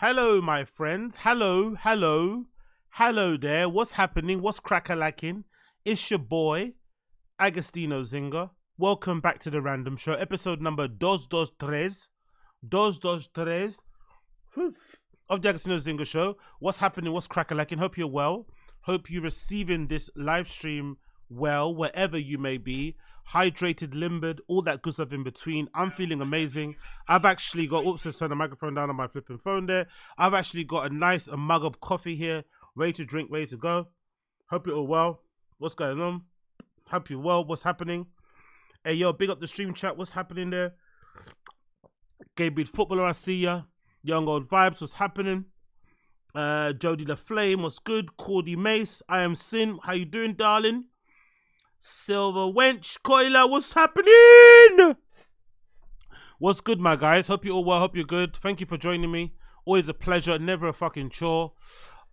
Hello, my friends. Hello there. What's happening? What's crack-a-lacking? It's your boy, Agostino Zinga. Welcome back to the Random Show, episode number 223. 223 of the Agostino Zinga Show. What's happening? What's crack-a-lacking? Hope you're well. Hope you're receiving this live stream well, wherever you may be. Hydrated, limbered, all that good stuff in between. I'm feeling amazing. I've actually got, oops, I turned the microphone down on my flipping phone there. I've actually got a mug of coffee here, ready to drink, ready to go. Hope you're all well. What's going on? Hope you're well. What's happening? Hey, yo, big up the stream chat. What's happening there? Gabriel Footballer, I see ya. Young Old Vibes, what's happening? Jody the Flame, what's good? Cordy Mace, I am Sin. How you doing, darling? Silver Wench, Koila, what's happening? What's good, my guys? Hope you're all well, hope you're good. Thank you for joining me. Always a pleasure, never a fucking chore.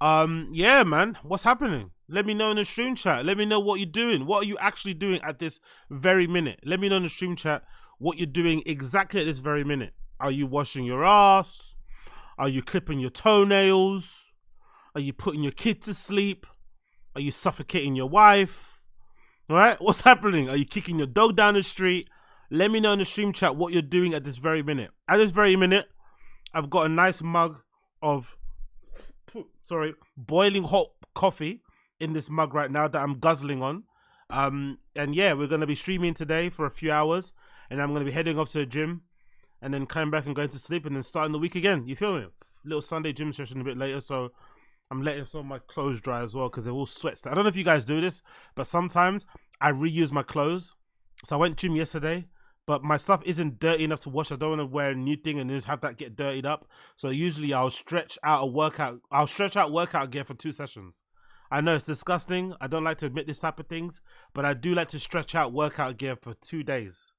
Yeah, man, what's happening? Let me know in the stream chat. Let me know what you're doing. What are you actually doing at this very minute? Let me know in the stream chat what you're doing exactly at this very minute. Are you washing your ass? Are you clipping your toenails? Are you putting your kid to sleep? Are you suffocating your wife? All right, what's happening? Are you kicking your dog down the street? Let me know in the stream chat what you're doing at this very minute. At this very minute, I've got a nice mug of, boiling hot coffee in this mug right now that I'm guzzling on. And yeah, we're going to be streaming today for a few hours, and I'm going to be heading off to the gym and then coming back and going to sleep and then starting the week again. You feel me? Little Sunday gym session a bit later, so I'm letting some of my clothes dry as well because they're all sweat. I don't know if you guys do this, but sometimes I reuse my clothes. So I went gym yesterday, but my stuff isn't dirty enough to wash. I don't want to wear a new thing and just have that get dirtied up. So usually I'll stretch out workout gear for 2 sessions. I know it's disgusting. I don't like to admit this type of things, but I do like to stretch out workout gear for 2 days.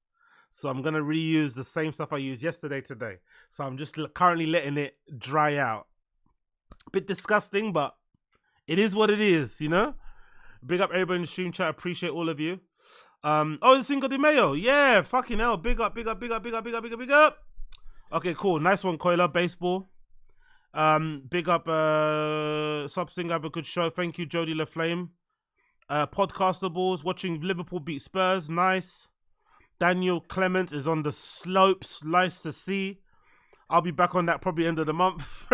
So I'm going to reuse the same stuff I used yesterday today. So I'm just currently letting it dry out. Bit disgusting, but it is what it is, you know. Big up everybody in the stream chat. Appreciate all of you. Oh, it's Cinco de Mayo. Yeah, fucking hell. Big up. Okay, cool. Nice one, Koila. Baseball. Big up Sub Singer. Have a good show. Thank you, Jody LaFlame. Podcaster Balls watching Liverpool beat Spurs. Nice. Daniel Clements is on the slopes. Nice to see. I'll be back on that probably end of the month.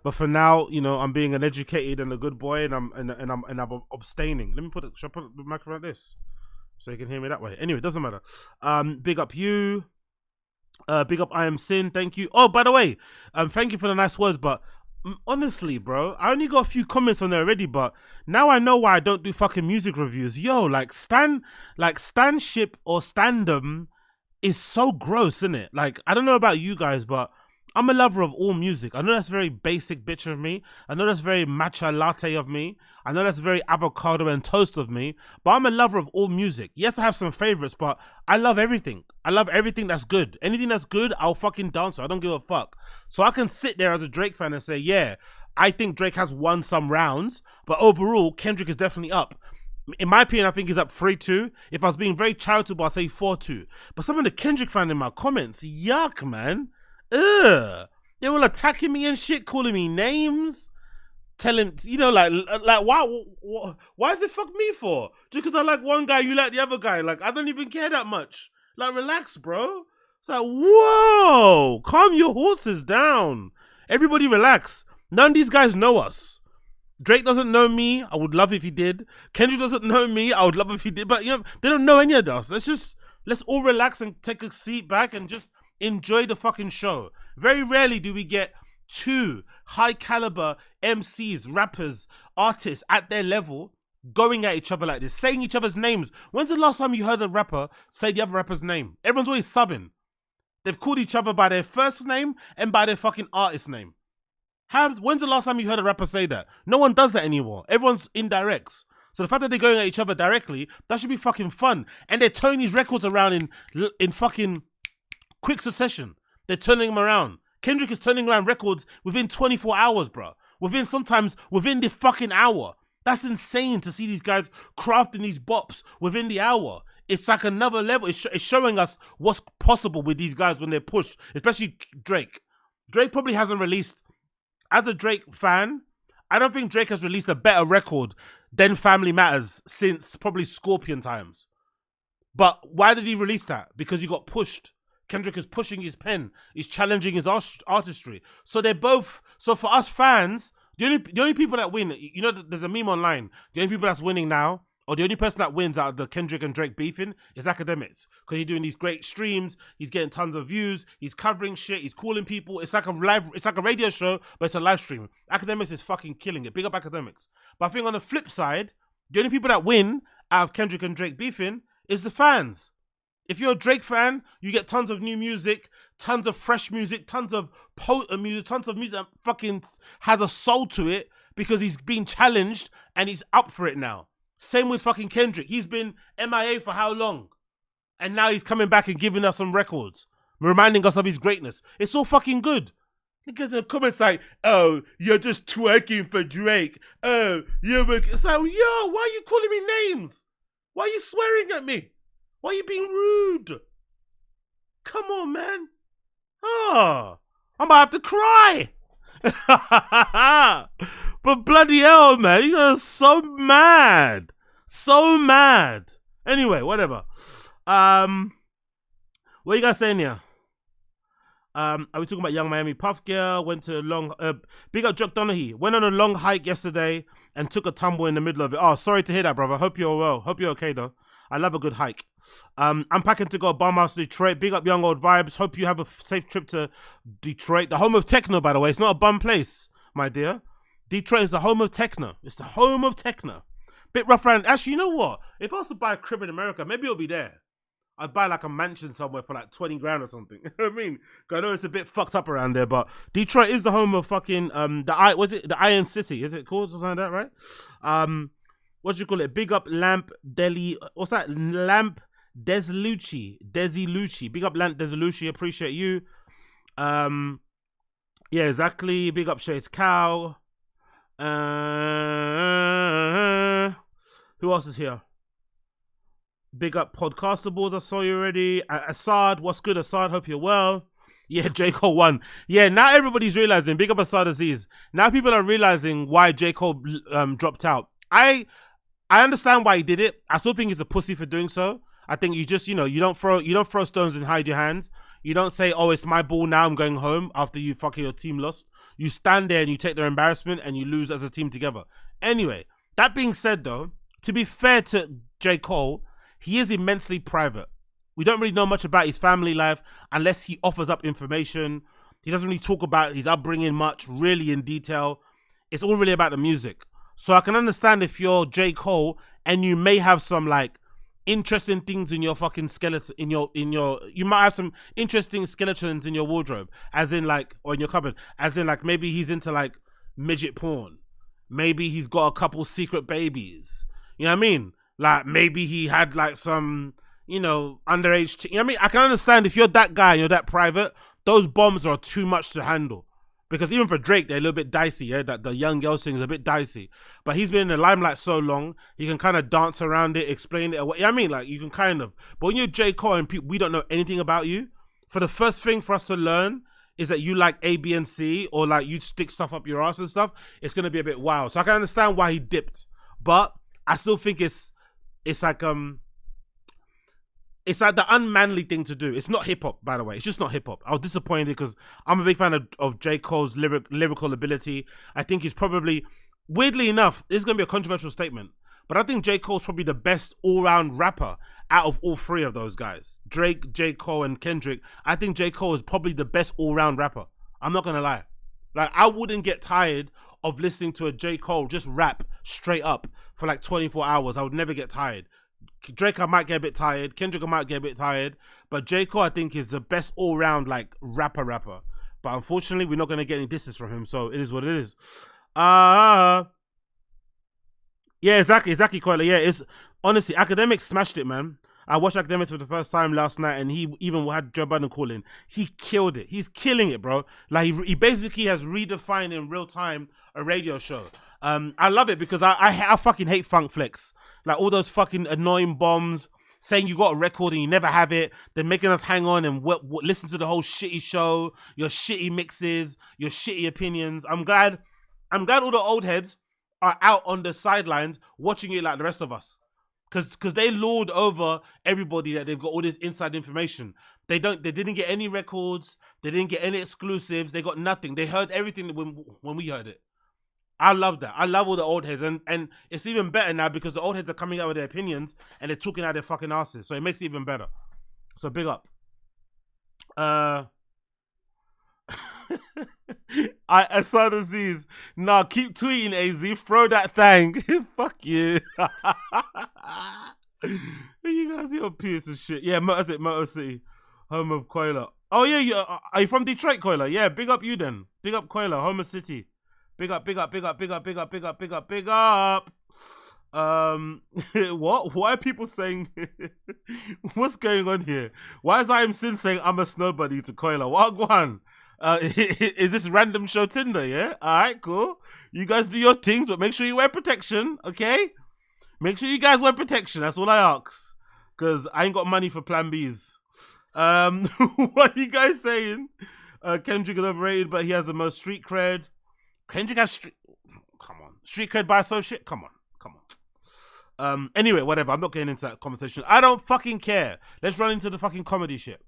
But for now, you know, I'm being an educated and a good boy, and I'm abstaining. Let me should I put the microphone like this so you can hear me that way? Anyway, it doesn't matter. Big up you. Big up I am Sin. Thank you. Oh, by the way, thank you for the nice words, but honestly, bro, I only got a few comments on there already, but now I know why I don't do fucking music reviews. Yo, Stanship or Standom is so gross, isn't it? Like, I don't know about you guys, but I'm a lover of all music. I know that's very basic bitch of me. I know that's very matcha latte of me. I know that's very avocado and toast of me, but I'm a lover of all music. Yes, I have some favorites, but I love everything. I love everything that's good. Anything that's good, I'll fucking dance to. I don't give a fuck. So I can sit there as a Drake fan and say, yeah, I think Drake has won some rounds, but overall, Kendrick is definitely up. In my opinion, I think he's up 3-2. If I was being very charitable, I'd say 4-2. But some of the Kendrick fans in my comments, yuck, man. Ugh. They were attacking me and shit, calling me names. Telling, you know, like why is it fuck me for? Just because I like one guy, you like the other guy. Like, I don't even care that much. Like, relax, bro. It's like, whoa. Calm your horses down. Everybody relax. None of these guys know us. Drake doesn't know me. I would love if he did. Kendrick doesn't know me. I would love if he did. But, you know, they don't know any of us. Let's all relax and take a seat back and just enjoy the fucking show. Very rarely do we get 2 high caliber MCs, rappers, artists at their level going at each other like this, saying each other's names. When's the last time you heard a rapper say the other rapper's name? Everyone's always subbing. They've called each other by their first name and by their fucking artist name. When's the last time you heard a rapper say that? No one does that anymore. Everyone's indirects. So the fact that they're going at each other directly, that should be fucking fun. And they're turning these records around in fucking quick succession. They're turning them around. Kendrick is turning around records within 24 hours, bro. Sometimes within the fucking hour. That's insane to see these guys crafting these bops within the hour. it's like another level. It's showing us what's possible with these guys when they're pushed, especially Drake. Drake probably hasn't released, as a Drake fan, I don't think Drake has released a better record than Family Matters since probably Scorpion times. But why did he release that? Because he got pushed. Kendrick is pushing his pen. He's challenging his artistry. So they're both. So for us fans, the only people that win, you know, there's a meme online. The only people that's winning now, or the only person that wins out of the Kendrick and Drake beefing, is Academics, because he's doing these great streams. He's getting tons of views. He's covering shit. He's calling people. It's like a radio show, but it's a live stream. Academics is fucking killing it. Big up Academics. But I think on the flip side, the only people that win out of Kendrick and Drake beefing is the fans. If you're a Drake fan, you get tons of new music, tons of fresh music, tons of potent music, tons of music that fucking has a soul to it because he's been challenged and he's up for it now. Same with fucking Kendrick. He's been MIA for how long? And now he's coming back and giving us some records, reminding us of his greatness. It's all fucking good. Niggas in the comments like, oh, you're just twerking for Drake. Oh, it's like, yo, why are you calling me names? Why are you swearing at me? Why are you being rude? Come on, man. Oh, I might have to cry. But bloody hell, man, you guys are so mad. So mad. Anyway, whatever. What are you guys saying here? Are we talking about Young Miami? Puff Girl went to a long... big up Jock Donaghy. Went on a long hike yesterday and took a tumble in the middle of it. Oh, sorry to hear that, brother. Hope you're well. Hope you're okay, though. I love a good hike. I'm packing to go bum house to Detroit. Big up Young Old Vibes. Hope you have a safe trip to Detroit. The home of techno, by the way. It's not a bum place, my dear. Detroit is the home of techno. It's the home of techno. Bit rough around. Actually, you know what? If I was to buy a crib in America, maybe it'll be there. I'd buy like a mansion somewhere for like 20 grand or something. You know what I mean? I know it's a bit fucked up around there, but Detroit is the home of fucking the Iron City? Is it called something like that, right? What do you call it? Big up Lamp Deli. What's that? Lamp Desilucci. Big up Lamp Desilucci. Appreciate you. Yeah, exactly. Big up Shades Cow. Who else is here? Big up Podcastables. I saw you already. Assad, what's good, Assad? Hope you're well. Yeah, J. Cole won. Yeah, now everybody's realizing. Big up Assad Aziz. Now people are realizing why J. Cole dropped out. I understand why he did it. I still think he's a pussy for doing so. I think you just, you don't throw stones and hide your hands. You don't say, oh, it's my ball now, I'm going home after you fucking your team lost. You stand there and you take their embarrassment and you lose as a team together. Anyway, that being said though, to be fair to J. Cole, he is immensely private. We don't really know much about his family life unless he offers up information. He doesn't really talk about his upbringing much, really in detail. It's all really about the music. So I can understand if you're J. Cole and you may have some like interesting things in your fucking skeleton, you might have some interesting skeletons in your wardrobe, as in like, or in your cupboard, as in like maybe he's into like midget porn. Maybe he's got a couple secret babies. You know what I mean? Like maybe he had like some, underage, you know what I mean? I can understand if you're that guy and you're that private, those bombs are too much to handle. Because even for Drake, they're a little bit dicey, yeah? That the young girl thing is a bit dicey. But he's been in the limelight so long, he can kind of dance around it, explain it away. You know what I mean? Like, you can kind of. But when you're J. Cole and we don't know anything about you, for the first thing for us to learn is that you like A, B, and C, or like you stick stuff up your ass and stuff, it's going to be a bit wild. So I can understand why he dipped. But I still think it's like the unmanly thing to do. It's not hip hop, by the way. It's just not hip hop. I was disappointed because I'm a big fan of J. Cole's lyrical ability. I think he's probably, weirdly enough, this is going to be a controversial statement, but I think J. Cole's probably the best all-round rapper out of all three of those guys. Drake, J. Cole, and Kendrick. I think J. Cole is probably the best all-round rapper. I'm not going to lie. Like, I wouldn't get tired of listening to a J. Cole just rap straight up for like 24 hours. I would never get tired. Drake, I might get a bit tired. Kendrick, I might get a bit tired. But J. Cole, I think, is the best all-round, like, rapper. But unfortunately, we're not going to get any disses from him, so it is what it is. Yeah, exactly, Coyle. Yeah, it's honestly, Academics smashed it, man. I watched Academics for the first time last night, and he even had Joe Budden calling. He killed it. He's killing it, bro. Like, he basically has redefined in real time a radio show. I love it because I fucking hate Funk Flex. Like all those fucking annoying bombs, saying you got a record and you never have it. They're making us hang on and listen to the whole shitty show, your shitty mixes, your shitty opinions. I'm glad all the old heads are out on the sidelines watching it like the rest of us. Because they lord over everybody that they've got all this inside information. They didn't get any records. They didn't get any exclusives. They got nothing. They heard everything when we heard it. I love that. I love all the old heads. And it's even better now because the old heads are coming out with their opinions and they're talking out their fucking asses. So it makes it even better. So big up. I saw the Z's. Nah, keep tweeting, AZ. Throw that thing. Fuck you. You guys, you're a piece of shit. Yeah, Motor City. Home of Koila. Oh, yeah, are you from Detroit, Koila? Yeah, big up you then. Big up Koila, home of City. Big up. What? Why are people saying... What's going on here? Why is I Am Sin saying I'm a snowbody to Koila? What, go on? Is this random show Tinder, yeah? Alright, cool. You guys do your things, but make sure you wear protection, okay? Make sure you guys wear protection. That's all I ask. Because I ain't got money for plan Bs. What are you guys saying? Kendrick is overrated, but he has the most street cred. Kendrick has street... Come on. Street cred by associate? Come on. Anyway, whatever. I'm not getting into that conversation. I don't fucking care. Let's run into the fucking comedy shit.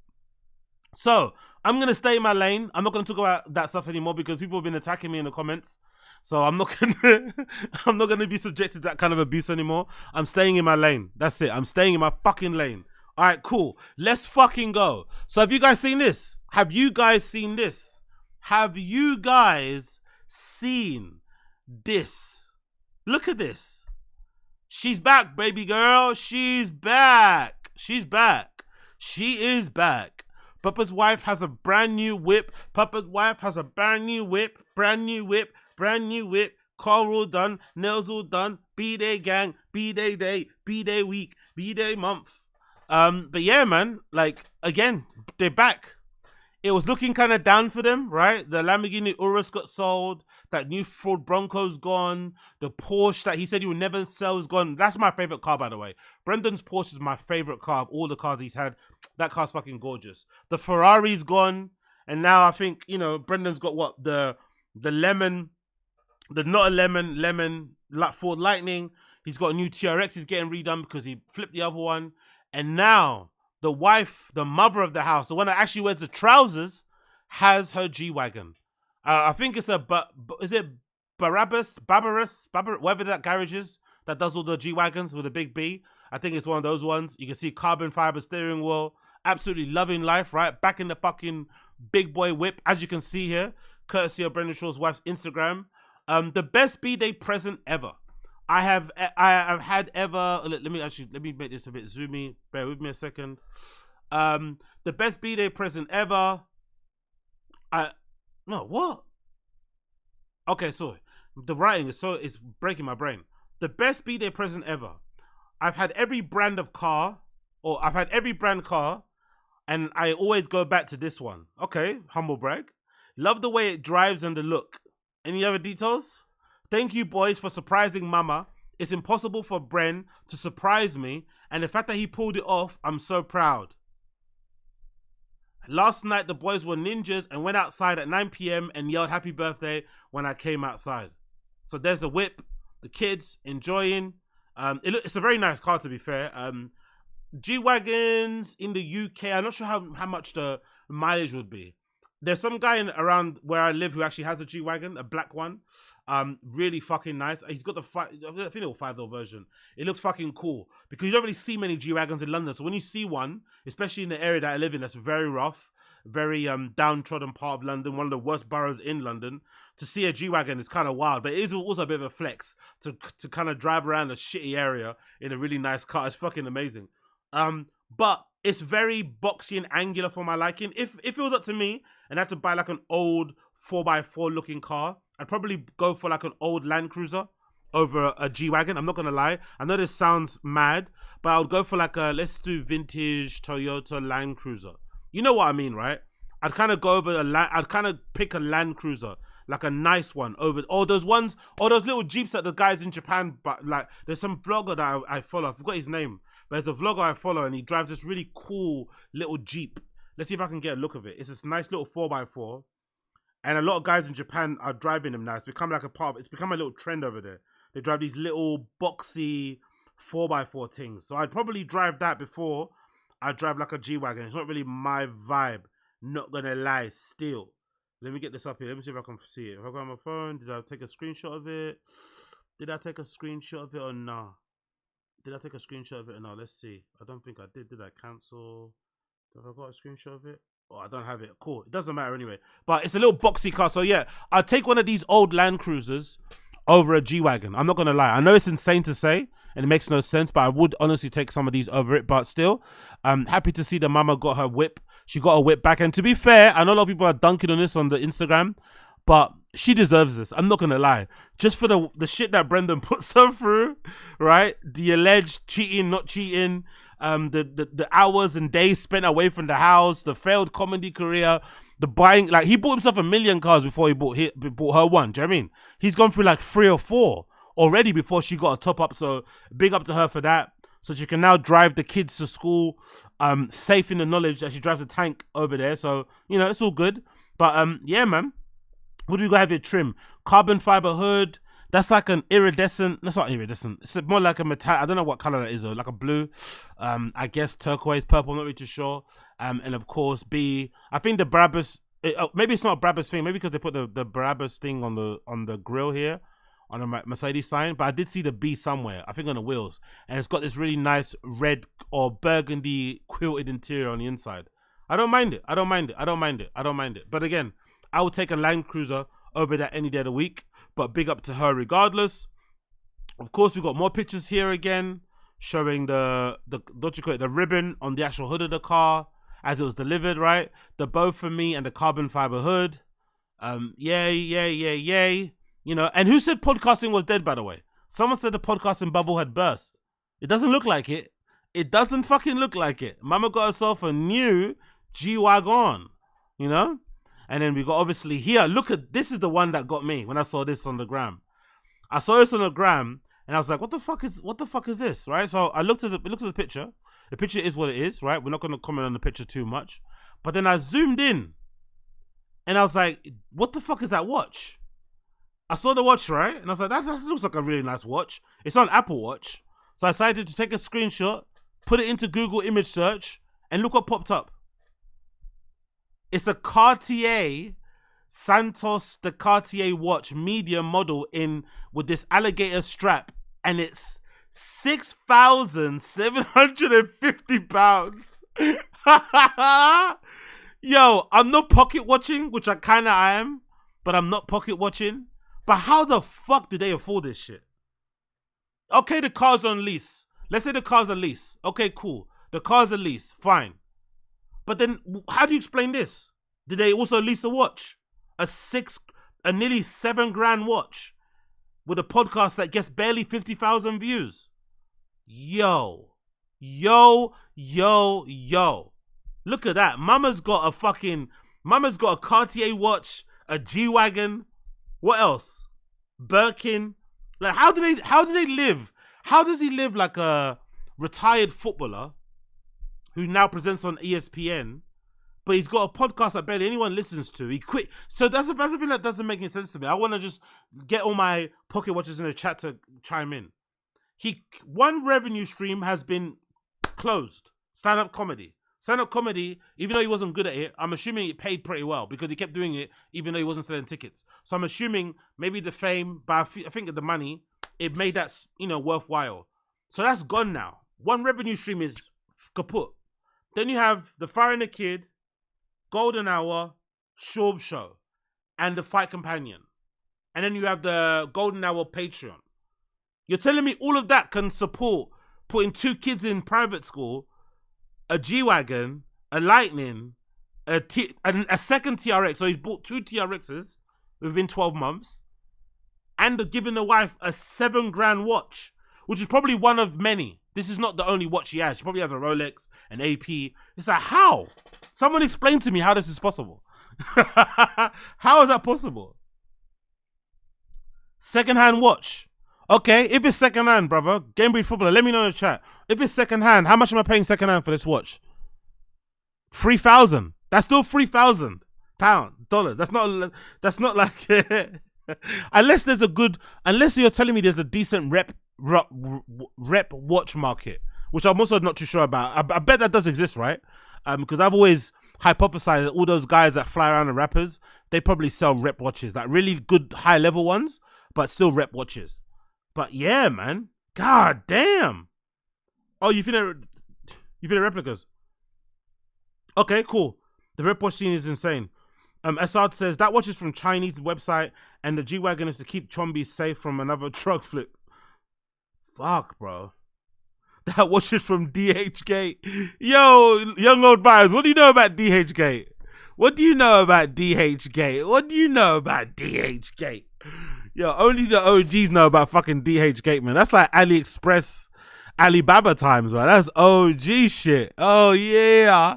So, I'm going to stay in my lane. I'm not going to talk about that stuff anymore because people have been attacking me in the comments. So I'm not gonna be subjected to that kind of abuse anymore. I'm staying in my lane. That's it. I'm staying in my fucking lane. All right, cool. Let's fucking go. So have you guys seen this? Have you guys seen this? Have you guys seen this? Look at this. She's back, baby girl. She's back. She's back. She is back. Papa's wife has a brand new whip. Papa's wife has a brand new whip. Brand new whip. Brand new whip, car all done, nails all done, B-Day gang, B-Day day, B-Day week, B-Day month. But yeah, man, like, again, they're back. It was looking kind of down for them, right? The Lamborghini Urus got sold, that new Ford Bronco's gone, the Porsche that he said he would never sell is gone. That's my favorite car, by the way. Brendan's Porsche is my favorite car of all the cars he's had. That car's fucking gorgeous. The Ferrari's gone, and now I think, you know, Brendan's got what? The lemon... not a lemon Ford Lightning. He's got a new TRX. He's getting redone because he flipped the other one. And now the wife, the mother of the house, the one that actually wears the trousers, has her G-Wagon. I think it's is it Barabas, whatever that garage is that does all the G-Wagons with a big B. I think it's one of those ones. You can see carbon fiber steering wheel. Absolutely loving life, right? Back in the fucking big boy whip, as you can see here, courtesy of Brendan Shaw's wife's Instagram. The best B-Day present ever. I have had ever. Let me make this a bit zoomy. Bear with me a second. The best B-Day present ever. What? Okay, sorry. The writing is breaking my brain. The best B-Day present ever. I've had every brand of car, or I've had every brand car, and I always go back to this one. Okay, humble brag. Love the way it drives and the look. Any other details? Thank you, boys, for surprising Mama. It's impossible for Bren to surprise me, and the fact that he pulled it off, I'm so proud. Last night, the boys were ninjas and went outside at 9 p.m. and yelled happy birthday when I came outside. So there's the whip, the kids enjoying. It's a very nice car, to be fair. G-Wagons in the UK, I'm not sure how much the mileage would be. There's some guy around where I live who actually has a G-Wagon, a black one. Really fucking nice. He's got the I think the 5-door version. It looks fucking cool because you don't really see many G-Wagons in London. So when you see one, especially in the area that I live in, that's very rough, very downtrodden part of London, one of the worst boroughs in London, to see a G-Wagon is kind of wild. But it is also a bit of a flex to kind of drive around a shitty area in a really nice car. It's fucking amazing. But it's very boxy and angular for my liking. If it was up to me and I had to buy like an old 4x4 looking car, I'd probably go for like an old Land Cruiser over a G-Wagon. I'm not going to lie. I know this sounds mad, but I would go for like let's do vintage Toyota Land Cruiser. You know what I mean, right? I'd kind of go over I'd kind of pick a Land Cruiser, like a nice one over all those ones, all those little Jeeps that the guys in Japan, but like there's some vlogger that I follow. I forgot his name. but there's a vlogger I follow and he drives this really cool little Jeep. Let's see if I can get a look of it. It's this nice little 4x4. And a lot of guys in Japan are driving them now. It's become like it's become a little trend over there. They drive these little boxy 4x4 things. So I'd probably drive that before I drive like a G-Wagon. It's not really my vibe. Not gonna lie, still. Let me get this up here. Let me see if I can see it. If I go on my phone, did I take a screenshot of it? Did I take a screenshot of it or no? Did I take a screenshot of it or no? Let's see. I don't think I did. Did I cancel? Have I got a screenshot of it? Oh, I don't have it. Cool. It doesn't matter anyway. But it's a little boxy car. So yeah, I'll take one of these old Land Cruisers over a G-Wagon. I'm not going to lie. I know it's insane to say and it makes no sense, but I would honestly take some of these over it. But still, I'm happy to see the mama got her whip. She got a whip back. And to be fair, I know a lot of people are dunking on this on the Instagram, but she deserves this. I'm not going to lie. Just for the shit that Brendan puts her through, right? The alleged cheating, not cheating, the hours and days spent away from the house, the failed comedy career, the buying, like he bought himself 1 million cars before he bought her one. Do you know what I mean? He's gone through like 3 or 4 already before she got a top up. So big up to her for that. So she can now drive the kids to school, safe in the knowledge that she drives a tank over there. So, you know, it's all good. But yeah, man. What do we got have here? Trim. Carbon fiber hood. That's like an iridescent. That's not iridescent. It's more like a metal. I don't know what color that is though. Like a blue. I guess turquoise, purple. I'm not really too sure. And of course, B. I think the Brabus. Maybe it's not a Brabus thing. Maybe because they put the Brabus thing on the grill here, on a Mercedes sign. But I did see the B somewhere. I think on the wheels, and it's got this really nice red or burgundy quilted interior on the inside. I don't mind it. I don't mind it. I don't mind it. I don't mind it. But again, I would take a Land Cruiser over that any day of the week. But big up to her regardless. Of course, we've got more pictures here again showing the what you call it, the ribbon on the actual hood of the car as it was delivered, right? The bow for me and the carbon fiber hood. Yay, yay, yay, yay. You know, and who said podcasting was dead, by the way? Someone said the podcasting bubble had burst. It doesn't look like it. It doesn't fucking look like it. Mama got herself a new G-Wagon, you know? And then we got obviously here, look at, this is the one that got me when I saw this on the gram. I saw this on the gram and I was like, what the fuck is this, right? So I looked at the picture. The picture is what it is, right? We're not going to comment on the picture too much. But then I zoomed in and I was like, what the fuck is that watch? I saw the watch, right? And I was like, that looks like a really nice watch. It's on Apple Watch. So I decided to take a screenshot, put it into Google image search, and look what popped up. It's a Cartier Santos de Cartier watch, medium model in with this alligator strap, and it's £6,750. Yo, I'm not pocket watching, which I kind of am, but I'm not pocket watching. But how the fuck did they afford this shit? Okay, the car's on lease. Let's say the car's on lease. Okay, cool. The car's a lease. Fine. But then, how do you explain this? Did they also lease a watch? A nearly $7,000 watch with a podcast that gets barely 50,000 views. Yo. Look at that. Mama's got a Cartier watch, a G-Wagon. What else? Birkin. Like, how do they live? How does he live like a retired footballer who now presents on ESPN, but he's got a podcast that barely anyone listens to? He quit. So that's the thing that doesn't make any sense to me. I want to just get all my pocket watchers in the chat to chime in. One revenue stream has been closed. Stand-up comedy. Stand-up comedy, even though he wasn't good at it, I'm assuming it paid pretty well because he kept doing it even though he wasn't selling tickets. So I'm assuming maybe the fame, but I think the money, it made that, you know, worthwhile. So that's gone now. One revenue stream is kaput. Then you have The Fire and the Kid, Golden Hour, Shorb Show, and The Fight Companion. And then you have the Golden Hour Patreon. You're telling me all of that can support putting 2 kids in private school, a G-Wagon, a Lightning, a second TRX. So he's bought 2 TRXs within 12 months and giving the wife a $7,000 watch, which is probably one of many. This is not the only watch she has. She probably has a Rolex, an AP. It's like, how? Someone explain to me how this is possible. How is that possible? Second-hand watch. Okay, if it's second-hand, brother, Game Breed Footballer, let me know in the chat. If it's second hand, how much am I paying second hand for this watch? 3,000. That's still £3,000. That's not like unless there's a good, unless you're telling me there's a decent rep watch market, which I'm also not too sure about. I bet that does exist, right? Because I've always hypothesized that all those guys that fly around the rappers, they probably sell rep watches, like really good high level ones, but still rep watches. But yeah, man, god damn. Oh, you feel the replicas? Okay, cool. The rep watch scene is insane. Assad says that watch is from Chinese website, and the G-Wagon is to keep Chombi safe from another truck flip. Fuck, bro. That watch is from DH Gate. Yo, young old vibes, what do you know about DH Gate? What do you know about DH Gate? What do you know about DH Gate? Yo, only the OGs know about fucking DH Gate, man. That's like AliExpress, Alibaba times, man. That's OG shit. Oh, yeah.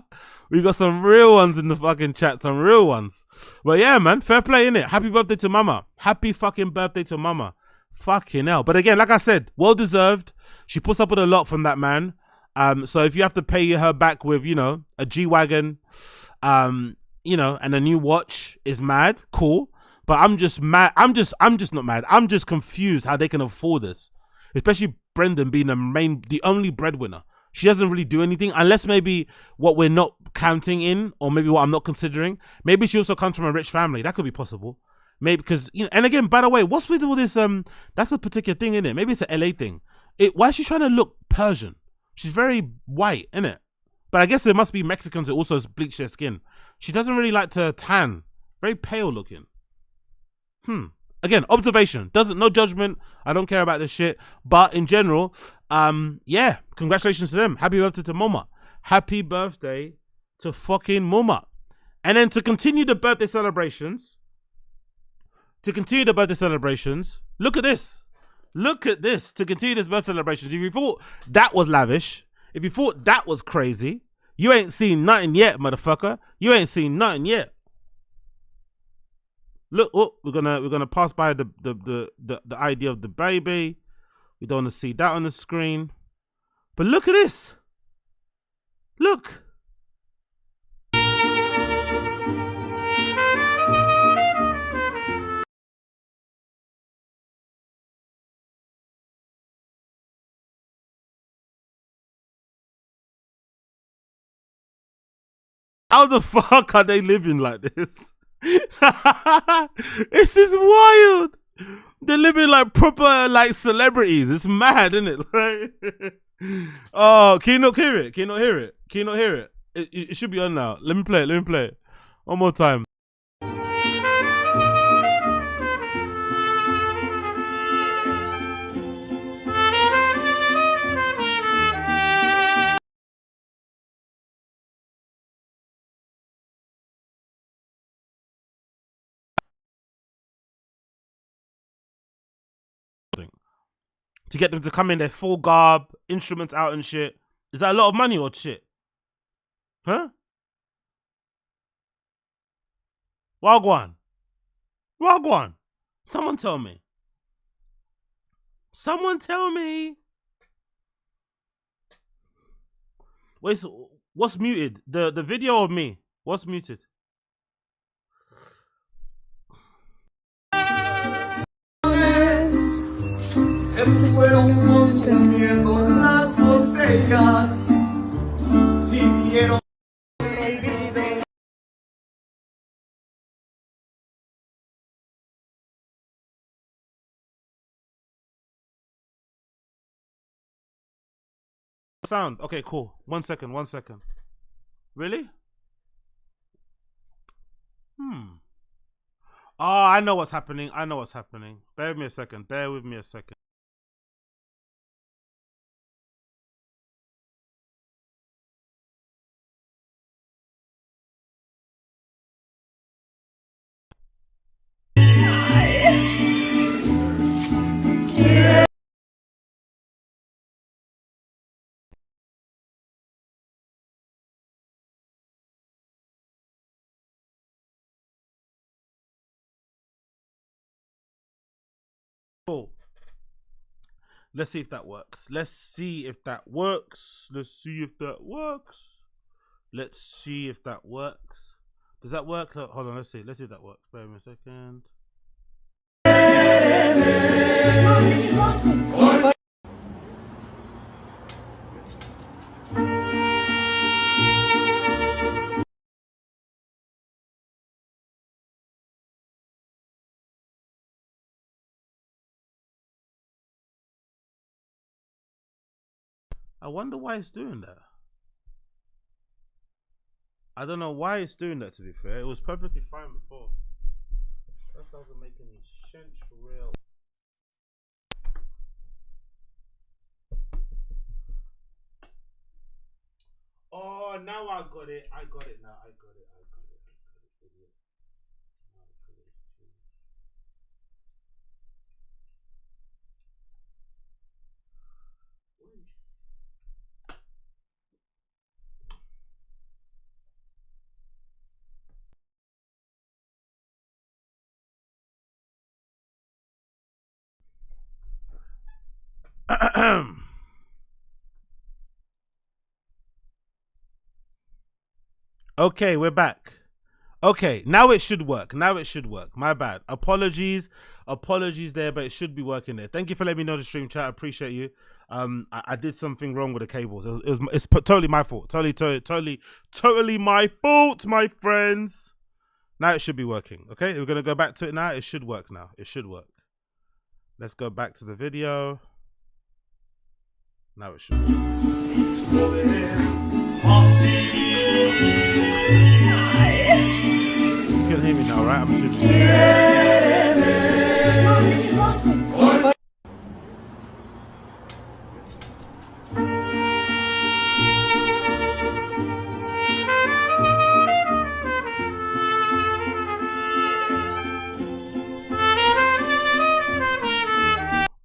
We got some real ones in the fucking chat, some real ones. But yeah, man, fair play, innit? Happy birthday to mama. Happy fucking birthday to mama. Fucking hell. But again, like I said, well deserved. She puts up with a lot from that man. So if you have to pay her back with, you know, a G-Wagon, you know, and a new watch is mad, cool. But I'm just mad. I'm just not mad. I'm just confused how they can afford this. Especially Brendan being the only breadwinner. She doesn't really do anything unless maybe what we're not counting in, or maybe what I'm not considering. Maybe she also comes from a rich family. That could be possible. Maybe because, you know, and again, by the way, what's with all this? That's a particular thing, isn't it? Maybe it's an LA thing. Why is she trying to look Persian? She's very white, isn't it? But I guess there must be Mexicans who also bleach their skin. She doesn't really like to tan. Very pale looking. Again, observation. No judgment. I don't care about this shit. But in general, yeah, congratulations to them. Happy birthday to Mama. Happy birthday to fucking Mama. And then to continue the birthday celebrations, look at this. Look at this. To continue this birthday celebrations. If you thought that was lavish, if you thought that was crazy, you ain't seen nothing yet, motherfucker. You ain't seen nothing yet. Look, oh, we're gonna pass by the idea of the baby. We don't want to see that on the screen. But look at this. Look. How the fuck are they living like this? This is wild. They're living like proper like celebrities. It's mad, isn't it? Like, oh, can you not hear it? Can you not hear it? Can you not hear it? It should be on now. Let me play it. One more time. To get them to come in their full garb, instruments out and shit. Is that a lot of money or shit? Huh? Wagwan. Someone tell me. Wait, so what's muted? The video or me? What's muted? Fueron teniendo las botellas, vivieron el vive. Sound. Okay, cool. 1 second. Really? Oh, I know what's happening. Bear with me a second. Cool. Let's see if that works. Let's see if that works. Let's see if that works. Let's see if that works. Does that work? Hold on, let's see. Let's see if that works. Bear with me a second. I wonder why it's doing that. I don't know why it's doing that, to be fair. It was perfectly fine before. That doesn't make any sense for real. Oh, now I got it. I got it now. I got it. I got it. I got it. Okay, we're back. Okay, now it should work. Now it should work. My bad. Apologies there, but it should be working there. Thank you for letting me know the stream chat. I appreciate you. I did something wrong with the cables. It's totally my fault. Totally my fault, my friends. Now it should be working. Okay, we're gonna go back to it now. It should work now. It should work. Let's go back to the video. Now it should work. You can hear me now, right? I'm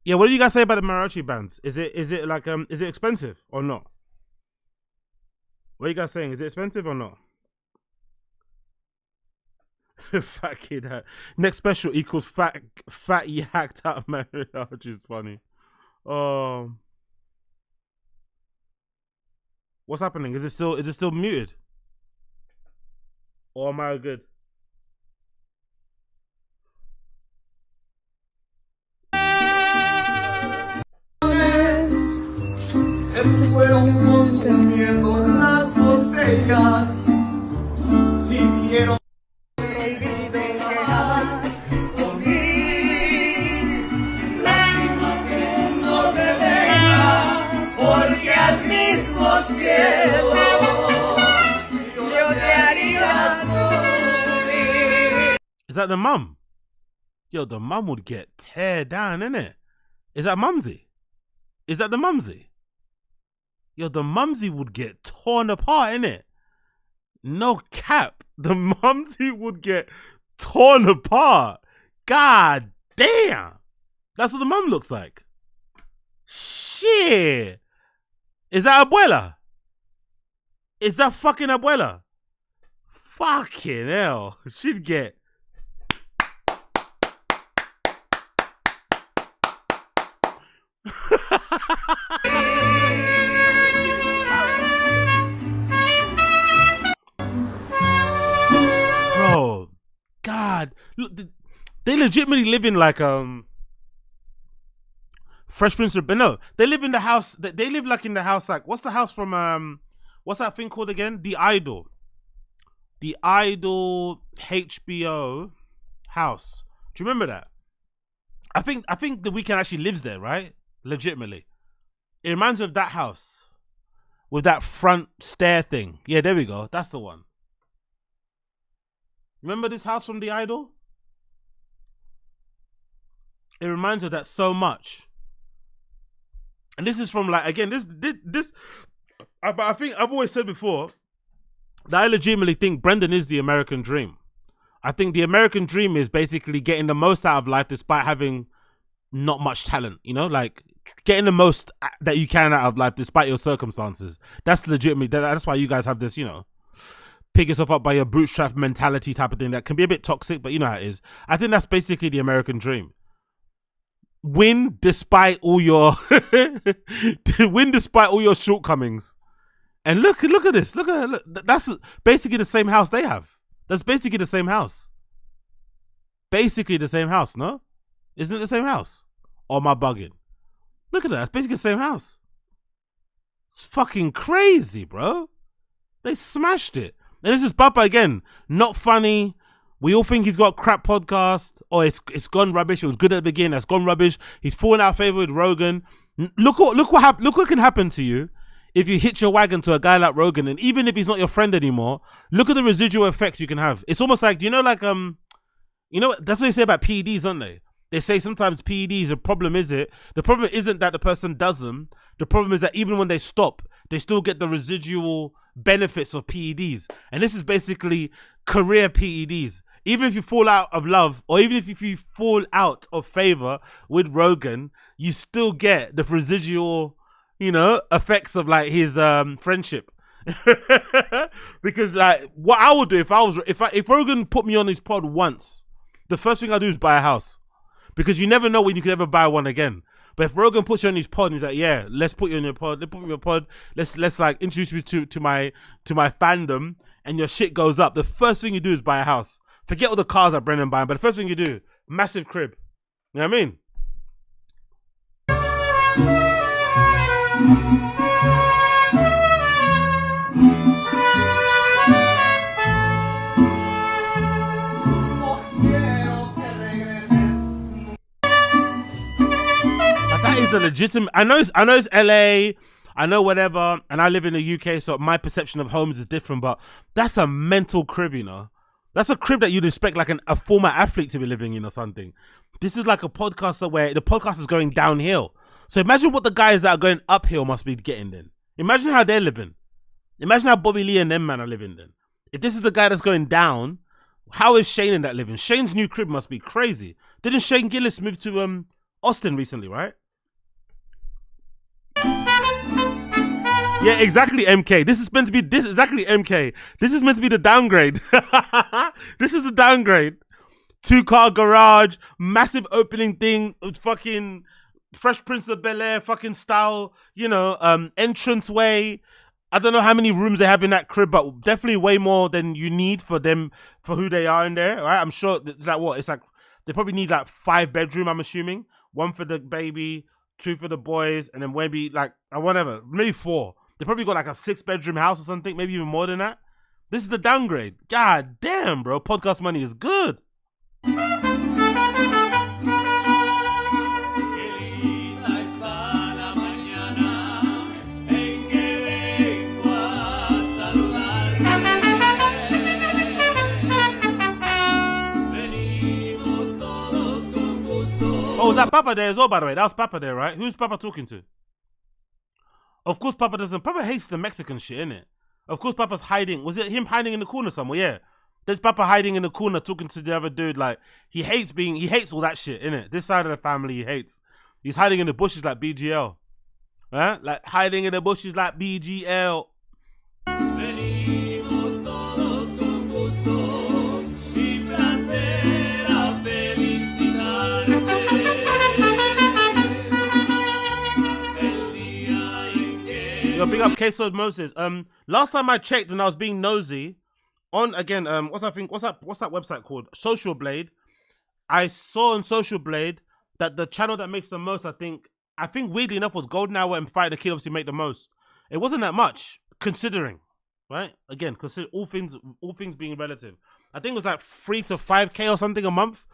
Yeah, what do you guys say about the mariachi bands? Is it like is it expensive or not? What are you guys saying? Is it expensive or not? Fat kid next special equals fat yacked out mariachi is funny. What's happening? Is it still muted? Or am I good? Fueron consumiendo las botellas y dieron baby ven que has conmigo. Lástima que no te deja, porque al mismo cielo yo te haría subir. Is that the mum? Yo, the mum would get tear down, innit? Is that Mumsy? Is that the Mumsy? Yo, the Mumsy would get torn apart, innit? No cap. The Mumsy would get torn apart. God damn. That's what the mum looks like. Shit. Is that Abuela? Is that fucking Abuela? Fucking hell. She'd get... Bro, God, look, they legitimately live in like Fresh Prince of no, they live in the house. They live like in the house like what's the house from what's that thing called again? The Idol HBO house. Do you remember that? I think The Weeknd actually lives there, right? Legitimately, it reminds me of that house with that front stair thing. Yeah, there we go. That's the one. Remember this house from The Idol? It reminds me of that so much. And this is from like, again, this but I think I've always said before that I legitimately think Brendan is the American dream. I think the American dream is basically getting the most out of life despite having not much talent, you know, like getting the most that you can out of life despite your circumstances. That's legitimately, that's why you guys have this, you know, pick yourself up by your bootstrap mentality type of thing that can be a bit toxic, but you know how it is. I think that's basically the American dream. win despite all your win despite all your shortcomings. And look at this. Look, that's basically the same house they have. That's basically the same house. Basically the same house, no? Isn't it the same house? Or am I bugging? Look at that. It's basically the same house. It's fucking crazy, bro. They smashed it. And this is Papa again. Not funny. We all think he's got a crap podcast. Or it's gone rubbish. It was good at the beginning. It's gone rubbish. He's fallen out of favor with Rogan. Look what can happen to you if you hitch your wagon to a guy like Rogan. And even if he's not your friend anymore, look at the residual effects you can have. It's almost like, that's what they say about PEDs, aren't they? They say sometimes PEDs, the problem isn't that the person does them. The problem is that even when they stop, they still get the residual benefits of PEDs. And this is basically career PEDs. Even if you fall out of love, or even if you fall out of favor with Rogan, you still get the residual, effects of like his friendship. Because like what I would do if Rogan put me on his pod once, the first thing I do is buy a house. Because you never know when you can ever buy one again. But if Rogan puts you on his pod and he's like, yeah, let's put you on your pod, let's like introduce you to my fandom, and your shit goes up, the first thing you do is buy a house. Forget all the cars that Brennan buying, but the first thing you do, massive crib. You know what I mean? That is a legitimate. I know it's LA. I know whatever, and I live in the UK, so my perception of homes is different. But that's a mental crib, That's a crib that you'd expect like a former athlete to be living in or something. This is like a podcaster where the podcast is going downhill. So imagine what the guys that are going uphill must be getting then. Imagine how they're living. Imagine how Bobby Lee and them man are living then. If this is the guy that's going down, how is Shane in that living? Shane's new crib must be crazy. Didn't Shane Gillis move to Austin recently, right? Yeah, exactly, MK. This is meant to be exactly MK. This is meant to be the downgrade. This is the downgrade. 2-car garage, massive opening thing, fucking Fresh Prince of Bel-Air fucking style, entrance way. I don't know how many rooms they have in that crib, but definitely way more than you need for them, for who they are in there, right? I'm sure it's like they probably need like 5 bedroom, I'm assuming. 1 for the baby, 2 for the boys, and then maybe like whatever, maybe 4. They probably got like a 6-bedroom house or something, maybe even more than that. This is the downgrade. God damn, bro. Podcast money is good. Oh, was that Papa there as well, by the way? That was Papa there, right? Who's Papa talking to? Of course, Papa hates the Mexican shit, innit? Of course, Papa's hiding. Was it him hiding in the corner somewhere? Yeah. There's Papa hiding in the corner talking to the other dude. Like, he hates all that shit, innit? This side of the family he hates. He's hiding in the bushes like BGL. Huh? Like, hiding in the bushes like BGL. Yo, big up Queso Moses. Last time I checked when I was being nosy on again, what's that website called? Social Blade. I saw on Social Blade that the channel that makes the most, I think weirdly enough, was Golden Hour and Fight the Kid obviously make the most. It wasn't that much, considering, right? Again, consider all things being relative. I think it was like 3 to 5K or something a month.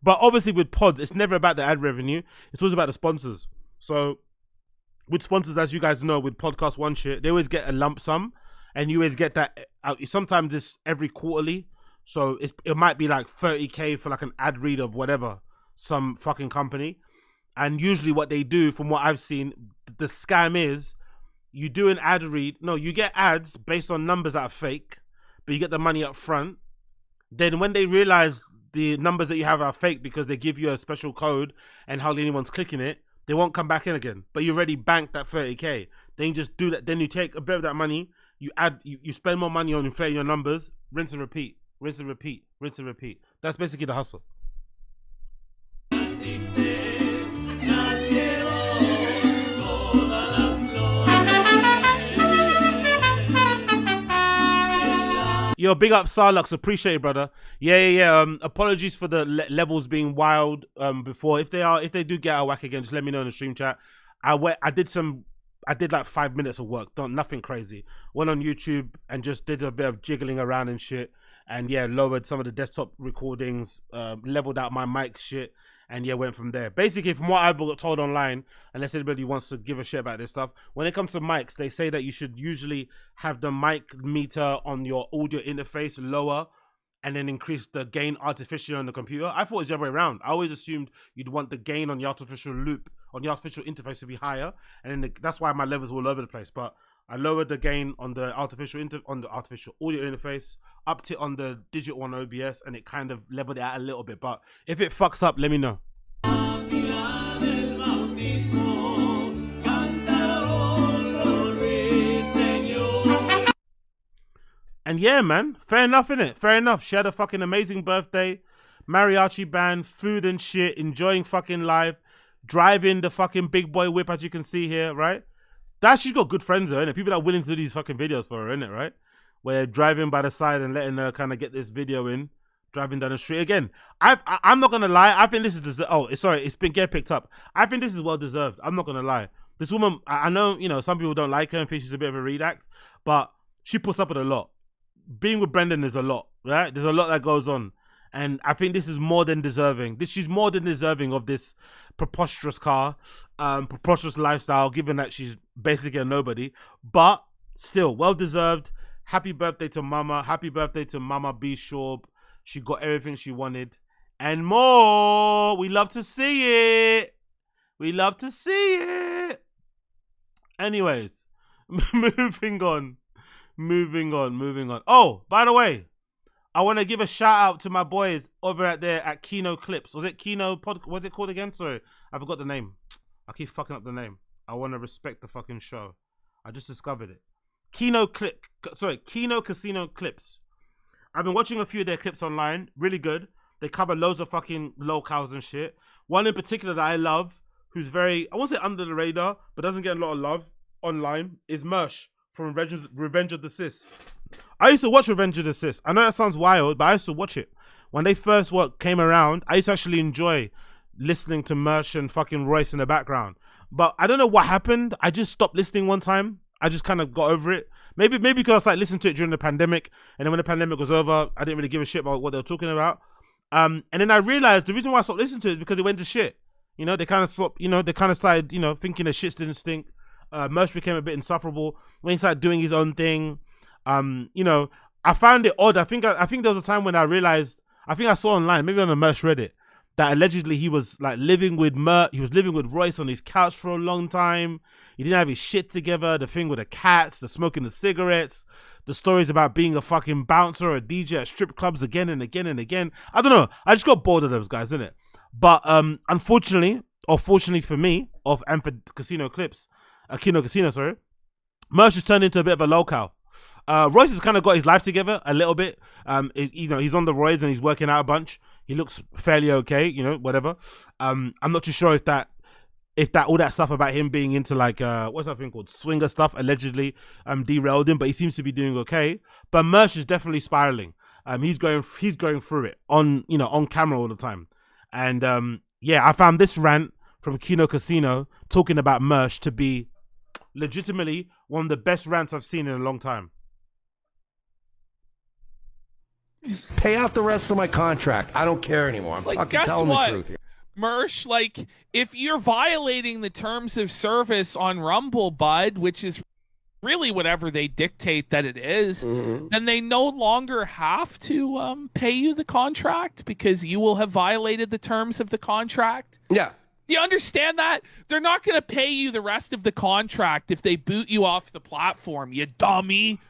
But obviously with pods, it's never about the ad revenue. It's always about the sponsors. So with sponsors, as you guys know, with Podcast One shit, they always get a lump sum, and you always get that. Sometimes it's every quarterly, so it might be like 30K for like an ad read of whatever, some fucking company. And usually what they do, from what I've seen, the scam is you do an ad read. No, you get ads based on numbers that are fake, but you get the money up front. Then when they realize the numbers that you have are fake because they give you a special code and hardly anyone's clicking it, they won't come back in again. But you already banked that 30K. Then you just do that. Then you take a bit of that money, you spend more money on inflating your numbers, rinse and repeat, rinse and repeat, rinse and repeat. That's basically the hustle. Yo, big up Sarlux, appreciate it, brother. Yeah. Apologies for the levels being wild before. If they do get out of whack again, just let me know in the stream chat. I did like 5 minutes of work, nothing crazy. Went on YouTube and just did a bit of jiggling around and shit. And yeah, lowered some of the desktop recordings, leveled out my mic shit, and yeah, went from there. Basically, from what I got told online, unless anybody wants to give a shit about this stuff, when it comes to mics, they say that you should usually have the mic meter on your audio interface lower and then increase the gain artificially on the computer. I thought it was the other way around. I always assumed you'd want the gain on the artificial loop, on the artificial interface to be higher, and then that's why my levels were all over the place. But I lowered the gain on the artificial audio interface, upped it on the digital one OBS, and it kind of leveled it out a little bit. But if it fucks up, let me know. And yeah, man, fair enough, innit? Fair enough. She had a fucking amazing birthday, mariachi band, food and shit, enjoying fucking life, driving the fucking big boy whip, as you can see here, right? She's got good friends, though, innit? People that are willing to do these fucking videos for her, innit, right? Where they're driving by the side and letting her kind of get this video in, driving down the street. Again, I'm not gonna lie. I think this is it's been get picked up. I think this is well deserved. I'm not gonna lie. This woman, I know, some people don't like her and think she's a bit of a redact, but she puts up with a lot. Being with Brendan is a lot, right? There's a lot that goes on, and I think this is more than deserving. She's more than deserving of this preposterous car, preposterous lifestyle, given that she's basically a nobody, but still well deserved. Happy birthday to Mama. Happy birthday to Mama B. Shorb. She got everything she wanted and more. We love to see it. We love to see it. Anyways, moving on. Oh, by the way, I want to give a shout out to my boys over at Kino Clips. Was it Kino What's it called again? Sorry, I forgot the name. I keep fucking up the name. I want to respect the fucking show. I just discovered it. Kino Casino Clips. I've been watching a few of their clips online. Really good. They cover loads of fucking locales and shit. One in particular that I love, who's very, I won't say under the radar, but doesn't get a lot of love online, is Mersh from Revenge of the Sis. I used to watch Revenge of the Sis. I know that sounds wild, but I used to watch it. When they first came around, I used to actually enjoy listening to Mersh and fucking Royce in the background. But I don't know what happened. I just stopped listening one time. I just kind of got over it. Maybe because I started listening to it during the pandemic, and then when the pandemic was over, I didn't really give a shit about what they were talking about. And then I realized the reason why I stopped listening to it is because it went to shit. They kind of stopped, they kind of started, thinking the shits didn't stink. Mersh became a bit insufferable when he started doing his own thing. I found it odd. I think there was a time when I realized, I think I saw online, maybe on the Mersh Reddit, that allegedly he was like living with Royce on his couch for a long time. He didn't have his shit together. The thing with the cats, the smoking the cigarettes, the stories about being a fucking bouncer or a DJ at strip clubs again and again and again. I don't know. I just got bored of those guys, didn't it? But unfortunately, or fortunately for me, and for Casino Clips, Kino Casino, sorry, Mersh has turned into a bit of a locale. Royce has kind of got his life together a little bit. He's on the roids and he's working out a bunch. He looks fairly okay, whatever. I'm not too sure if that all that stuff about him being into like what's that thing called, swinger stuff, allegedly derailed him, but he seems to be doing okay. But Mersh is definitely spiraling. He's going through it on camera all the time. And I found this rant from Kino Casino talking about Mersh to be legitimately one of the best rants I've seen in a long time. Pay out the rest of my contract. I don't care anymore. I'm fucking telling the truth here. Mersh, like, if you're violating the terms of service on Rumble, bud, which is really whatever they dictate that it is, then they no longer have to pay you the contract because you will have violated the terms of the contract. Yeah. Do you understand that? They're not going to pay you the rest of the contract if they boot you off the platform, you dummy.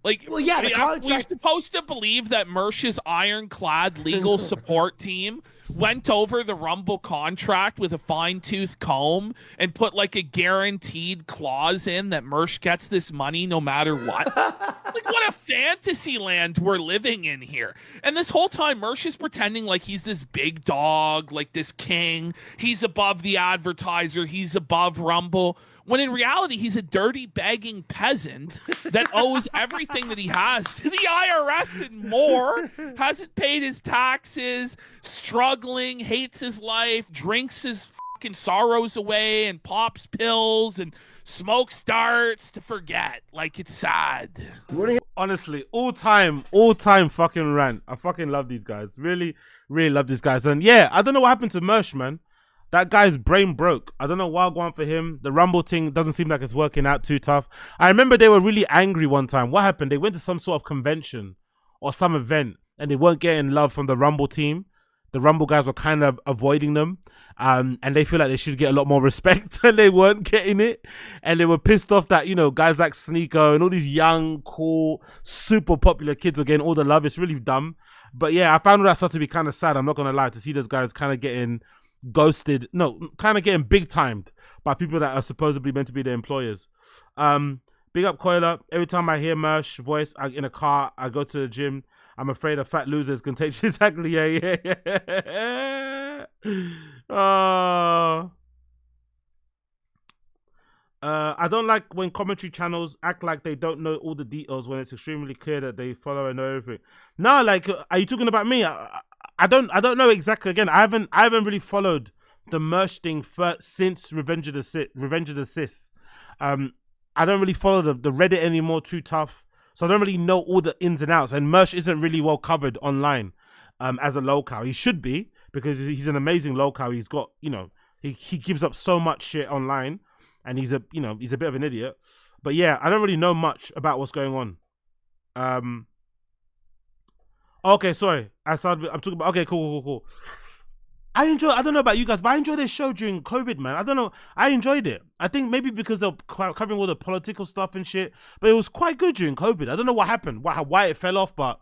Like, well, yeah, the contract... we're supposed to believe that Mersh's ironclad legal support team went over the Rumble contract with a fine-tooth comb and put like a guaranteed clause in that Mersh gets this money no matter what. Like, what a fantasy land we're living in here. And this whole time, Mersh is pretending like he's this big dog, like this king. He's above the advertiser. He's above Rumble. When in reality, he's a dirty, begging peasant that owes everything that he has to the IRS and more, hasn't paid his taxes, struggling, hates his life, drinks his fucking sorrows away and pops pills and smokes darts to forget. Like, it's sad. Honestly, all time fucking rant. I fucking love these guys. Really, really love these guys. And yeah, I don't know what happened to Mersh, man. That guy's brain broke. I don't know why going for him. The Rumble thing doesn't seem like it's working out too tough. I remember they were really angry one time. What happened? They went to some sort of convention or some event and they weren't getting love from the Rumble team. The Rumble guys were kind of avoiding them. And they feel like they should get a lot more respect and they weren't getting it. And they were pissed off that, you know, guys like Sneeko and all these young, cool, super popular kids were getting all the love. It's really dumb. But yeah, I found all that stuff to be kind of sad. I'm not going to lie, to see those guys kind of getting ghosted, kind of getting big timed by people that are supposedly meant to be their employers. Big up Coiler. Every time I hear Mersh voice in a car, I go to the gym. I'm afraid a fat loser is contagious. Exactly. Yeah. I don't like when commentary channels act like they don't know all the details when it's extremely clear that they follow and know everything. No, like, are you talking about me? I don't know exactly. Again, I haven't really followed the Mersh thing since Revenge of the Sis. I don't really follow the Reddit anymore. Too tough, so I don't really know all the ins and outs. And Mersh isn't really well covered online as a locale. He should be, because he's an amazing locale. He's got, you know, he gives up so much shit online, and he's a bit of an idiot. But yeah, I don't really know much about what's going on. Okay, sorry. I'm talking about. Okay, cool. I don't know about you guys, but I enjoyed this show during COVID, man. I don't know. I enjoyed it. I think maybe because they're covering all the political stuff and shit, but it was quite good during COVID. I don't know what happened, why it fell off, but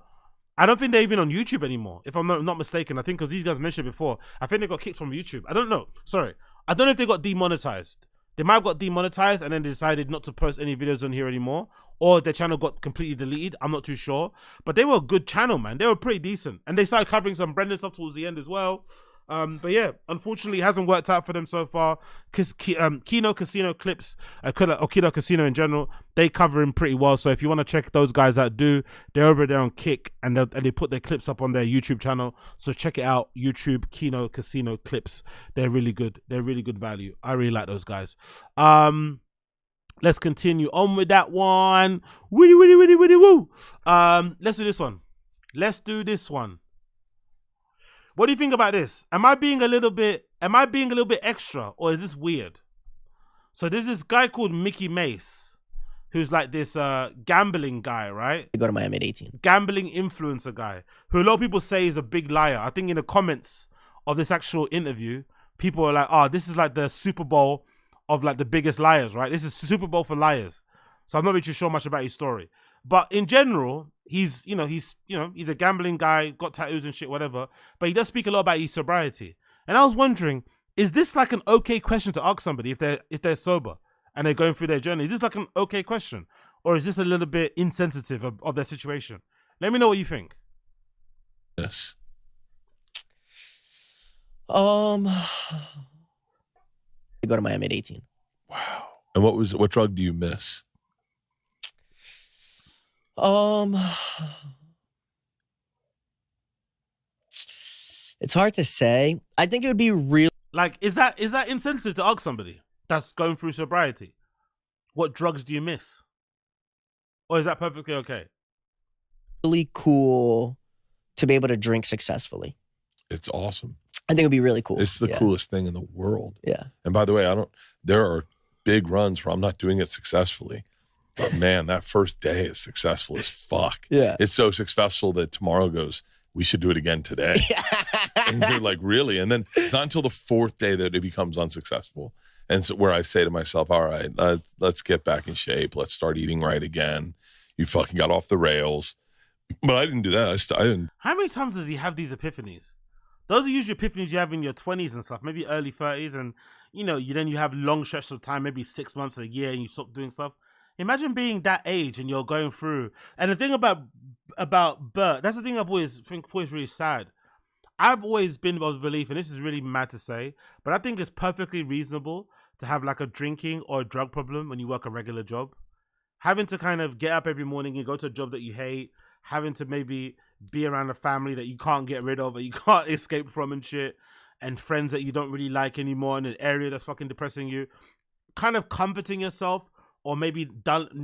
I don't think they're even on YouTube anymore, if I'm not mistaken. I think because these guys mentioned before, I think they got kicked from YouTube. I don't know. Sorry. I don't know if they got demonetized. They might have got demonetized and then they decided not to post any videos on here anymore, or their channel got completely deleted. I'm not too sure. But they were a good channel, man. They were pretty decent. And they started covering some Brendan stuff towards the end as well. But yeah, unfortunately, it hasn't worked out for them so far. Kino Casino clips, or Kino Casino in general, they cover him pretty well. So if you want to check those guys out, they're over there on Kick, and they put their clips up on their YouTube channel. So check it out, YouTube Kino Casino clips. They're really good. They're really good value. I really like those guys. Let's continue on with that one. Woody woo. Let's do this one. What do you think about this? Am I being a little bit extra, or is this weird? So there's this guy called Mickey Mace, who's like this gambling guy, right? Go to Miami at 18. Gambling influencer guy, who a lot of people say is a big liar. I think in the comments of this actual interview, people are like, oh, this is like the Super Bowl of like the biggest liars, right? This is Super Bowl for liars. So I'm not really too sure much about his story. But in general, he's a gambling guy, got tattoos and shit, whatever. But he does speak a lot about his sobriety. And I was wondering, is this like an okay question to ask somebody if they're sober and they're going through their journey? Is this like an okay question, or is this a little bit insensitive of their situation? Let me know what you think. Yes. Go to Miami at 18. Wow. And what drug do you miss? It's hard to say. I think it would be real. Like, is that insensitive to ask somebody that's going through sobriety, what drugs do you miss? Or is that perfectly okay? Really cool to be able to drink successfully. It's awesome. I think it'd be really cool. It's the coolest thing in the world. Yeah. And by the way, there are big runs where I'm not doing it successfully. But man, that first day is successful as fuck. Yeah. It's so successful that tomorrow goes, we should do it again today. And you're like, really? And then it's not until the fourth day that it becomes unsuccessful. And so where I say to myself, all right, let's get back in shape. Let's start eating right again. You fucking got off the rails. But I didn't do that. I didn't. How many times does he have these epiphanies? Those are usually epiphanies you have in your 20s and stuff, maybe early 30s, and you have long stretches of time, maybe 6 months, a year, and you stop doing stuff. Imagine being that age and you're going through. And the thing about Bert, that's the thing I've always really sad. I've always been of belief, and this is really mad to say, but I think it's perfectly reasonable to have like a drinking or a drug problem when you work a regular job. Having to kind of get up every morning and go to a job that you hate, having to maybe be around a family that you can't get rid of or you can't escape from and shit, and friends that you don't really like anymore in an area that's fucking depressing you, kind of comforting yourself or maybe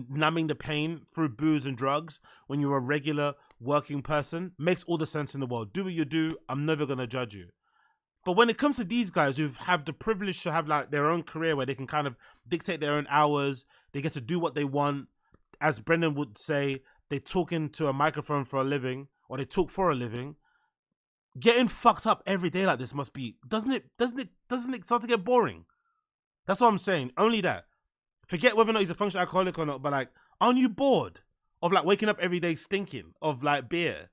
numbing the pain through booze and drugs when you're a regular working person makes all the sense in the world. Do what you do. I'm never going to judge you. But when it comes to these guys who have the privilege to have like their own career where they can kind of dictate their own hours, they get to do what they want. As Brendan would say, they talk into a microphone for a living, or they talk for a living. Getting fucked up every day like this must be, doesn't it start to get boring? That's what I'm saying. Only that. Forget whether or not he's a functional alcoholic or not, but like, aren't you bored of like waking up every day stinking of like beer,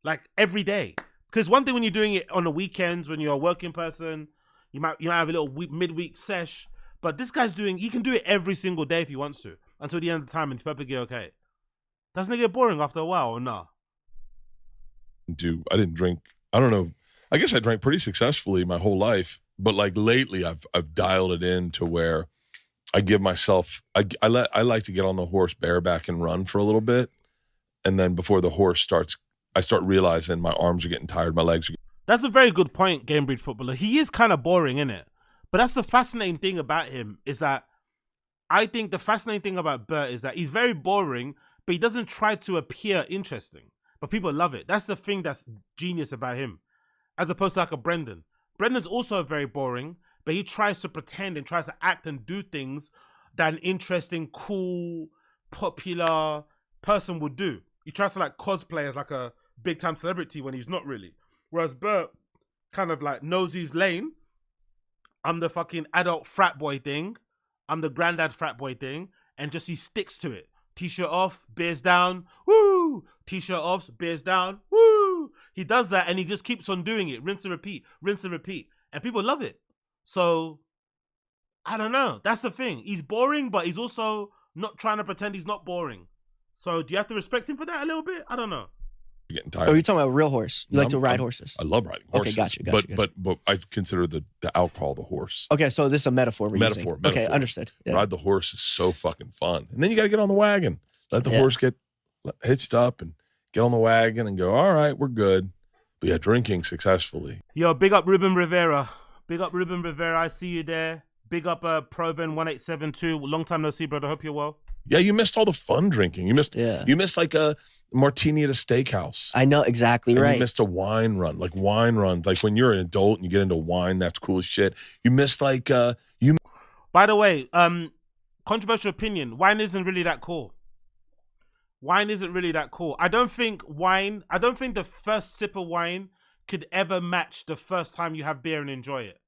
like every day? Because one thing when you're doing it on the weekends, when you're a working person, you might have a little midweek sesh, but this guy's he can do it every single day if he wants to until the end of the time, and it's perfectly okay. Doesn't it get boring after a while or not? I didn't drink. I don't know. I guess I drank pretty successfully my whole life, but like lately I've dialed it in to where I give myself, I like to get on the horse bareback and run for a little bit. And then before the horse starts, I start realizing my arms are getting tired, my legs are getting... That's a very good point, Game Breed Footballer. He is kind of boring, isn't it? But that's the fascinating thing about him, is that I think the fascinating thing about Bert is that he's very boring, but he doesn't try to appear interesting. But people love it. That's the thing that's genius about him. As opposed to like a Brendan. Brendan's also very boring, but he tries to pretend and tries to act and do things that an interesting, cool, popular person would do. He tries to like cosplay as like a big time celebrity when he's not really. Whereas Bert kind of like knows his lane. I'm the fucking adult frat boy thing. I'm the granddad frat boy thing. And just he sticks to it. T-shirt off, beers down, woo! T-shirt off, beers down, woo! He does that and he just keeps on doing it. Rinse and repeat, rinse and repeat. And people love it. So, I don't know. That's the thing. He's boring, but he's also not trying to pretend he's not boring. So, do you have to respect him for that a little bit? I don't know. Getting tired. Oh, you're talking about a real horse. You like to ride horses. I love riding horses. Okay, gotcha. But I consider the alcohol the horse. Okay, so this is a metaphor we're using. Metaphor. Okay, understood. Yeah. Ride the horse is so fucking fun. And then you got to get on the wagon. Let the horse get hitched up and get on the wagon and go, all right, we're good. But yeah, drinking successfully. Yo, big up Ruben Rivera. Big up Ruben Rivera. I see you there. Big up Proben1872. Long time no see, brother. Hope you're well. Yeah, you missed all the fun drinking. You missed like a martini at a steakhouse. I know, exactly and right. You missed a wine run. Like wine runs. Like when you're an adult and you get into wine, that's cool as shit. You missed like By the way, controversial opinion. Wine isn't really that cool. Wine isn't really that cool. I don't think the first sip of wine could ever match the first time you have beer and enjoy it.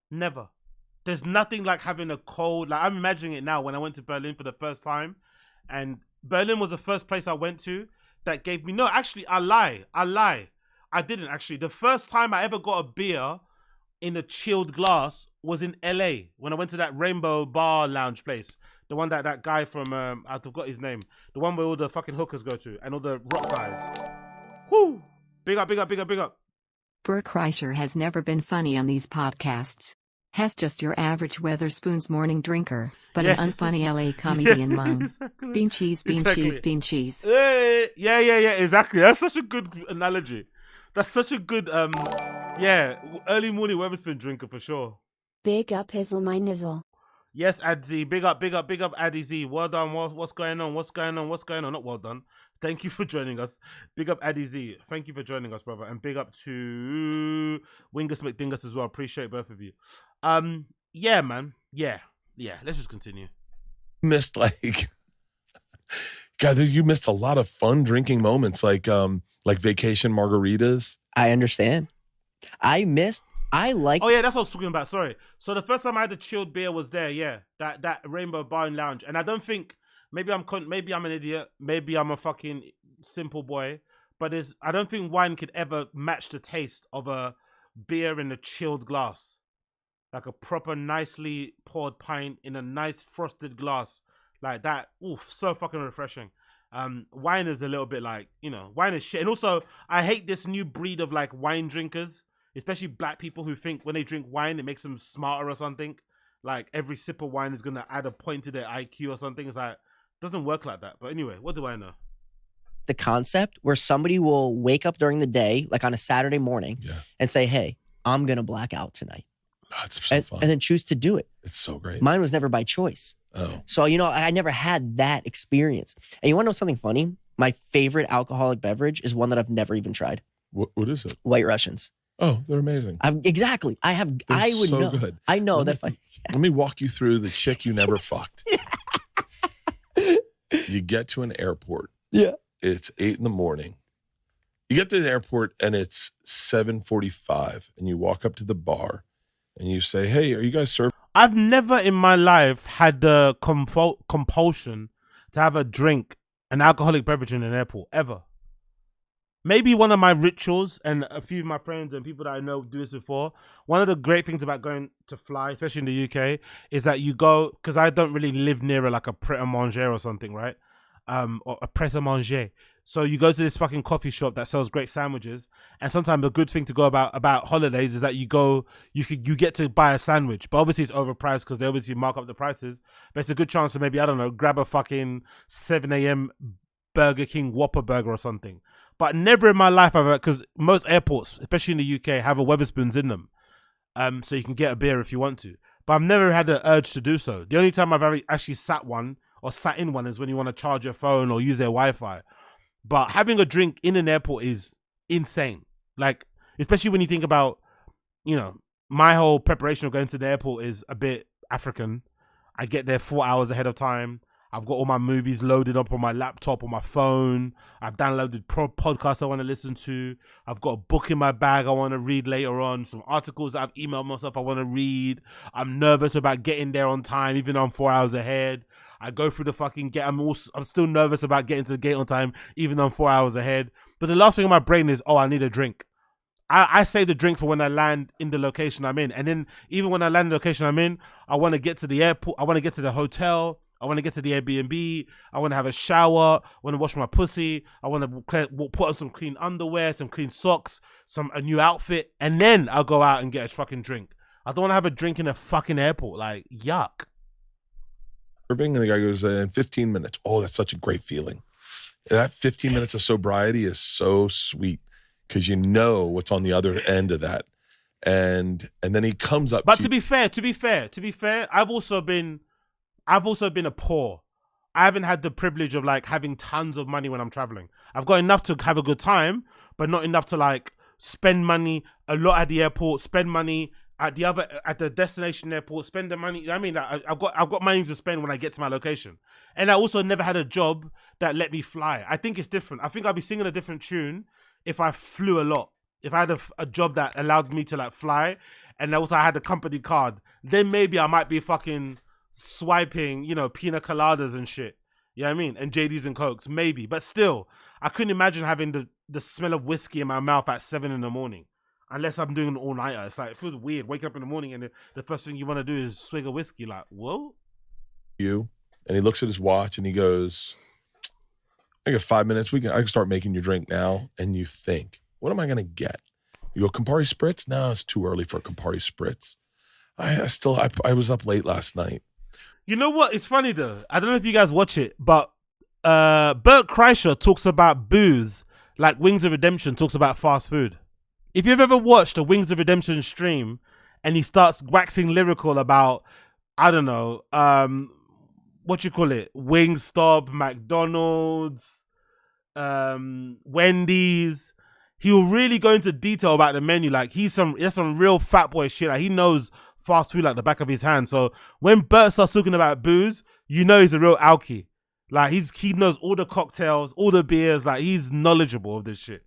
Never. There's nothing like having a cold, like I'm imagining it now when I went to Berlin for the first time, and Berlin was the first place I went to that gave me, no, actually, I lie. I didn't actually. The first time I ever got a beer in a chilled glass was in LA when I went to that Rainbow Bar Lounge place. The one that guy from, I forgot his name. The one where all the fucking hookers go to and all the rock guys. Woo! Big up. Bert Kreischer has never been funny on these podcasts. Has just your average Weatherspoons morning drinker, but an unfunny LA comedian mom. Exactly. Bean cheese. Yeah, exactly. That's such a good analogy. That's such a good, early morning Weatherspoon drinker for sure. Big up Hizzle my nizzle. Yes, Adzi. Big up Addy Z. Well done. What's going on? Not well done. Thank you for joining us. Big up Addy Z. Thank you for joining us, brother. And big up to Wingus McDingus as well. Appreciate both of you. Yeah, man. Yeah. Let's just continue. Missed like, God, you missed a lot of fun drinking moments, like vacation margaritas. I understand. Oh yeah, that's what I was talking about. Sorry. So the first time I had a chilled beer was there. Yeah, that Rainbow Bar and Lounge, and I don't think maybe I'm an idiot. Maybe I'm a fucking simple boy. But I don't think wine could ever match the taste of a beer in a chilled glass, like a proper nicely poured pint in a nice frosted glass, like that. Oof, so fucking refreshing. Wine is a little bit like, wine is shit. And also, I hate this new breed of like wine drinkers, especially black people who think when they drink wine, it makes them smarter or something. Like every sip of wine is going to add a point to their IQ or something. It's like, it doesn't work like that. But anyway, what do I know? The concept where somebody will wake up during the day, like on a Saturday morning, and say, hey, I'm going to black out tonight. That's so fun. And then choose to do it. It's so great. Mine was never by choice. Oh. So, I never had that experience. And you want to know something funny? My favorite alcoholic beverage is one that I've never even tried. What is it? White Russians. Oh, they're amazing. Exactly. I would so know. Good. I know let that me, Let me walk you through the chick you never fucked. You get to an airport. Yeah. It's 8 a.m. You get to the airport and it's 7:45, and you walk up to the bar and you say, hey, are you guys serving? I've never in my life had the compulsion to have a drink, an alcoholic beverage in an airport, ever. Maybe one of my rituals, and a few of my friends and people that I know do this before. One of the great things about going to fly, especially in the UK, is that you go, because I don't really live near like a pret-a-manger or something, right? Or a pret-a-manger. So you go to this fucking coffee shop that sells great sandwiches, and sometimes the good thing to go about holidays is that you get to buy a sandwich, but obviously it's overpriced because they obviously mark up the prices. But it's a good chance to maybe, I don't know, grab a fucking 7 a.m. Burger King Whopper burger or something. But never in my life, because most airports, especially in the UK, have a Wetherspoons in them, so you can get a beer if you want to. But I've never had the urge to do so. The only time I've ever actually sat in one is when you want to charge your phone or use their Wi-Fi. But having a drink in an airport is insane. Like, especially when you think about, my whole preparation of going to the airport is a bit African. I get there 4 hours ahead of time. I've got all my movies loaded up on my laptop, on my phone. I've downloaded podcasts I want to listen to. I've got a book in my bag I want to read later on. Some articles that I've emailed myself I want to read. I'm nervous about getting there on time, even though I'm 4 hours ahead. I go through the fucking gate. I'm still nervous about getting to the gate on time, even though I'm 4 hours ahead. But the last thing in my brain is, I need a drink. I save the drink for when I land in the location I'm in. And then even when I land in the location I'm in, I want to get to the airport. I want to get to the hotel. I want to get to the Airbnb. I want to have a shower. I want to wash my pussy. I want to put on some clean underwear, some clean socks, a new outfit. And then I'll go out and get a fucking drink. I don't want to have a drink in a fucking airport. Like, yuck. And the guy goes, in 15 minutes. Oh, that's such a great feeling. That 15 minutes of sobriety is so sweet because you know what's on the other end of that. And then he comes up. But to be fair, I've also been a poor. I haven't had the privilege of like having tons of money when I'm traveling. I've got enough to have a good time, but not enough to like spend money a lot at the airport, spend money at the destination airport, spend the money. I mean, I've got money to spend when I get to my location. And I also never had a job that let me fly. I think it's different. I think I'd be singing a different tune if I flew a lot. If I had a job that allowed me to like fly, and also I had a company card, then maybe I might be fucking swiping, pina coladas and shit. You know what I mean? And JDs and Cokes, maybe. But still, I couldn't imagine having the smell of whiskey in my mouth at 7 a.m. Unless I'm doing an all-nighter. It's like, it feels weird waking up in the morning and the first thing you want to do is swig a whiskey. Like, whoa. And he looks at his watch and he goes, I got 5 minutes. I can start making your drink now. And you think, what am I going to get? You go, Campari Spritz? No, it's too early for a Campari Spritz. I was up late last night. You know what? It's funny though. I don't know if you guys watch it, but Bert Kreischer talks about booze like Wings of Redemption talks about fast food. If you've ever watched a Wings of Redemption stream and he starts waxing lyrical about, I don't know, Wingstop, McDonald's, Wendy's, he'll really go into detail about the menu. Like there's some real fat boy shit. Like he knows fast food like the back of his hand. So when Bert starts talking about booze, you know he's a real alky. Like he knows all the cocktails, all the beers. Like he's knowledgeable of this shit.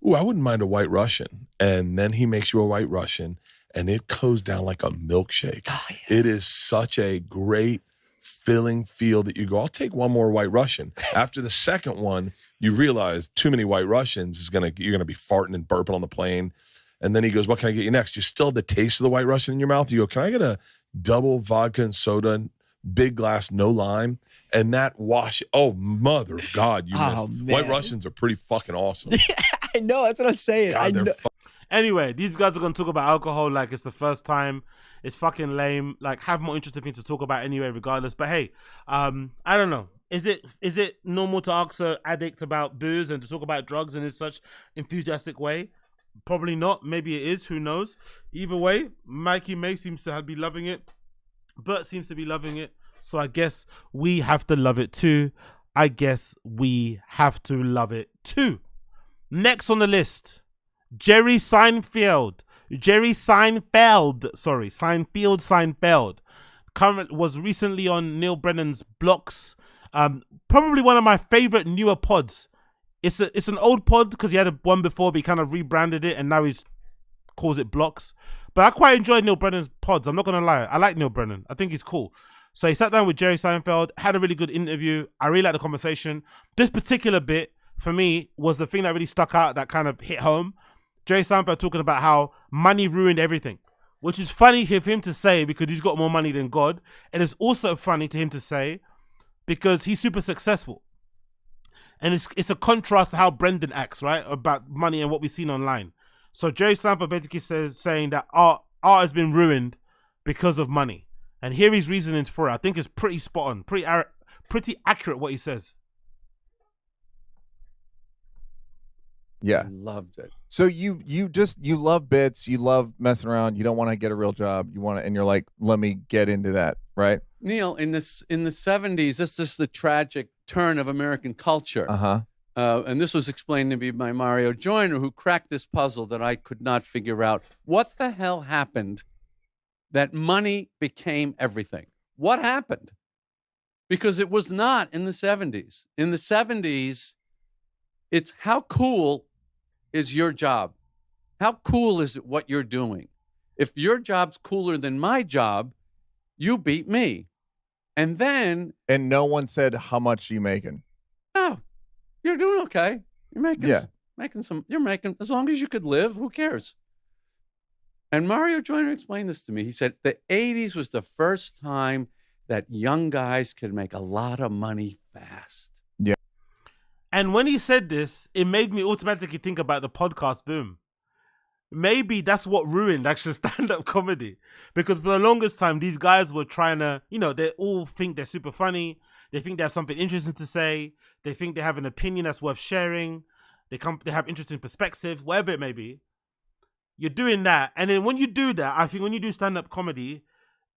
Ooh, I wouldn't mind a White Russian. And then he makes you a White Russian and it goes down like a milkshake. Oh, yeah. It is such a great filling feel that you go, I'll take one more White Russian. After the second one, you realize too many White Russians you're gonna be farting and burping on the plane. And then he goes, what can I get you next? You still have the taste of the White Russian in your mouth. You go, can I get a double vodka and soda, big glass, no lime? And that mother of God, you missed. Man. White Russians are pretty fucking awesome. I know, that's what I'm saying. God, they're Anyway, these guys are going to talk about alcohol like it's the first time. It's fucking lame. Like, have more interesting things to talk about anyway, regardless. But hey, I don't know. Is it normal to ask an addict about booze and to talk about drugs in such enthusiastic way? Probably not. Maybe it is. Who knows? Either way, Mikey May seems to be loving it. Bert seems to be loving it. So I guess we have to love it too. Next on the list, Jerry Seinfeld. Was recently on Neil Brennan's Blocks. Probably one of my favorite newer pods. It's an old pod because he had one before, but he kind of rebranded it and now he's calls it Blocks. But I quite enjoy Neil Brennan's pods. I'm not gonna lie. I like Neil Brennan. I think he's cool. So he sat down with Jerry Seinfeld, had a really good interview. I really liked the conversation. This particular bit for me was the thing that really stuck out, that kind of hit home. Jerry Seinfeld talking about how money ruined everything, which is funny for him to say because he's got more money than God. And it's also funny to him to say because he's super successful. And it's a contrast to how Brendan acts, right? About money and what we've seen online. So Jerry Seinfeld basically saying that art has been ruined because of money. And here his reasonings for it. I think it's pretty spot on, pretty accurate what he says. Yeah. I loved it. So you love bits, you love messing around, you don't want to get a real job, and you're like, let me get into that, right? Neil, in the 70s, this is the tragic turn of American culture. And this was explained to me by Mario Joyner, who cracked this puzzle that I could not figure out. What the hell happened that money became everything? What happened? Because it was not in the 70s. In the 70s, it's how cool is your job? How cool is it what you're doing? If your job's cooler than my job, you beat me. And no one said, how much are you making? Oh, you're doing okay. You're making as long as you could live, who cares? And Mario Joyner explained this to me. He said the 80s was the first time that young guys could make a lot of money fast. Yeah. And when he said this, it made me automatically think about the podcast boom. Maybe that's what ruined actual stand-up comedy. Because for the longest time, these guys were trying to, they all think they're super funny. They think they have something interesting to say. They think they have an opinion that's worth sharing. They have interesting perspectives, whatever it may be. You're doing that. And then when you do that, I think when you do stand-up comedy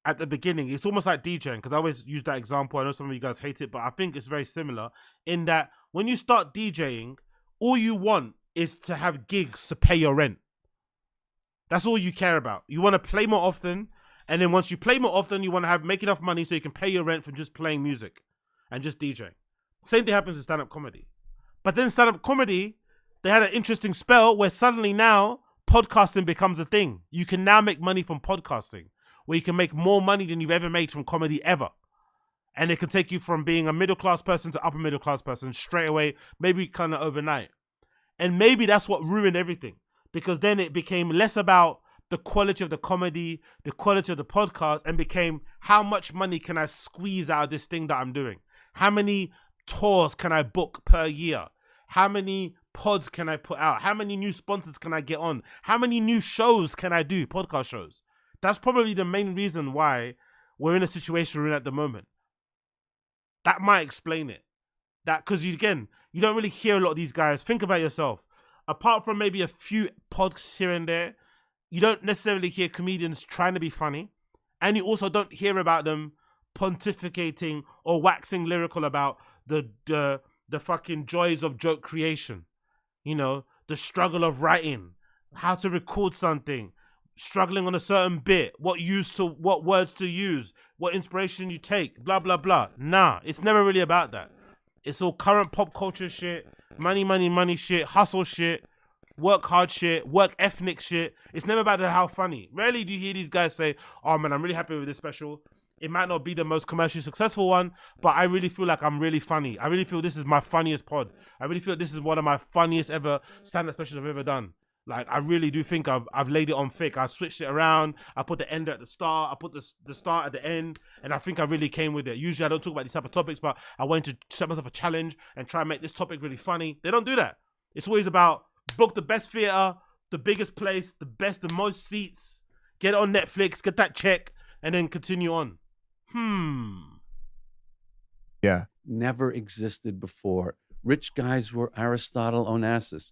at the beginning, it's almost like DJing. Because I always use that example. I know some of you guys hate it, but I think it's very similar in that when you start DJing, all you want is to have gigs to pay your rent. That's all you care about. You want to play more often, and then once you play more often, you want to make enough money so you can pay your rent from just playing music and just DJing. Same thing happens with stand-up comedy. But then stand-up comedy, they had an interesting spell where suddenly now podcasting becomes a thing. You can now make money from podcasting, where you can make more money than you've ever made from comedy ever. And it can take you from being a middle-class person to upper middle-class person straight away, maybe kind of overnight. And maybe that's what ruined everything. Because then it became less about the quality of the comedy, the quality of the podcast, and became how much money can I squeeze out of this thing that I'm doing? How many tours can I book per year? How many pods can I put out? How many new sponsors can I get on? How many new shows can I do, podcast shows? That's probably the main reason why we're in a situation we're in at the moment. That might explain it. That because you don't really hear a lot of these guys. Think about yourself. Apart from maybe a few pods here and there, you don't necessarily hear comedians trying to be funny. And you also don't hear about them pontificating or waxing lyrical about the fucking joys of joke creation. The struggle of writing, how to record something, struggling on a certain bit, what words to use, what inspiration you take, blah, blah, blah. Nah, it's never really about that. It's all current pop culture shit, money shit, hustle shit, work hard shit, work ethnic shit. It's never about how funny. Rarely do you hear these guys say, oh man, I'm really happy with this special. It might not be the most commercially successful one, but I really feel like I'm really funny. I really feel this is my funniest pod. I really feel this is one of my funniest ever stand-up specials I've ever done. Like, I really do think I've laid it on thick. I switched it around. I put the end at the start. I put the start at the end. And I think I really came with it. Usually I don't talk about these type of topics, but I went to set myself a challenge and try and make this topic really funny. They don't do that. It's always about book the best theater, the biggest place, the most seats, get it on Netflix, get that check, and then continue on. Yeah. Never existed before. Rich guys were Aristotle Onassis,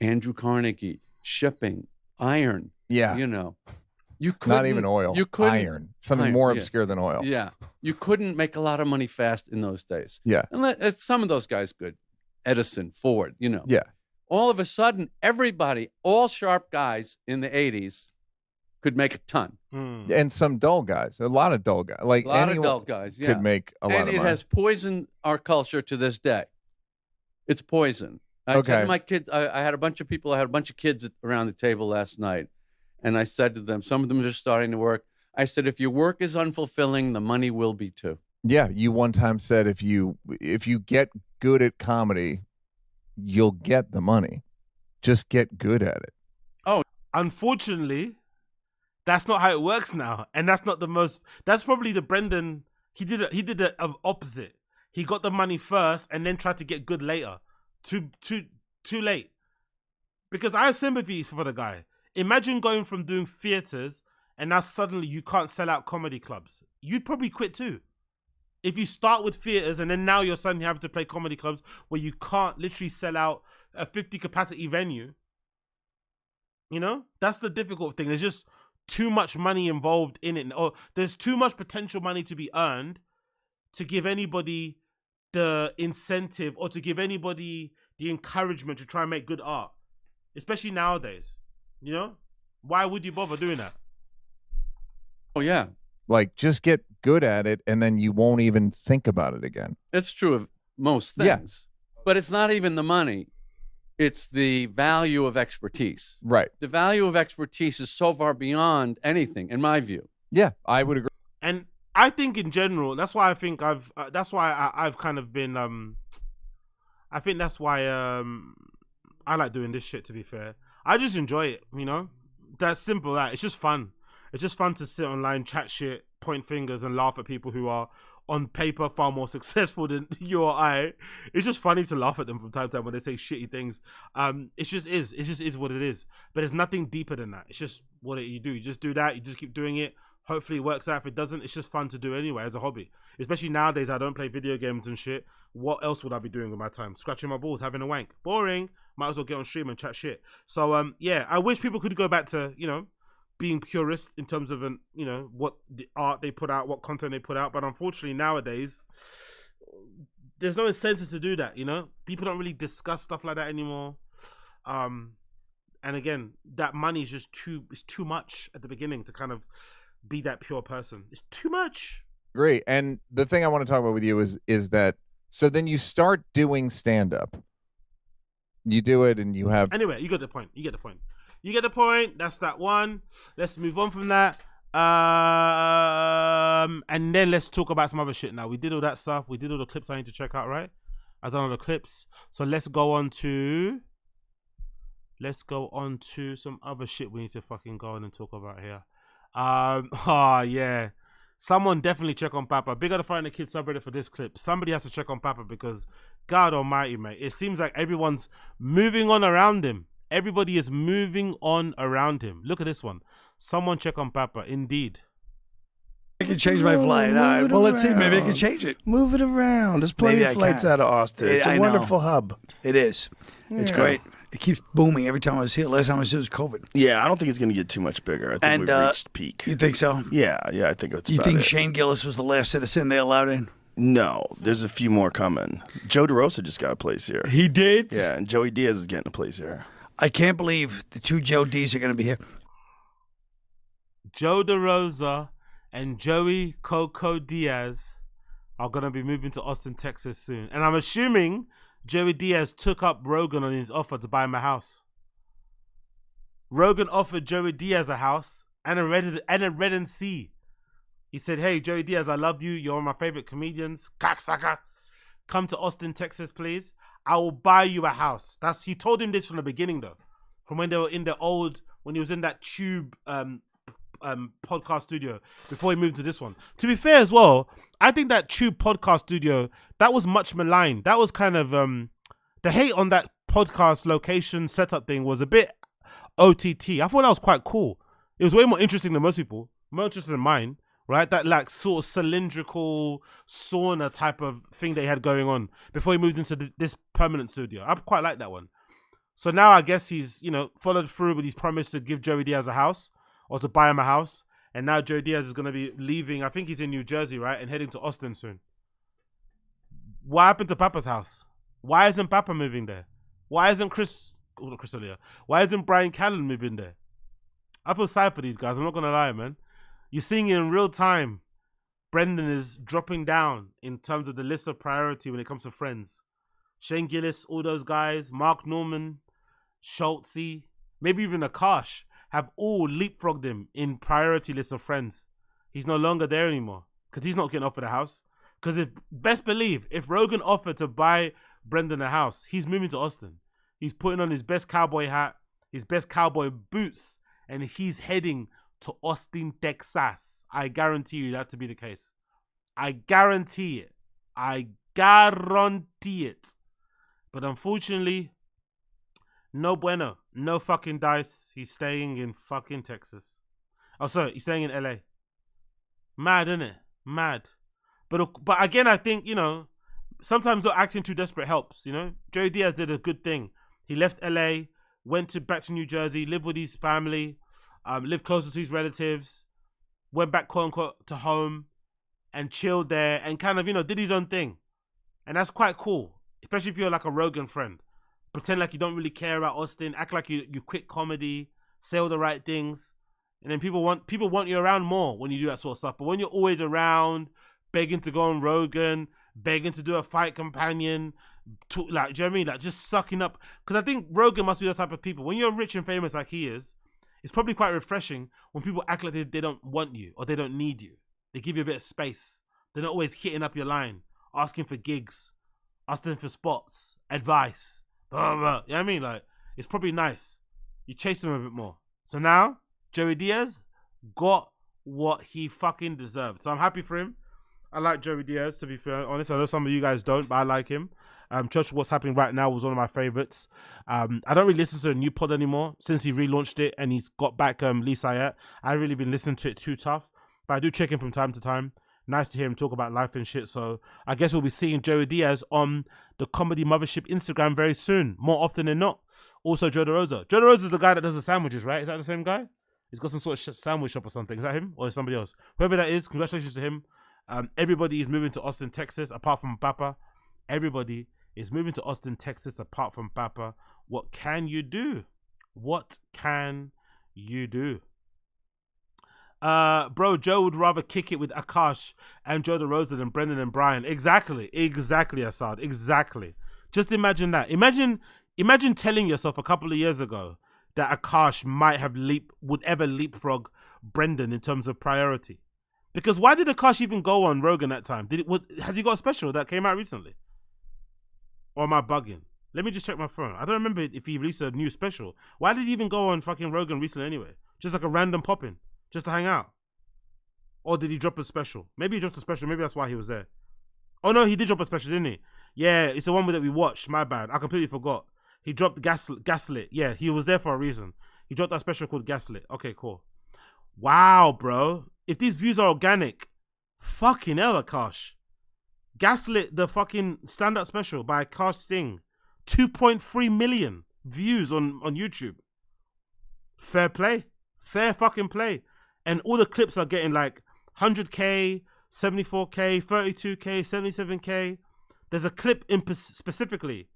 Andrew Carnegie, shipping, iron. Yeah. You know, you couldn't. Not even oil. You couldn't. Iron. Something more obscure than oil. Yeah. You couldn't make a lot of money fast in those days. Yeah. And some of those guys good. Edison, Ford, you know. Yeah. All of a sudden, everybody, all sharp guys in the 80s could make a ton. And some dull guys. A lot of dull guys. Like A lot anyone of dull guys, yeah. could make a lot and of it money. has poisoned our culture to this day. It's poison. I said to my kids, I had a bunch of people, I had a bunch of kids around the table last night, and I said to them, some of them are just starting to work. I said, if your work is unfulfilling, the money will be too. Yeah, you one time said if you get good at comedy, you'll get the money. Just get good at it. Oh, unfortunately, that's not how it works now, and that's not the most. That's probably the Brendan. He did the opposite. He got the money first and then tried to get good later. Too late. Because I have sympathies for the guy. Imagine going from doing theaters and now suddenly you can't sell out comedy clubs. You'd probably quit too. If you start with theaters and then now you're suddenly having to play comedy clubs where you can't literally sell out a 50 capacity venue. You know, that's the difficult thing. There's just too much money involved in it, or there's too much potential money to be earned to give anybody the incentive or to give anybody the encouragement to try and make good art, especially nowadays. You know, why would you bother doing that? Oh yeah, like just get good at it and then you won't even think about it again. It's true of most things, but it's not even the money. It's the value of expertise. Right. The value of expertise is so far beyond anything, in my view. Yeah, I would agree. And I think in general, that's why I think I've kind of been, I think that's why I like doing this shit, to be fair. I just enjoy it, you know? That's simple, that. It's just fun. It's just fun to sit online, chat shit, point fingers and laugh at people who are on paper far more successful than you or I. It's just funny to laugh at them from time to time when they say shitty things. It just is what it is. But there's nothing deeper than that. It's just what you do. You just do that. You just keep doing it. Hopefully it works out. If it doesn't, it's just fun to do anyway as a hobby. Especially nowadays, I don't play video games and shit. What else would I be doing with my time? Scratching my balls, having a wank. Boring. Might as well get on stream and chat shit. So yeah, I wish people could go back to, you know, being purists in terms of, you know, what the art they put out, what content they put out. But unfortunately nowadays, there's no incentive to do that, you know? People don't really discuss stuff like that anymore. And again, that money is just it's too much at the beginning to kind of be that pure person. It's too much. Great. And the thing I want to talk about with you is that, so then you start doing stand-up. You do it and you have... Anyway, you get the point. You get the point. You get the point. That's that one. Let's move on from that. And then let's talk about some other shit now. We did all that stuff. We did all the clips I need to check out, right? I've done all the clips. So let's go on to some other shit we need to fucking go on and talk about here. Oh yeah. Someone definitely check on Papa. Big up the Find the Kids subreddit for this clip. Somebody has to check on Papa because God almighty, mate. It seems like everyone's moving on around him. Everybody is moving on around him. Look at this one. Someone check on Papa. Indeed. I can change my flight. All right. Well, let's see. Maybe I can change it. Move it around. There's plenty of flights out of Austin. It's a wonderful hub. It is. It's great. It keeps booming every time I was here. Last time I was here was COVID. Yeah, I don't think it's going to get too much bigger. I think we've reached peak. You think so? Yeah, I think that's You think Shane Gillis was the last citizen they allowed in? No, there's a few more coming. Joe DeRosa just got a place here. He did? Yeah, and Joey Diaz is getting a place here. I can't believe the two Joe D's are going to be here. Joe DeRosa and Joey Coco Diaz are going to be moving to Austin, Texas soon. And I'm assuming Joey Diaz took up Rogan on his offer to buy him a house. Rogan offered Joey Diaz a house and a Red Sea. He said, hey, Joey Diaz, I love you. You're one of my favorite comedians. Cocksucker. Come to Austin, Texas, please. I will buy you a house. He told him this from the beginning, though. from when they were in the old, when he was in that Tube podcast studio before he moved to this one. To be fair as well, I think that Tube podcast studio, that was much maligned. That was kind of the hate on that podcast location setup thing was a bit OTT. I thought that was quite cool. It was way more interesting than most people, more interesting than mine, right? That like sort of cylindrical sauna type of thing they had going on before he moved into this permanent studio. I quite like that one. So now I guess he's, you know, followed through with his promise to give Joey Diaz a house or to buy him a house. And now Joey Diaz is going to be leaving. I think he's in New Jersey, right? And heading to Austin soon. What happened to Papa's house? Why isn't Papa moving there? Why isn't Chris D'Elia? Why isn't Brian Callen moving there? I feel sad for these guys. I'm not going to lie, man. You're seeing it in real time. Brendan is dropping down in terms of the list of priority when it comes to friends. Shane Gillis, all those guys, Mark Norman, Schultze, maybe even Akash have all leapfrogged him in priority list of friends. He's no longer there anymore because he's not getting offered a house. Because if best believe, if Rogan offered to buy Brendan a house, he's moving to Austin. He's putting on his best cowboy hat, his best cowboy boots, and he's heading to Austin, Texas. I guarantee you that to be the case. I guarantee it. I guarantee it. But unfortunately, no bueno. No fucking dice. He's staying in fucking Texas. Oh, sorry. He's staying in LA. Mad, innit? Mad. But again, I think, you know, sometimes not acting too desperate helps, you know? Joey Diaz did a good thing. He left LA, went back to New Jersey, lived with his family, lived closer to his relatives, went back, quote unquote, to home and chilled there and kind of, you know, did his own thing. And that's quite cool, especially if you're like a Rogan friend. Pretend like you don't really care about Austin, act like you quit comedy, say all the right things. And then people want you around more when you do that sort of stuff. But when you're always around, begging to go on Rogan, begging to do a fight companion, like, do you know what I mean? Like just sucking up. Because I think Rogan must be those type of people. When you're rich and famous like he is, it's probably quite refreshing when people act like they don't want you or they don't need you. They give you a bit of space. They're not always hitting up your line, asking for gigs, asking for spots, advice, blah, blah, blah. You know what I mean? Like, it's probably nice. You chase them a bit more. So now, Joey Diaz got what he fucking deserved. So I'm happy for him. I like Joey Diaz, to be fair, honest. I know some of you guys don't, but I like him. Church What's Happening Right Now was one of my favorites. I don't really listen to the new pod anymore since he relaunched it and he's got back Lee Syatt. I haven't really been listening to it too tough, but I do check in from time to time. Nice to hear him talk about life and shit. So I guess we'll be seeing Joey Diaz on the Comedy Mothership Instagram very soon, more often than not. Also, Joe DeRosa. Joe DeRosa is the guy that does the sandwiches, right? Is that the same guy? He's got some sort of sandwich shop or something. Is that him or is somebody else? Whoever that is, congratulations to him. Everybody is moving to Austin, Texas, apart from Papa. Everybody is moving to Austin, Texas, apart from Papa. What can you do? What can you do? Bro, Joe would rather kick it with Akash and Joe DeRosa than Brendan and Brian. Exactly, Assad. Exactly. Just imagine that. Imagine telling yourself a couple of years ago that Akash would ever leapfrog Brendan in terms of priority. Because why did Akash even go on Rogan that time? Has he got a special that came out recently? Or am I bugging? Let me just check my phone. I don't remember if he released a new special. Why did he even go on fucking Rogan recently anyway? Just like a random pop-in. Just to hang out. Or did he drop a special? Maybe he dropped a special. Maybe that's why he was there. Oh no, he did drop a special, didn't he? Yeah, it's the one that we watched. My bad. I completely forgot. He dropped Gaslit. Yeah, he was there for a reason. He dropped that special called Gaslit. Okay, cool. Wow, bro. If these views are organic, fucking hell, Akash. Gaslit, the fucking stand-up special by Akash Singh. 2.3 million views on YouTube. Fair play. Fair fucking play. And all the clips are getting like 100K, 74K, 32K, 77K. There's a clip specifically.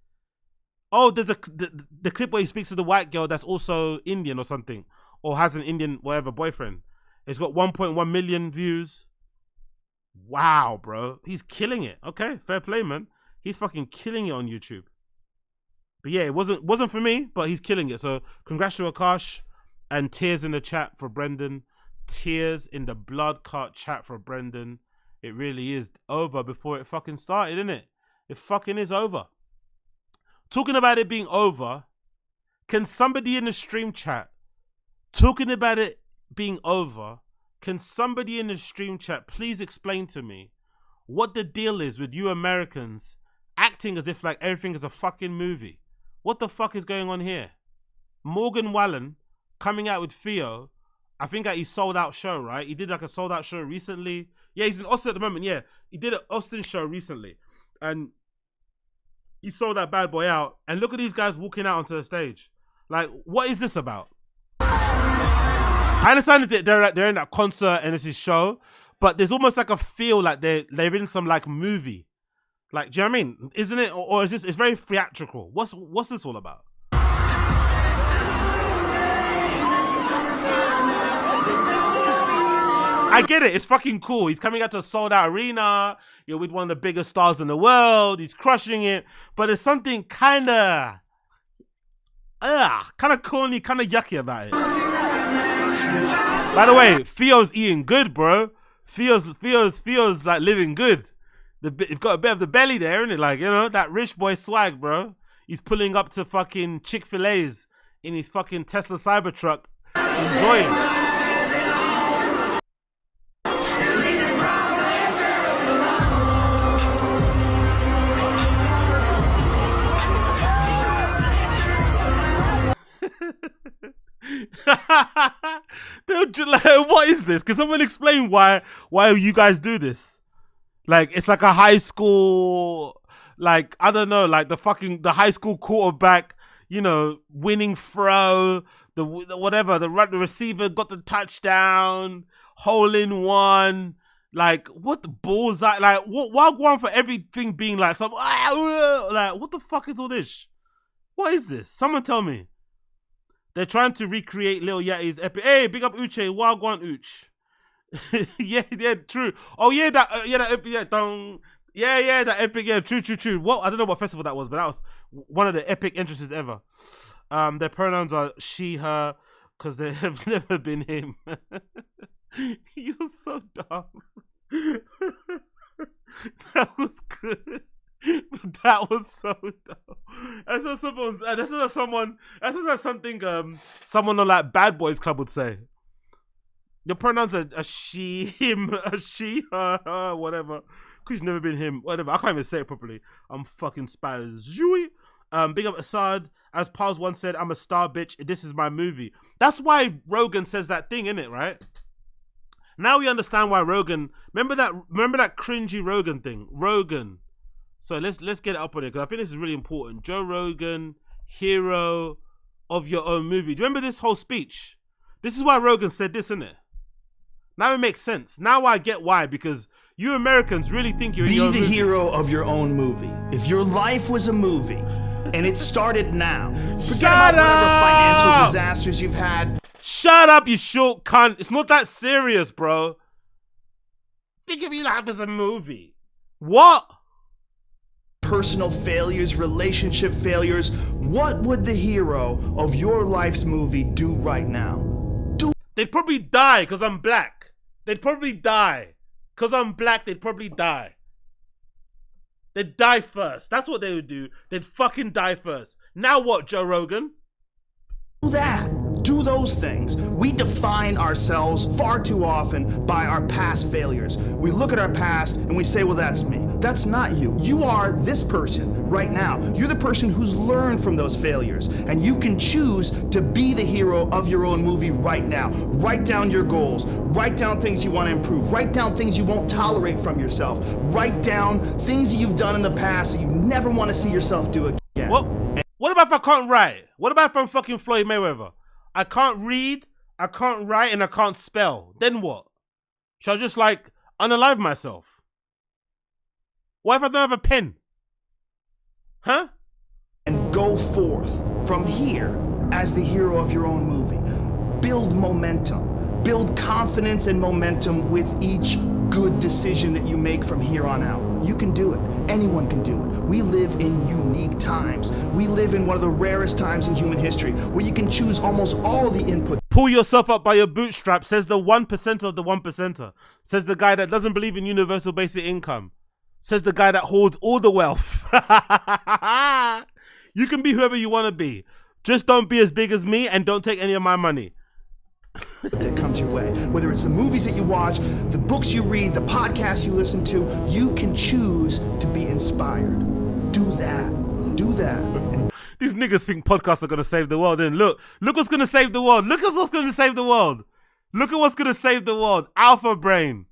Oh, there's the clip where he speaks to the white girl that's also Indian or something. Or has an Indian, whatever, boyfriend. It's got 1.1 million views. Wow, bro. He's killing it. Okay, fair play, man. He's fucking killing it on YouTube. But yeah, it wasn't for me, but he's killing it. So congrats to Akash. And tears in the chat for Brendan. Tears in the blood clot chat for Brendan. It really is over before it fucking started, isn't it? It fucking is over. Talking about it being over, Can somebody in the stream chat, talking about it being over, can somebody in the stream chat please explain to me what the deal is with you Americans acting as if like everything is a fucking movie? What the fuck is going on here? Morgan Wallen coming out with Theo, I think at his sold out show, right? He did like a sold out show recently. Yeah, he's in Austin at the moment. Yeah, he did an Austin show recently. And he sold that bad boy out. And look at these guys walking out onto the stage. Like, what is this about? I understand that they're in that concert and it's his show, but there's almost like a feel like they're in some like movie. Like, do you know what I mean? Isn't it? Or is this, it's very theatrical. What's this all about? I get it. It's fucking cool. He's coming out to a sold out arena. You're with one of the biggest stars in the world. He's crushing it. But there's something kind of corny, kind of yucky about it. By the way, Theo's eating good, bro. Theo's like living good. He's got a bit of the belly there, isn't it? Like, you know, that rich boy swag, bro. He's pulling up to fucking Chick-fil-A's in his fucking Tesla Cybertruck, enjoying. What is this? Can someone explain why you guys do this? Like, it's like a high school, like, I don't know, like the high school quarterback, you know, winning throw, the receiver got the touchdown, hole in one. Like, what the bullseye? Like, what one for everything being like some, like, what the fuck is all this? What is this? Someone tell me. They're trying to recreate Lil Yachty's epic. Hey, big up Uche, Wagwan Uch. yeah, true. Oh yeah, that epic, that epic, yeah, true. Well, I don't know what festival that was, but that was one of the epic entrances ever. Their pronouns are she, her, because they have never been him. You're so dumb. That was good. That was so dumb. That's someone on like Bad Boys Club would say. Your pronouns are a she, him, a she, her, whatever. Cause you've never been him, whatever. I can't even say it properly. I'm fucking Spaz. Big up Assad. As Paz once said, I'm a star bitch. This is my movie. That's why Rogan says that thing, innit, right? Now we understand why Rogan. Remember that cringy Rogan thing? Rogan. So let's get it up on it, because I think this is really important. Joe Rogan, hero of your own movie. Do you remember this whole speech? This is why Rogan said this, isn't it? Now it makes sense. Now I get why, because you Americans really think you're in your own movie. Be the hero of your own movie. If your life was a movie, and it started now, forget about whatever financial disasters you've had. Shut up, you short cunt. It's not that serious, bro. Think of your life as a movie. What? Personal failures, relationship failures. What would the hero of your life's movie do right now? They'd probably die because I'm black. They'd probably die. Because I'm black, they'd probably die. They'd die first. That's what they would do. They'd fucking die first. Now what, Joe Rogan? Do that. Do those things. We define ourselves far too often by our past failures. We look at our past and we say, well, that's me. That's not you. You are this person right now. You're the person who's learned from those failures, and you can choose to be the hero of your own movie right now. Write down your goals. Write down things you want to improve. Write down things you won't tolerate from yourself. Write down things that you've done in the past that you never want to see yourself do again. What about if I can't write? What about if I'm fucking Floyd Mayweather? I can't read, I can't write, and I can't spell. Then what? Should I just like unalive myself? What if I don't have a pen? Huh? And go forth from here as the hero of your own movie. Build momentum. Build confidence and momentum with each good decision that you make from here on out. You can do it. Anyone can do it. We live in unique times. We live in one of the rarest times in human history where you can choose almost all the input. Pull yourself up by your bootstraps, says the 1% of the 1%er. Says the guy that doesn't believe in universal basic income. Says the guy that hoards all the wealth. You can be whoever you want to be. Just don't be as big as me and don't take any of my money. That comes your way. Whether it's the movies that you watch, the books you read, the podcasts you listen to, you can choose to be inspired. Do that. Do that. And these niggas think podcasts are gonna save the world. And look what's gonna save the world. Look at what's gonna save the world. Look at what's gonna save the world. Alpha brain.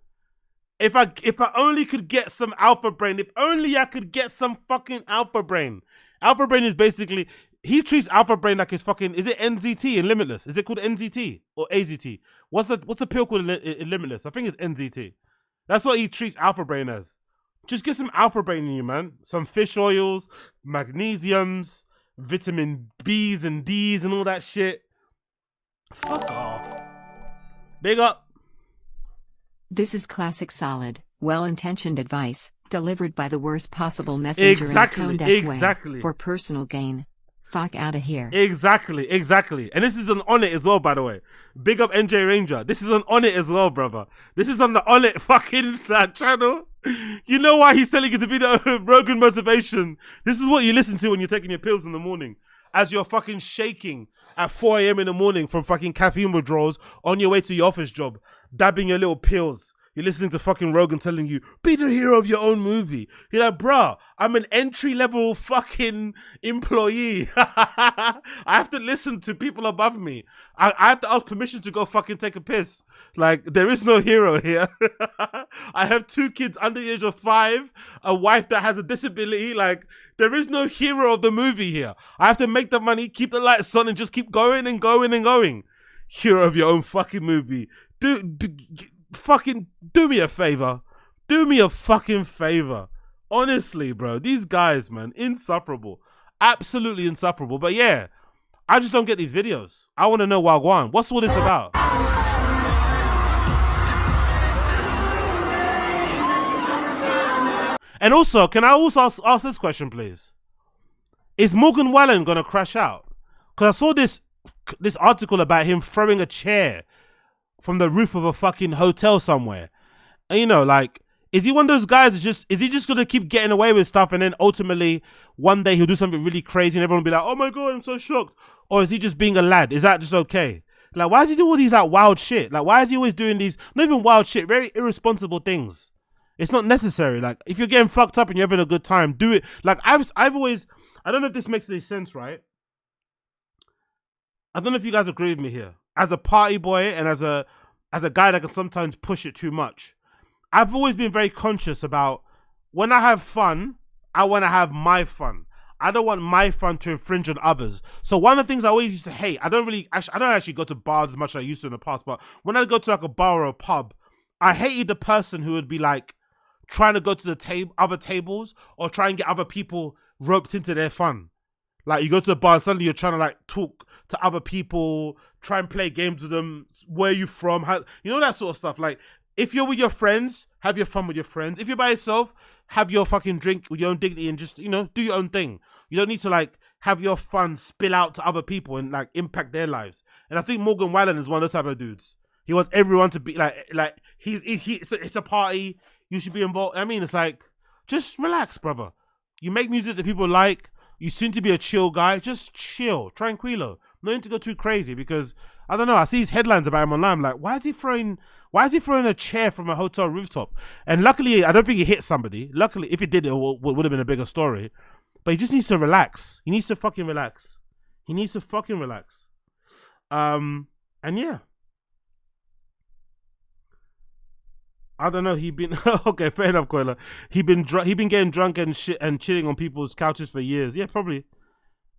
If I only could get some alpha brain. If only I could get some fucking alpha brain. Alpha brain is basically, he treats alpha brain like his fucking, is it NZT in Limitless? Is it called NZT or AZT? What's a pill called in Limitless? I think it's NZT. That's what he treats alpha brain as. Just get some alpha brain in you, man. Some fish oils, magnesiums, vitamin B's and D's and all that shit. Fuck off. Big up. This is classic solid, well-intentioned advice, delivered by the worst possible messenger in a tone-deaf way for personal gain. Fuck out of here. Exactly. And this is on it as well, by the way. Big up NJ Ranger. This is on it as well, brother. This is on the on it fucking channel. You know why he's telling you to be the Rogan motivation. This is what you listen to when you're taking your pills in the morning. As you're fucking shaking at 4 a.m. in the morning from fucking caffeine withdrawals on your way to your office job, dabbing your little pills. You're listening to fucking Rogan telling you, be the hero of your own movie. You're like, bruh, I'm an entry-level fucking employee. I have to listen to people above me. I have to ask permission to go fucking take a piss. Like, there is no hero here. I have 2 kids under the age of 5, a wife that has a disability. Like, there is no hero of the movie here. I have to make the money, keep the lights on, and just keep going and going and going. Hero of your own fucking movie. Fucking do me a favor. Do me a fucking favor. Honestly, bro. These guys, man, insufferable. Absolutely insufferable. But yeah, I just don't get these videos. I want to know Wagwan. What's all this about? And also, can I also ask this question, please? Is Morgan Wallen gonna crash out? Because I saw this article about him throwing a chair from the roof of a fucking hotel somewhere. And you know, like, is he one of those guys that is he just gonna keep getting away with stuff and then ultimately one day he'll do something really crazy and everyone will be like, oh my God, I'm so shocked? Or is he just being a lad? Is that just okay? Like, why does he do all these like wild shit? Like, why is he always doing these, not even wild shit, very irresponsible things? It's not necessary. Like, if you're getting fucked up and you're having a good time, do it. Like, I've always, I don't know if this makes any sense, right? I don't know if you guys agree with me here. As a party boy and as a guy that can sometimes push it too much, I've always been very conscious about when I have fun, I want to have my fun. I don't want my fun to infringe on others. So one of the things I always used to hate, I don't actually go to bars as much as I used to in the past, but when I go to like a bar or a pub, I hated the person who would be like trying to go to the other tables or try and get other people roped into their fun. Like, you go to the bar and suddenly you're trying to like talk to other people, try and play games with them. Where are you from? You know, that sort of stuff. Like, if you're with your friends, have your fun with your friends. If you're by yourself, have your fucking drink with your own dignity and just, you know, do your own thing. You don't need to like have your fun spill out to other people and like impact their lives. And I think Morgan Wallen is one of those type of dudes. He wants everyone to be like it's a party. You should be involved. I mean, it's like, just relax, brother. You make music that people like. You seem to be a chill guy. Just chill, tranquilo. No need to go too crazy because I don't know. I see these headlines about him online. I'm like, why is he throwing a chair from a hotel rooftop? And luckily, I don't think he hit somebody. Luckily, if he did, it would have been a bigger story. But he just needs to relax. He needs to fucking relax. And yeah. I don't know. He been okay. Fair enough, Coiler. He been getting drunk and shit and chilling on people's couches for years. Yeah, probably.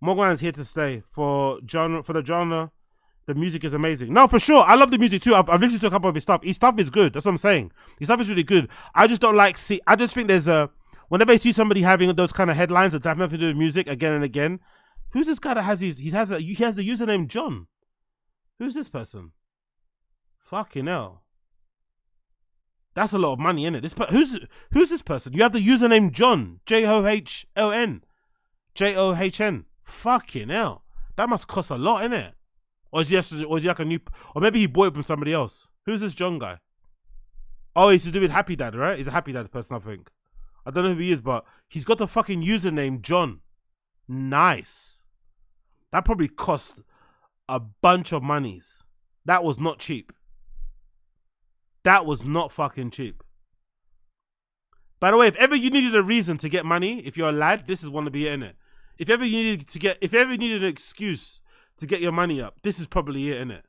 Morgan's here to stay for the genre. The music is amazing. No, for sure. I love the music too. I've listened to a couple of his stuff. His stuff is good. That's what I'm saying. His stuff is really good. I just don't like I just think there's whenever I see somebody having those kind of headlines that have nothing to do with music again and again. Who's this guy that has he has the username John? Who's this person? Fucking hell. That's a lot of money, isn't it? Who's this person? You have the username John, John, John. Fucking hell, that must cost a lot, innit? Or is he like a new? Or maybe he bought it from somebody else. Who's this John guy? Oh, he's to do with Happy Dad, right? He's a Happy Dad person, I think. I don't know who he is, but he's got the fucking username John. Nice. That probably cost a bunch of monies. That was not cheap. That was not fucking cheap. By the way, if ever you needed a reason to get money, if you're a lad, this is one to be in it. If ever you needed an excuse to get your money up, this is probably it, innit?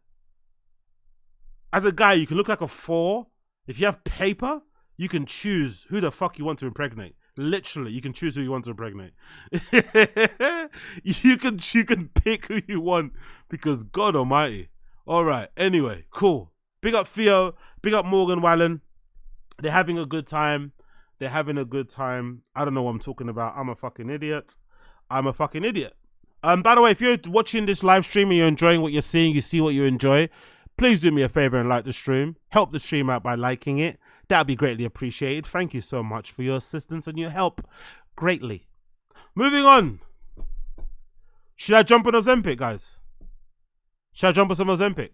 As a guy, you can look like a 4. If you have paper, you can choose who the fuck you want to impregnate. Literally, you can choose who you want to impregnate. you can pick who you want because God Almighty. All right. Anyway, cool. Big up Theo. Big up Morgan Wallen. They're having a good time. They're having a good time. I don't know what I'm talking about. I'm a fucking idiot. I'm a fucking idiot. By the way, if you're watching this live stream and you're enjoying what you're seeing, you see what you enjoy, please do me a favor and like the stream. Help the stream out by liking it. That'd be greatly appreciated. Thank you so much for your assistance and your help. Greatly. Moving on. Should I jump on Ozempic, guys? Should I jump on some Ozempic?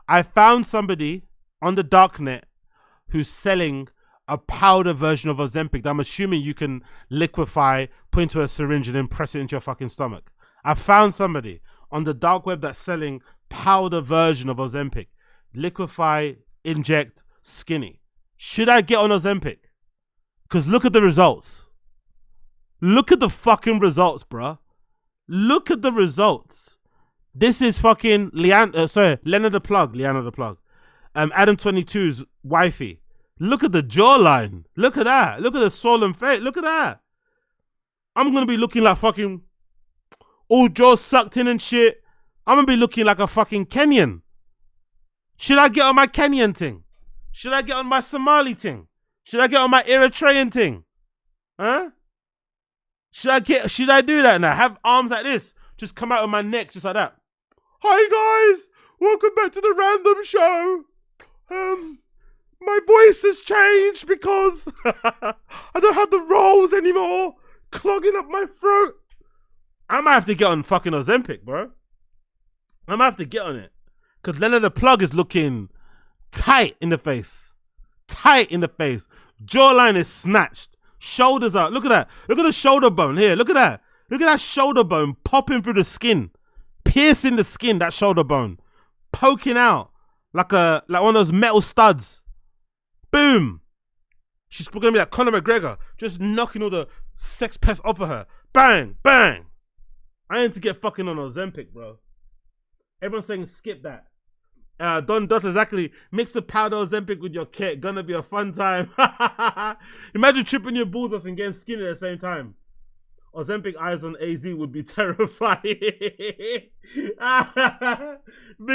I found somebody on the darknet who's selling a powder version of Ozempic that I'm assuming you can liquefy, put into a syringe, and then press it into your fucking stomach. I found somebody on the dark web that's selling powder version of Ozempic. Liquefy, inject, skinny. Should I get on Ozempic? Because look at the results. Look at the fucking results, bruh. Look at the results. This is fucking Leanna the Plug. Adam 22's wifey. Look at the jawline. Look at that. Look at the swollen face. Look at that. I'm going to be looking like fucking all jaws sucked in and shit. I'm going to be looking like a fucking Kenyan. Should I get on my Kenyan thing? Should I get on my Somali thing? Should I get on my Eritrean thing? Huh? Should I do that now? Have arms like this. Just come out of my neck just like that. Hi guys. Welcome back to the random show. My voice has changed because I don't have the rolls anymore. Clogging up my throat. I might have to get on fucking Ozempic, bro. I might have to get on it. Because Leonard the Plug is looking tight in the face. Tight in the face. Jawline is snatched. Shoulders out. Look at that. Look at the shoulder bone here. Look at that. Look at that shoulder bone popping through the skin. Piercing the skin, that shoulder bone. Poking out like one of those metal studs. Boom. She's going to be like Conor McGregor. Just knocking all the sex pests off of her. Bang. Bang. I need to get fucking on Ozempic, bro. Everyone's saying skip that. Don Dot exactly. Mix the powder Ozempic with your kit. Gonna be a fun time. Imagine tripping your balls off and getting skinny at the same time. Ozempic eyes on AZ would be terrifying. Big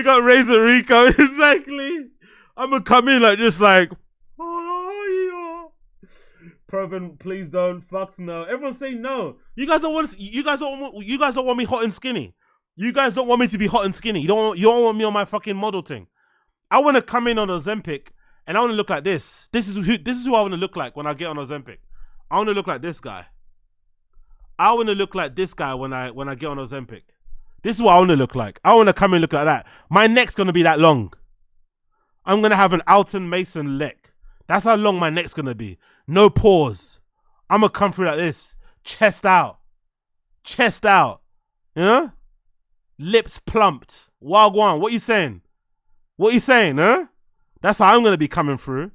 up Razor Rico. Exactly. I'm gonna come in like just like. Oh, yeah. Proven, please don't. Fucks no. Everyone's saying no. You guys don't want me hot and skinny. You guys don't want me to be hot and skinny. You don't want me on my fucking model thing. I want to come in on Ozempic and I want to look like this. This is who I want to look like when I get on Ozempic. I want to look like this guy. I want to look like this guy when I get on Ozempic. This is what I want to look like. I want to come in and look like that. My neck's gonna be that long. I'm gonna have an Alton Mason neck. That's how long my neck's gonna be. No pause. I'm gonna come through like this. Chest out. Chest out. You know? Lips plumped. Wagwan. What you saying? What you saying, huh? That's how I'm gonna be coming through.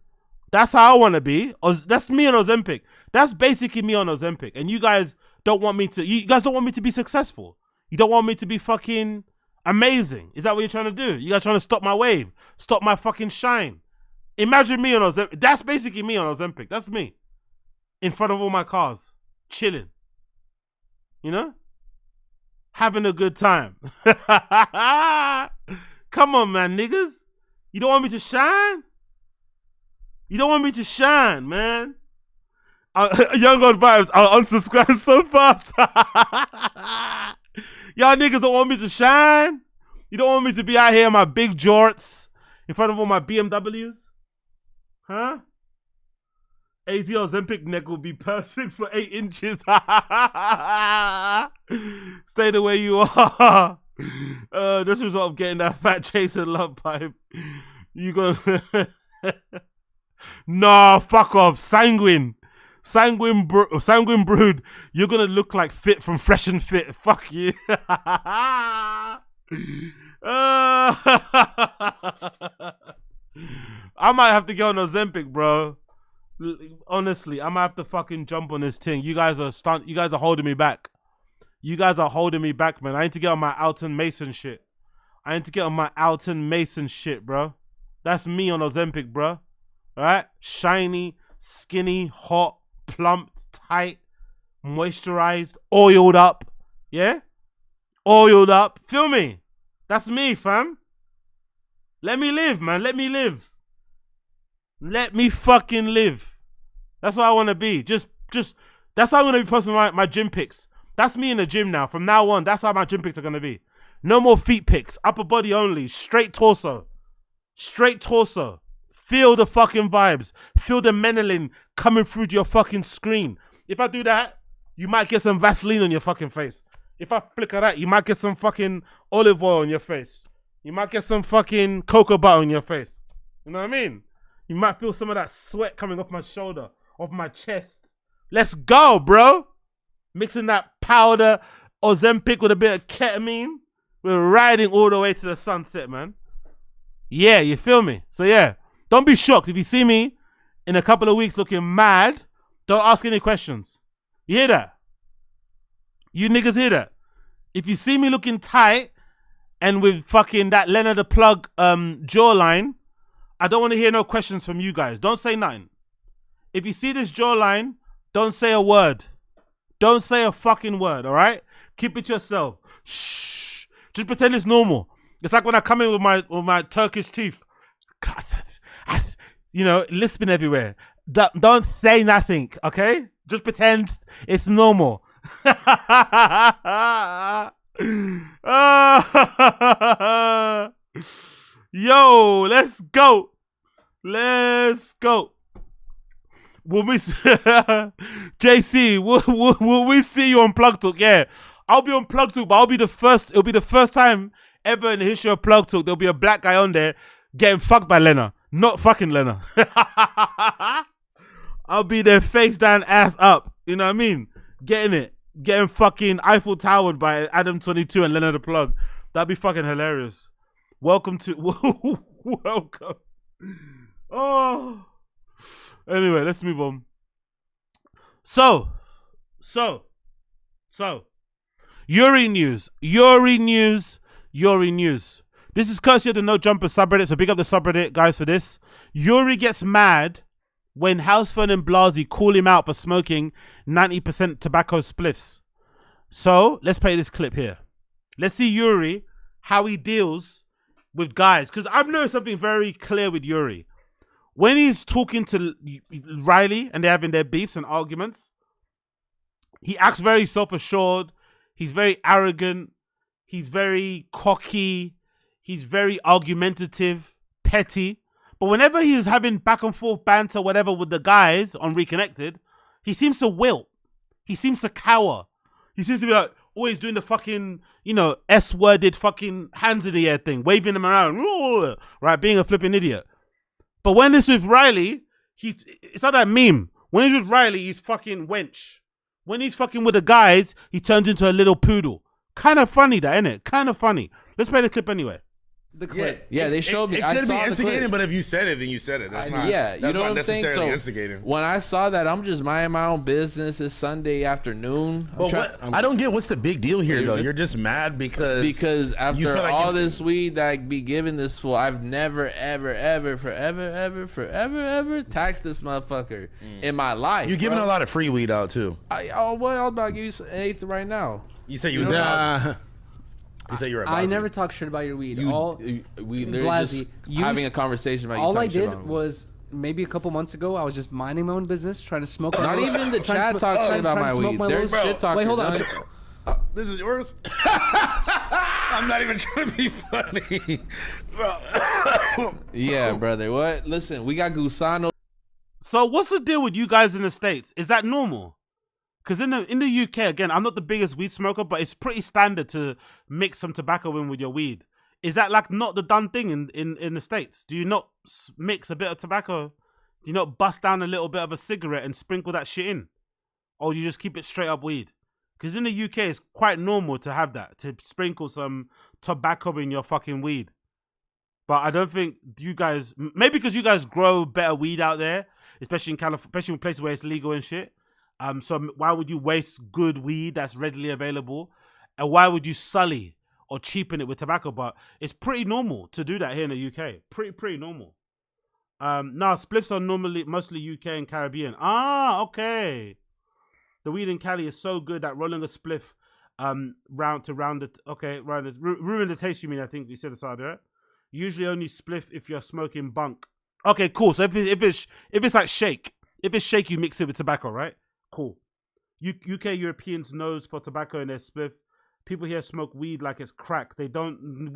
That's how I wanna be. That's me on Ozempic. That's basically me on Ozempic. And you guys don't want me to. You guys don't want me to be successful. You don't want me to be fucking amazing. Is that what you're trying to do? You guys trying to stop my wave? Stop my fucking shine? Imagine me on Ozempic. That's basically me on Ozempic. That's me. In front of all my cars. Chilling. You know? Having a good time. Come on, man, niggas. You don't want me to shine? You don't want me to shine, man. Young God vibes. I'll unsubscribe so fast. Y'all niggas don't want me to shine? You don't want me to be out here in my big jorts in front of all my BMWs? Huh? AZ Ozempic neck will be perfect for 8 inches. Stay the way you are. This result of getting that fat chaser love pipe. You go. Nah, fuck off. Sanguine. Sanguine Brood, you're gonna look like Fit from Fresh and Fit. Fuck you. I might have to get on Ozempic, bro. Honestly, I might have to fucking jump on this thing. You guys are holding me back. You guys are holding me back, man. I need to get on my Alton Mason shit. Bro. That's me on Ozempic, bro. Alright? Shiny, skinny, hot, plumped, tight, moisturized, oiled up. Yeah? Oiled up. Feel me? That's me, fam. Let me live, man. Let me live. Let me fucking live. That's what I want to be. Just that's how I'm going to be posting my gym pics. That's me in the gym now. From now on, that's how my gym pics are going to be. No more feet pics. Upper body only. Straight torso. Straight torso. Feel the fucking vibes. Feel the menelin coming through to your fucking screen. If I do that, you might get some Vaseline on your fucking face. If I flicker that, you might get some fucking olive oil on your face. You might get some fucking cocoa butter on your face. You know what I mean? You might feel some of that sweat coming off my shoulder, off my chest. Let's go, bro. Mixing that powder Ozempic with a bit of ketamine. We're riding all the way to the sunset, man. Yeah, you feel me? So yeah, don't be shocked if you see me in a couple of weeks looking mad. Don't ask any questions. You hear that? You niggas hear that? If you see me looking tight and with fucking that Leonard the Plug jawline, I don't want to hear no questions from you guys. Don't say nothing. If you see this jawline, don't say a word. Don't say a fucking word, all right? Keep it yourself. Shh. Just pretend it's normal. It's like when I come in with my Turkish teeth. You know, lisping everywhere. Don't say nothing, okay? Just pretend it's normal. Yo, let's go. Let's go. Will we JC, will we see you on Plug Talk? Yeah. I'll be on Plug Talk, but it'll be the first time ever in the history of Plug Talk there'll be a black guy on there getting fucked by Lena. Not fucking Lena. I'll be there face down, ass up. You know what I mean? Getting fucking Eiffel Towered by Adam 22 and Lena the Plug. That'd be fucking hilarious. Welcome. Oh. Anyway, let's move on. So. Yuri news. This is courtesy of the No Jumper subreddit, so big up the subreddit guys for this. Yuri gets mad when Housefern and Blasey call him out for smoking 90% tobacco spliffs. So, let's play this clip here. Let's see Yuri, how he deals with guys. Because I've noticed something very clear with Yuri. When he's talking to Riley and they're having their beefs and arguments, he acts very self-assured. He's very arrogant. He's very cocky. He's very argumentative, petty. But whenever he's having back and forth banter, whatever, with the guys on Reconnected, he seems to wilt. He seems to cower. He seems to be like always doing the fucking, you know, S-worded fucking hands in the air thing, waving them around, right, being a flipping idiot. But when it's with Riley, it's like that meme. When he's with Riley, he's fucking wench. When he's fucking with the guys, he turns into a little poodle. Kind of funny, that, isn't it? Kind of funny. Let's play the clip anyway. The clip. Yeah, they showed me. It could be instigating, but if you said it, then you said it. That's not. Yeah, that's you know not what I'm saying. necessarily So instigating. when I saw that, I'm just minding my own business. It's Sunday afternoon. I don't get what's the big deal here though. You're just mad because after like all this weed that I be giving this fool, I've never ever taxed this motherfucker in my life. You're giving a lot of free weed out too. I was about to give you an eighth right now. You said you was about. You said you were about I to. never talk shit about your weed. We literally just having a conversation about you. All I talking shit did about me. was maybe a couple months ago, I was just minding my own business, trying to smoke. Not even the chat talks shit about my weed. They're shit talking. Wait, hold on. This is yours? I'm not even trying to be funny. Yeah, brother. What? Listen, we got Gusano. So what's the deal with you guys in the States? Is that normal? Because in the UK, again, I'm not the biggest weed smoker, but it's pretty standard to mix some tobacco in with your weed. Is that like not the done thing in the States? Do you not mix a bit of tobacco Do you not bust down a little bit of a cigarette and sprinkle that shit in? Or do you just keep it straight up weed? Because in the UK, it's quite normal to have that, to sprinkle some tobacco in your fucking weed. But I don't think you guys, maybe because you guys grow better weed out there, especially in California, especially in places where it's legal and shit. So why would you waste good weed that's readily available? And why would you sully or cheapen it with tobacco? But it's pretty normal to do that here in the UK. Pretty normal. No, spliffs are mostly UK and Caribbean. Ah, okay. The weed in Cali is so good that rolling a spliff round it. Okay, right. Ruin the taste, you mean, I think you said aside, right? Usually only spliff if you're smoking bunk. Okay, cool. So if it's like shake, if it's shake, you mix it with tobacco, right? Cool. UK Europeans knows for tobacco in their spliff. People here smoke weed like it's crack. They don't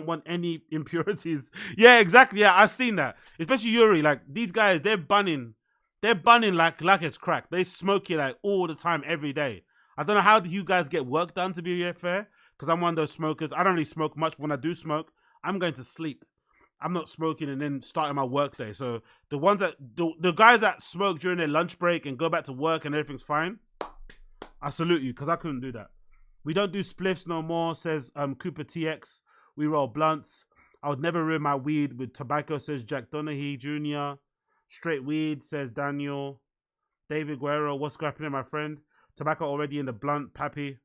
want any impurities. Yeah, exactly. Yeah, I've seen that. Especially Yuri. Like these guys, they're bunning like it's crack. They smoke it like all the time, every day. I don't know how do you guys get work done, to be fair, because I'm one of those smokers. I don't really smoke much. When I do smoke, I'm going to sleep. I'm not smoking and then starting my work day. So the ones that the guys that smoke during their lunch break and go back to work and everything's fine, I salute you, because I couldn't do that. We don't do spliffs no more, says Cooper TX. We roll blunts. I would never ruin my weed with tobacco, says Jack Donaghy Jr. Straight weed, says Daniel. David Guerrero, what's happening, my friend? Tobacco already in the blunt, Pappy.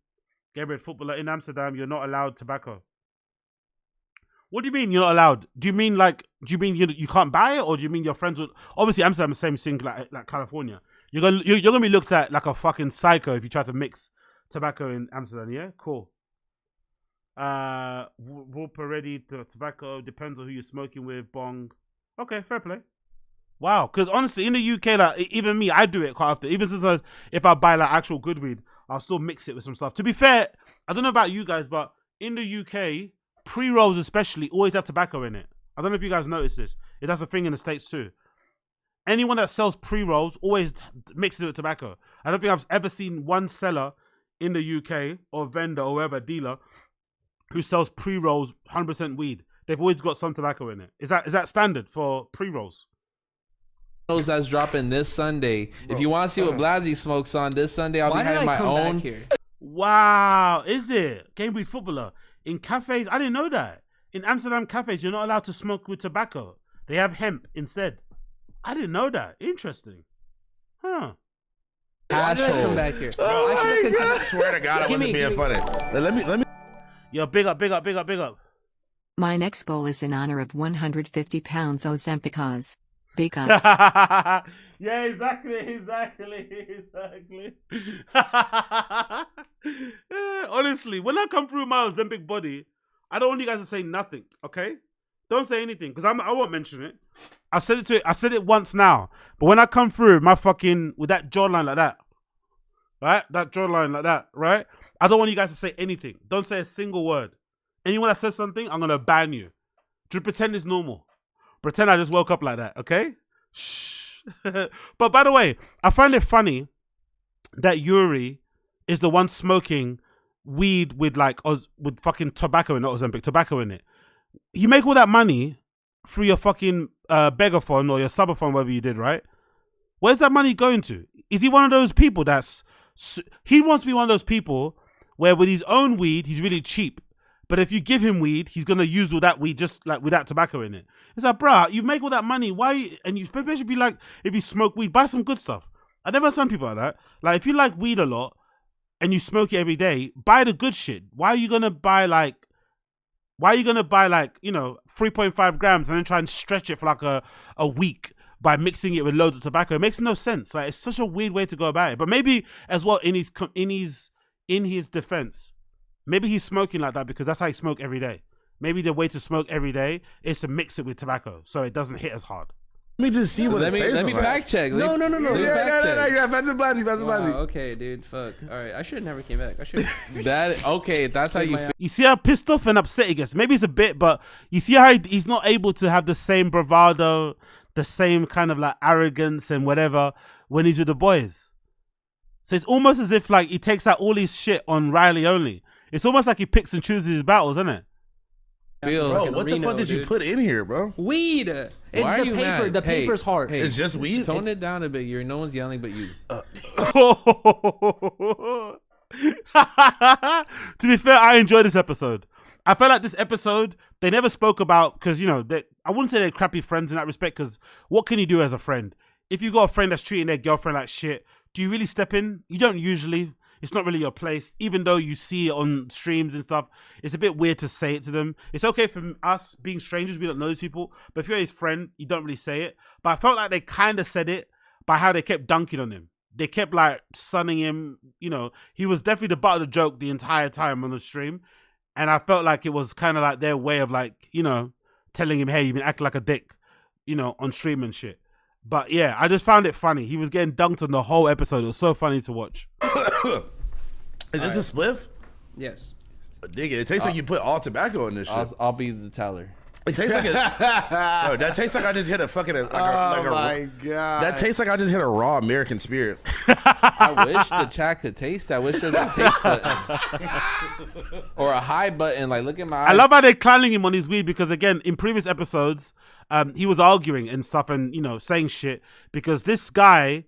Gabriel Footballer, in Amsterdam, you're not allowed tobacco. What do you mean you're not allowed? Do you mean you can't buy it, or do you mean your friends would? Obviously, Amsterdam is the same thing like California. You're gonna be looked at like a fucking psycho if you try to mix tobacco in Amsterdam. Yeah, cool. Whoop already to tobacco, depends on who you're smoking with. Bong. Okay, fair play. Wow, because honestly, in the UK, like even me, I do it quite often. Even since if I buy like actual good weed, I'll still mix it with some stuff. To be fair, I don't know about you guys, but in the UK, pre-rolls especially always have tobacco in it. I don't know if you guys noticed this. That's a thing in the States too. Anyone that sells pre-rolls always mixes it with tobacco. I don't think I've ever seen one seller in the UK or vendor or whoever, dealer, who sells pre-rolls 100% weed. They've always got some tobacco in it. Is that standard for pre-rolls? That's dropping this Sunday. If you want to see what Blasey smokes on this Sunday, I'll be having my own. Wow, is it? Cambridge Footballer. In cafes, I didn't know that. In Amsterdam cafes, you're not allowed to smoke with tobacco. They have hemp instead. I didn't know that. Interesting. Huh. Why did I come back here? I swear to God, I wasn't being funny. Let me. Yo, big up. My next goal is in honor of 150 pounds Ozempicaz. Big ups. Yeah, exactly. Honestly, when I come through my Ozempic body, I don't want you guys to say nothing, okay? Don't say anything, because I won't mention it. I've said it once now. But when I come through my fucking, with that jawline like that, right? That jawline like that, right? I don't want you guys to say anything. Don't say a single word. Anyone that says something, I'm going to ban you. Just pretend it's normal. Pretend I just woke up like that, okay? Shh. But by the way, I find it funny that Yuri is the one smoking weed with with fucking tobacco in it, not Ozempic, tobacco in it. You make all that money through your fucking Begaphone or your Subaphone, whatever you did, right? Where's that money going to? Is he one of those people he wants to be one of those people where with his own weed, he's really cheap. But if you give him weed, he's going to use all that weed just like without tobacco in it. It's like, bruh, you make all that money. Why? And you especially be like, if you smoke weed, buy some good stuff. I never understand people like that. Like, if you like weed a lot and you smoke it every day, buy the good shit. Why are you going to buy 3.5 grams and then try and stretch it for like a week by mixing it with loads of tobacco? It makes no sense. Like, it's such a weird way to go about it. But maybe as well in his defense, maybe he's smoking like that because that's how he smoke every day. Maybe the way to smoke every day is to mix it with tobacco so it doesn't hit as hard. Let me just see what it tastes like. Let me fact check. No. Yeah, Pass Blasey. Wow, okay, dude. Fuck. All right, I should have never came back. I should. That's how you feel. You see how pissed off and upset he gets. Maybe it's a bit, but you see how he's not able to have the same bravado, the same kind of like arrogance and whatever when he's with the boys. So it's almost as if like he takes out all his shit on Riley only. It's almost like he picks and chooses his battles, isn't it? Bro, what the fuck did you put in here, bro? Weed. It's Why the are you paper. mad? The Hey, paper's hard. Hey, It's just weed? Tone it down a bit. No one's yelling but you. To be fair, I enjoyed this episode. I felt like this episode, they never spoke about, because, you know, I wouldn't say they're crappy friends in that respect, because what can you do as a friend? If you got a friend that's treating their girlfriend like shit, do you really step in? You don't usually. It's not really your place. Even though you see it on streams and stuff, it's a bit weird to say it to them. It's okay for us being strangers, we don't know these people, but if you're his friend, you don't really say it. But I felt like they kind of said it by how they kept dunking on him. They kept like sunning him, you know, he was definitely the butt of the joke the entire time on the stream. And I felt like it was kind of like their way of like, you know, telling him, hey, you've been acting like a dick, you know, on stream and shit. But yeah, I just found it funny. He was getting dunked on the whole episode. It was so funny to watch. Is this a spliff? Yes. Dig it. It tastes like you put all tobacco in this shit. I'll be the teller. It tastes like no, that tastes like I just hit a fucking God. That tastes like I just hit a raw American spirit. I wish the chat could taste that. I wish there was a taste button. Or a high button. Like, look at my eyes. I love how they're clowning him on his weed because, again, in previous episodes, he was arguing and stuff and, you know, saying shit because this guy,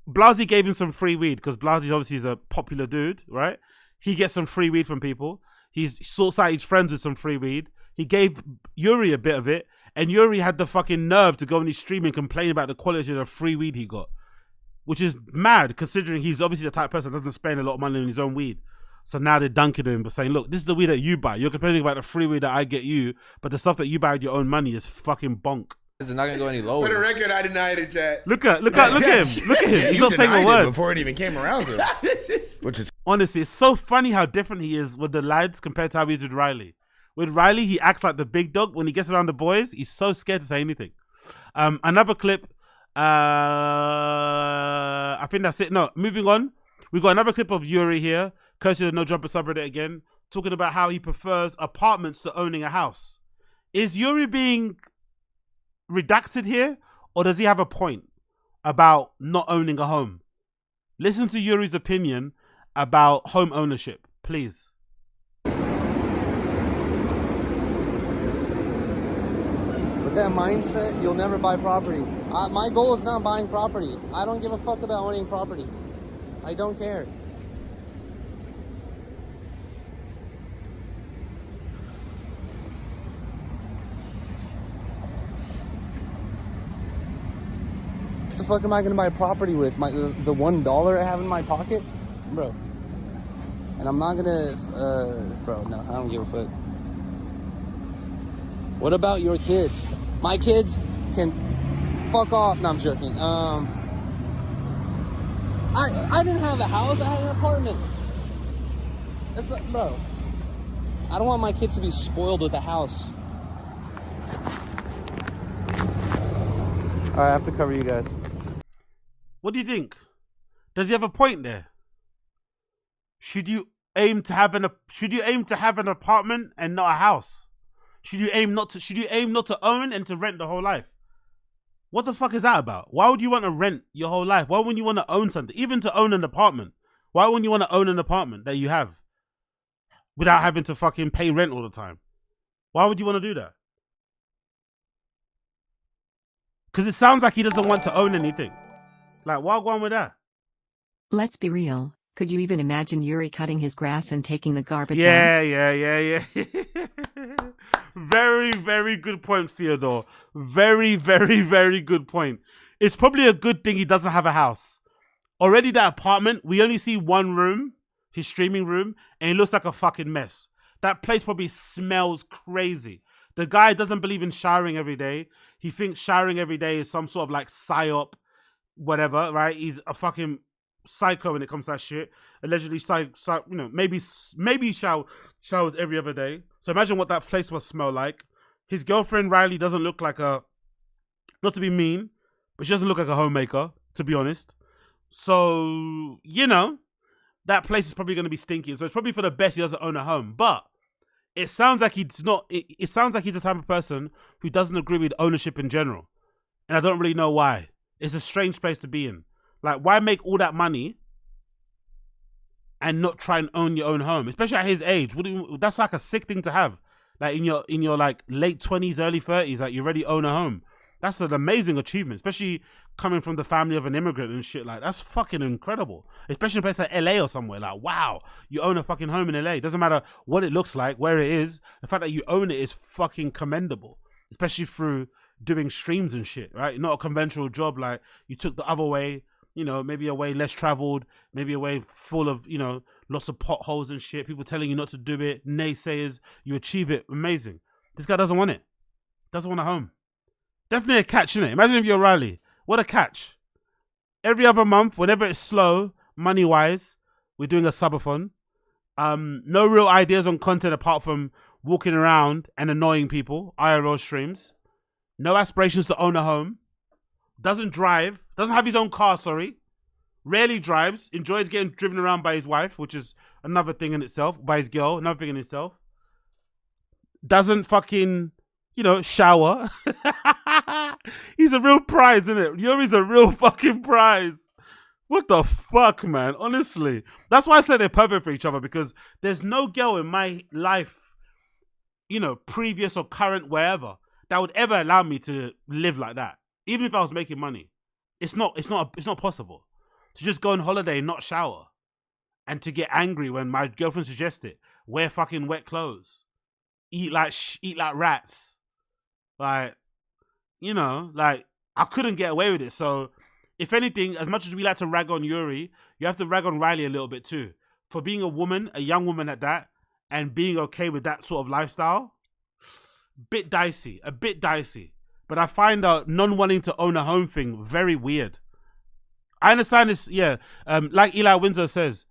Blasey gave him some free weed because Blasey obviously is a popular dude, right? He gets some free weed from people. He sorts out his friends with some free weed. He gave Yuri a bit of it, and Yuri had the fucking nerve to go on his stream and complain about the quality of the free weed he got, which is mad considering he's obviously the type of person that doesn't spend a lot of money on his own weed. So now they're dunking him, but saying, look, this is the weed that you buy. You're complaining about the free weed that I get you, but the stuff that you buy with your own money is fucking bonk. It's not gonna go any lower. For the record, I denied it, chat. Look at him. Look at him. He's not saying a word before it even came around to him. Which is honestly, it's so funny how different he is with the lads compared to how he is with Riley. With Riley, he acts like the big dog. When he gets around the boys, he's so scared to say anything. Another clip. I think that's it. No, moving on. We got another clip of Yuri here, courtesy of the No Jumper subreddit again, talking about how he prefers apartments to owning a house. Is Yuri being redacted here, or does he have a point about not owning a home? Listen to Yuri's opinion about home ownership, please. With that mindset, you'll never buy property. My goal is not buying property. I don't give a fuck about owning property. I don't care. What the fuck am I gonna buy property with? The $1 I have in my pocket? Bro. And I'm not gonna, bro, no, I don't give a fuck. What about your kids? My kids can fuck off. No, I'm joking. I didn't have a house. I had an apartment. That's like, bro. I don't want my kids to be spoiled with a house. All right, I have to cover you guys. What do you think? Does he have a point there? Should you aim to have an apartment and not a house? Should you aim not to own and to rent the whole life? What the fuck is that about? Why would you want to rent your whole life? Why wouldn't you want to own something? Even to own an apartment. Why wouldn't you want to own an apartment that you have without having to fucking pay rent all the time? Why would you want to do that? Because it sounds like he doesn't want to own anything. Like, why go on with that? Let's be real. Could you even imagine Yuri cutting his grass and taking the garbage out? Yeah. Very, very good point, Theodore. Very, very, very good point. It's probably a good thing he doesn't have a house. Already that apartment, we only see one room, his streaming room, and it looks like a fucking mess. That place probably smells crazy. The guy doesn't believe in showering every day. He thinks showering every day is some sort of like psyop, whatever, right? He's a fucking psycho when it comes to that shit. Allegedly, maybe showers every other day. So imagine what that place must smell like. His girlfriend Riley doesn't look like not to be mean, but she doesn't look like a homemaker, to be honest. So, you know, that place is probably going to be stinky. So it's probably for the best he doesn't own a home. But it sounds like he's not. It sounds like he's the type of person who doesn't agree with ownership in general, and I don't really know why. It's a strange place to be in. Like, why make all that money and not try and own your own home, especially at his age? That's like a sick thing to have. like in your like late 20s, early 30s, like you already own a home. That's an amazing achievement, especially coming from the family of an immigrant and shit. Like, that's fucking incredible. Especially in a place like LA or somewhere. Like, wow, you own a fucking home in LA. Doesn't matter what it looks like, where it is. The fact that you own it is fucking commendable. Especially through doing streams and shit, right? Not a conventional job. Like, you took the other way, you know, maybe a way less traveled, maybe a way full of, you know, lots of potholes and shit. People telling you not to do it. Naysayers. You achieve it. Amazing. This guy doesn't want it. Doesn't want a home. Definitely a catch, innit? Imagine if you're Riley. What a catch. Every other month, whenever it's slow, money-wise, we're doing a subathon. No real ideas on content apart from walking around and annoying people. IRL streams. No aspirations to own a home. Doesn't drive. Doesn't have his own car, sorry. Rarely drives. Enjoys getting driven around by his wife, which is another thing in itself. By his girl, another thing in itself. Doesn't fucking, you know, shower. He's a real prize, isn't it? Yuri's a real fucking prize. What the fuck, man? Honestly. That's why I say they're perfect for each other, because there's no girl in my life, you know, previous or current, wherever, that would ever allow me to live like that. Even if I was making money. It's not possible. To just go on holiday and not shower. And to get angry when my girlfriend suggests it. Wear fucking wet clothes. Eat like rats. Like, you know, like, I couldn't get away with it. So, if anything, as much as we like to rag on Yuri, you have to rag on Riley a little bit too. For being a woman, a young woman at that, and being okay with that sort of lifestyle, a bit dicey. But I find out non-wanting to own a home thing very weird. I understand this, yeah. Like Eli Windsor says,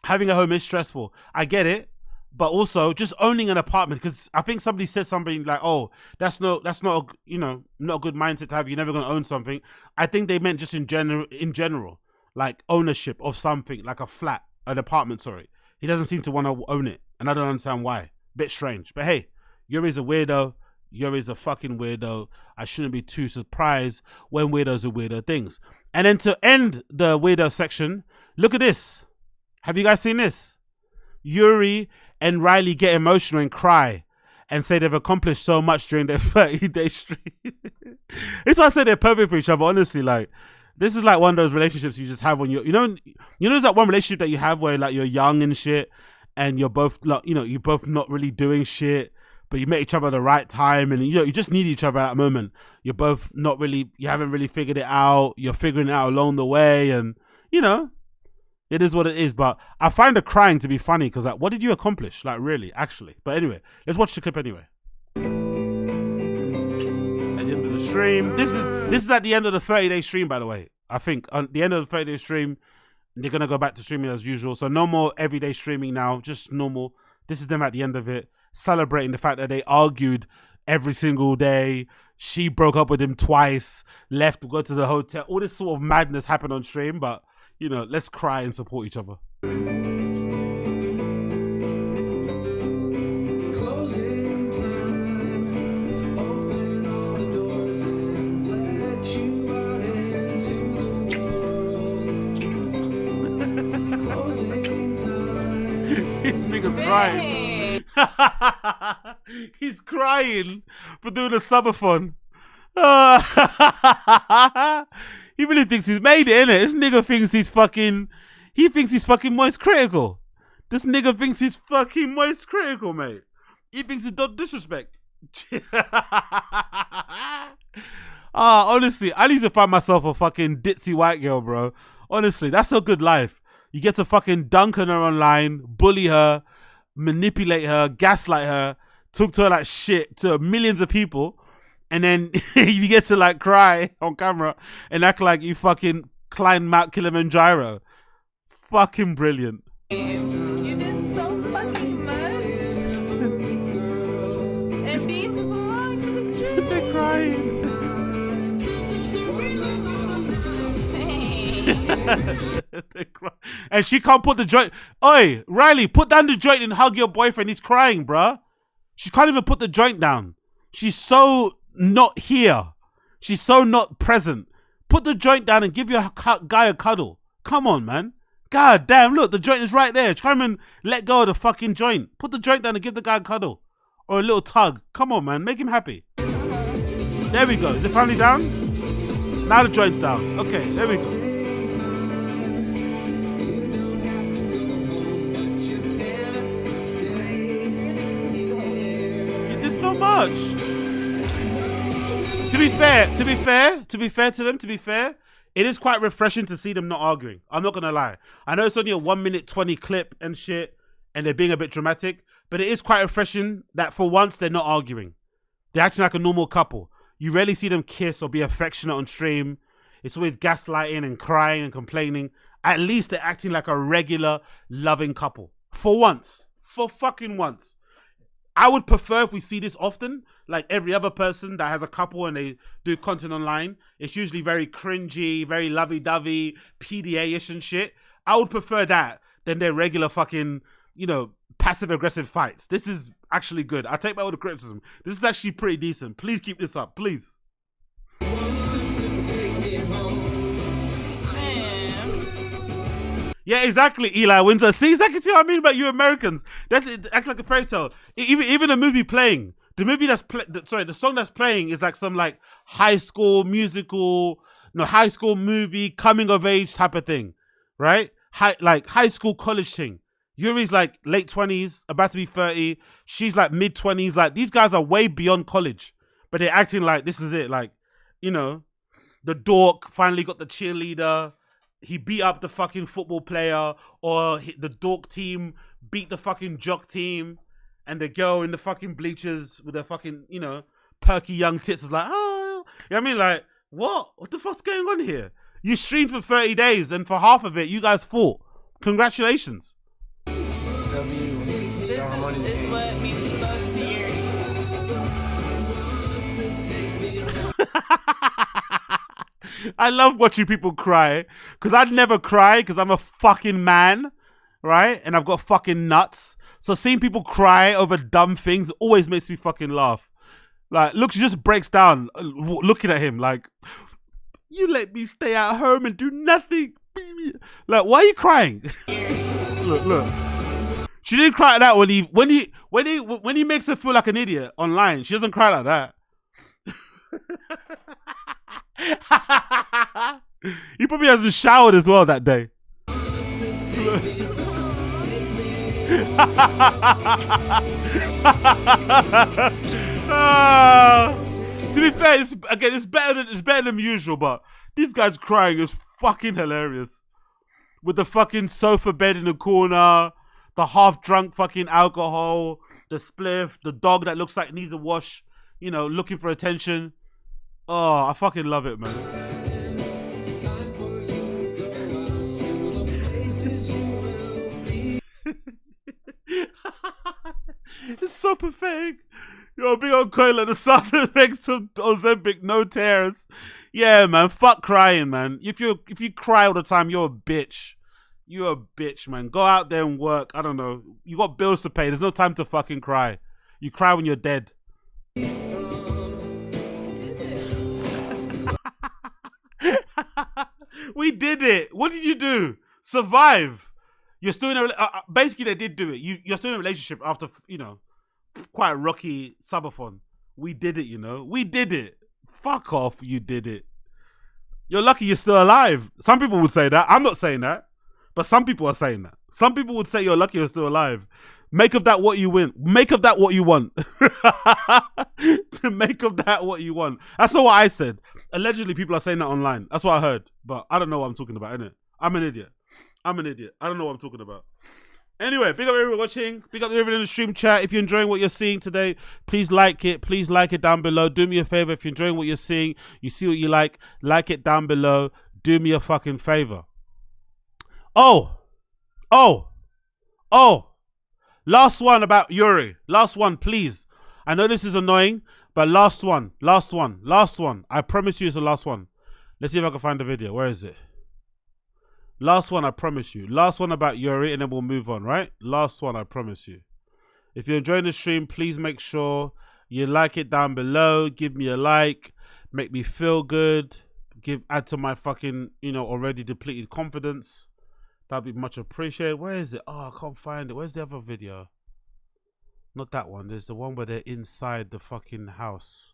having a home is stressful. I get it. But also just owning an apartment, because I think somebody said something like, "Oh, that's not a, you know, not a good mindset to have. You're never gonna own something." I think they meant just in general, like ownership of something, like a flat, an apartment. Sorry, he doesn't seem to want to own it, and I don't understand why. Bit strange, but hey, Yuri's a weirdo. Yuri's a fucking weirdo. I shouldn't be too surprised when weirdos are weirdo things. And then to end the weirdo section, look at this. Have you guys seen this? Yuri and Riley get emotional and cry and say they've accomplished so much during their 30-day stream. It's why I say they're perfect for each other, honestly. Like, this is like one of those relationships you just have when you're, you know, there's that one relationship that you have where like you're young and shit and you're both, like, you know, you're both not really doing shit, but you met each other at the right time and, you know, you just need each other at that moment. You're both not really, you haven't really figured it out. You're figuring it out along the way and, you know, it is what it is, but I find the crying to be funny because, like, what did you accomplish? Like, really, actually. But anyway, let's watch the clip anyway. At the end of the stream, this is at the end of the 30-day stream, by the way. I think at the end of the 30-day stream, they're gonna go back to streaming as usual. So no more everyday streaming now, just normal. This is them at the end of it, celebrating the fact that they argued every single day. She broke up with him twice, left to go to the hotel. All this sort of madness happened on stream, but. You know, let's cry and support each other. Closing time. Open all the doors and let you out into the world. Closing time. This nigga's crying. He's crying for doing a subathon. He really thinks he's made it, innit? This nigga thinks he's fucking Moist Critical. This nigga thinks he's fucking Moist Critical, mate. He thinks he's done disrespect. Honestly, I need to find myself a fucking ditzy white girl, bro. Honestly, that's a good life. You get to fucking dunk on her online, bully her, manipulate her, gaslight her, talk to her like shit to millions of people. And then you get to like cry on camera and act like you fucking climbed Mount Kilimanjaro. Fucking brilliant. You did so fucking much. And Beans was along for the journey. They're crying. And she can't put the joint. Oi, Riley, put down the joint and hug your boyfriend. He's crying, bruh. She can't even put the joint down. She's so not here. She's so not present. Put the joint down and give your guy a cuddle. Come on, man. God damn, look, the joint is right there. Try and let go of the fucking joint. Put the joint down and give the guy a cuddle. or a little tug. Come on, man, make him happy. There we go. Is it finally down? Now the joint's down. Okay, there we go. You did so much. To be fair to them, it is quite refreshing to see them not arguing. I'm not gonna lie. I know it's only a 1 minute 20 clip and shit, and they're being a bit dramatic, but it is quite refreshing that for once they're not arguing. They're acting like a normal couple. You rarely see them kiss or be affectionate on stream. It's always gaslighting and crying and complaining. At least they're acting like a regular, loving couple. For once. For fucking once. I would prefer if we see this often, like every other person that has a couple and they do content online. It's usually very cringy, very lovey-dovey, PDA-ish and shit. I would prefer that than their regular fucking, you know, passive-aggressive fights. This is actually good. I take back all the criticism. This is actually pretty decent. Please keep this up, please. Yeah, exactly, Eli Winter. See, exactly what I mean about you Americans. That's act like a fairy tale. Even a movie playing. The movie the song that's playing is like some like high school musical, high school movie, coming of age type of thing, right? High school college thing. Yuri's like late 20s, about to be 30. She's like mid 20s. Like these guys are way beyond college, but they're acting like this is it. Like, the dork finally got the cheerleader. He beat up the fucking football player, or the dork team beat the fucking jock team, and the girl in the fucking bleachers with her fucking, perky young tits is like, oh, you know what I mean? Like, what the fuck's going on here? You streamed for 30 days, and for half of it, you guys fought. Congratulations. This is what means the most to I love watching people cry, because I'd never cry because I'm a fucking man, right? And I've got fucking nuts. So seeing people cry over dumb things always makes me fucking laugh. Like, look, she just breaks down looking at him like, you let me stay at home and do nothing. Like, why are you crying? Look. She didn't cry like that when he makes her feel like an idiot online. She doesn't cry like that. He probably hasn't showered as well that day. To be fair, it's better than usual, but these guys crying is fucking hilarious. With the fucking sofa bed in the corner, the half-drunk fucking alcohol, the spliff, the dog that looks like it needs a wash, looking for attention. Oh, I fucking love it, man. It's so pathetic. Yo, big old coil at the sun that makes some Ozempic, no tears. Yeah, man, fuck crying, man. If you cry all the time, you're a bitch. You're a bitch, man. Go out there and work. I don't know. You got bills to pay. There's no time to fucking cry. You cry when you're dead. We did it. What did you do? Survive. You're still in a basically they did do it. You're still in a relationship after quite a rocky subathon. We did it. We did it. Fuck off. You did it. You're lucky you're still alive. Some people would say that. I'm not saying that, but some people are saying that. Some people would say you're lucky you're still alive. Make of that what you win. Make of that what you want. Make of that what you want. That's not what I said. Allegedly, people are saying that online. That's what I heard. But I don't know what I'm talking about, innit? I'm an idiot. I don't know what I'm talking about. Anyway, big up everyone watching. Big up everyone in the stream chat. If you're enjoying what you're seeing today, please like it. Please like it down below. Do me a favor. If you're enjoying what you're seeing, you see what you like it down below. Do me a fucking favor. Oh. Last one about Yuri. Last one, please. I know this is annoying, but last one. I promise you it's the last one. Let's see if I can find the video. Where is it? Last one, I promise you. Last one about Yuri, and then we'll move on, right? Last one, I promise you. If you're enjoying the stream, please make sure you like it down below. Give me a like. Make me feel good. Add to my fucking, already depleted confidence. That'd be much appreciated. Where is it? Oh, I can't find it. Where's the other video? Not that one. There's the one where they're inside the fucking house.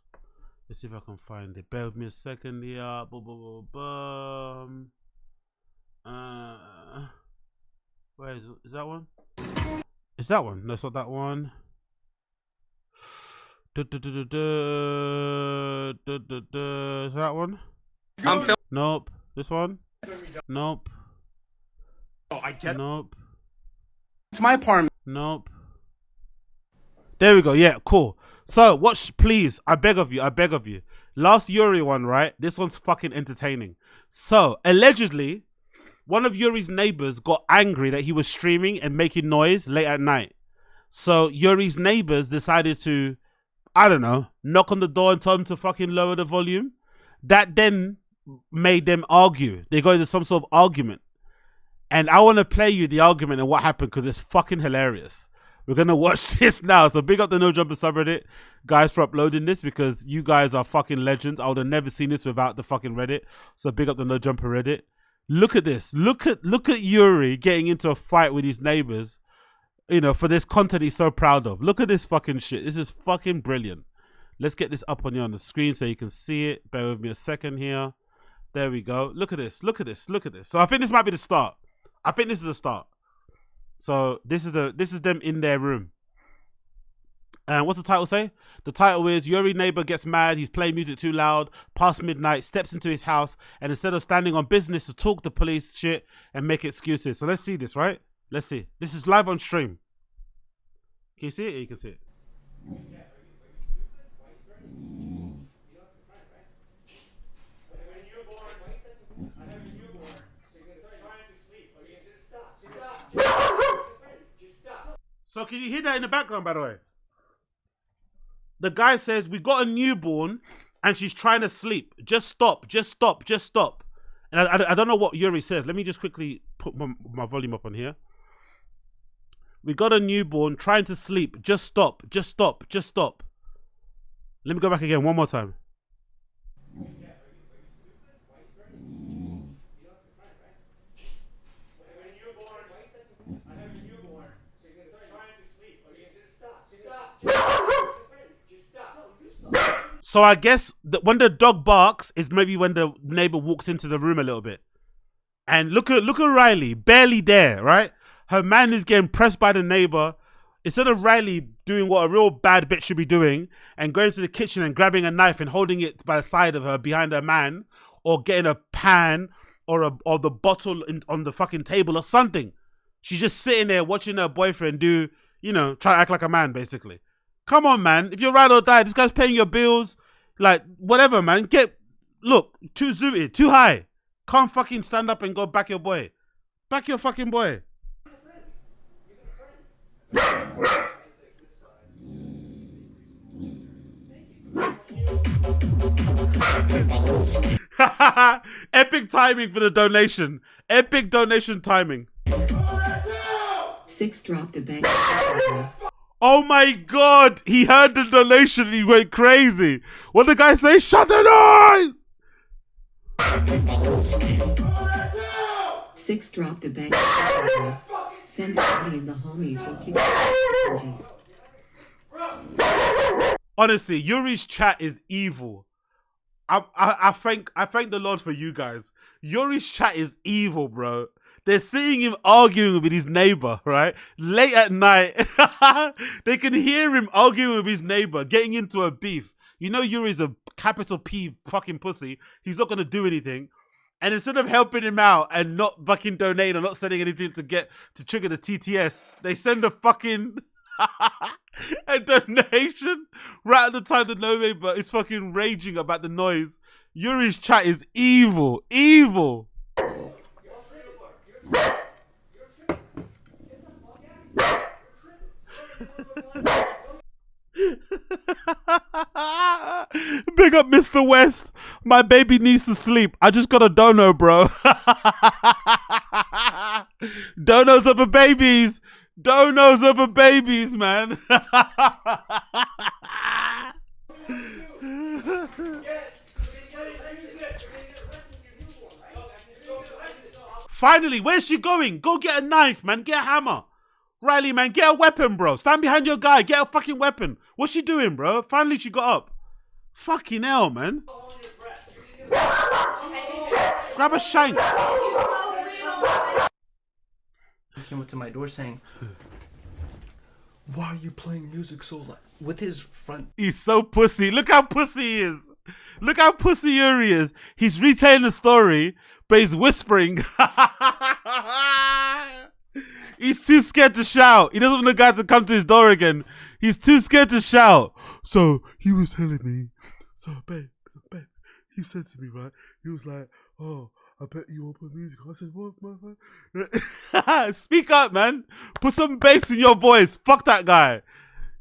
Let's see if I can find it. Bear with me a second here. Where is it? Is that one? Is that one? No, it's not that one. Is that one? Nope. This one? Nope. Oh, I get. Nope. It's my apartment. Nope. There we go. Yeah, cool. So watch, please. I beg of you. I beg of you. Last Yuri one, right? This one's fucking entertaining. So allegedly, one of Yuri's neighbors got angry that he was streaming and making noise late at night. So Yuri's neighbors decided to, I don't know, knock on the door and tell him to fucking lower the volume. That then made them argue. They got into some sort of argument. And I want to play you the argument and what happened because it's fucking hilarious. We're going to watch this now. So big up the No Jumper subreddit guys for uploading this because you guys are fucking legends. I would have never seen this without the fucking Reddit. So big up the No Jumper Reddit. Look at this. Look at Yuri getting into a fight with his neighbors, you know, for this content he's so proud of. Look at this fucking shit. This is fucking brilliant. Let's get this up on you on the screen so you can see it. Bear with me a second here. There we go. Look at this. Look at this. Look at this. So I think this might be the start. I think this is a start. So this is them in their room. And what's the title say? The title is Yuri neighbor gets mad, he's playing music too loud, past midnight, steps into his house, and instead of standing on business to talk the police shit and make excuses. So let's see this, right? Let's see. This is live on stream. Can you see it? Yeah, you can see it. So can you hear that in the background, by the way? The guy says, we got a newborn and she's trying to sleep. Just stop, just stop, just stop. And I don't know what Yuri says. Let me just quickly put my volume up on here. We got a newborn trying to sleep. Just stop, just stop, just stop. Let me go back again one more time. So I guess that when the dog barks is maybe when the neighbor walks into the room a little bit. And look at Riley, barely there, right? Her man is getting pressed by the neighbor. Instead of Riley doing what a real bad bitch should be doing and going to the kitchen and grabbing a knife and holding it by the side of her behind her man, or getting a pan or the bottle on the fucking table or something. She's just sitting there watching her boyfriend do, you know, try to act like a man, basically. Come on, man. If you're ride or die, this guy's paying your bills. Like, whatever, man. Look, too zooted, too high. Can't fucking stand up and go back your boy. Back your fucking boy. Epic timing for the donation. Epic donation timing. 6 dropped a bag. Oh my god! He heard the donation and he went crazy. What did the guy say? Shut the noise! 6 dropped a bag. Send money and the homies will keep charges. Honestly, Yuri's chat is evil. I thank the Lord for you guys. Yuri's chat is evil, bro. They're seeing him arguing with his neighbor, right? Late at night. They can hear him arguing with his neighbor, getting into a beef. You know Yuri's a capital P fucking pussy. He's not going to do anything. And instead of helping him out and not fucking donating or not sending anything to trigger the TTS, they send a fucking a donation right at the time the neighbor is fucking raging about the noise. Yuri's chat is evil. Evil. Big up Mr. West. My baby needs to sleep. I just got a dono, bro. Donos over babies. Donos over babies, man. Finally, where's she going? Go get a knife, man. Get a hammer. Riley, man, get a weapon, bro. Stand behind your guy. Get a fucking weapon. What's she doing, bro? Finally, she got up. Fucking hell, man. Grab a shank. He came up to my door saying, "Why are you playing music so loud?" With his front. He's so pussy. Look how pussy he is. Look how pussy Yuri is. He's retelling the story, but he's whispering. He's too scared to shout. He doesn't want the guy to come to his door again. He's too scared to shout. So he was telling me, so babe, he said to me, right? He was like, oh, I bet you won't put music on. I said, what, man? Speak up, man. Put some bass in your voice. Fuck that guy.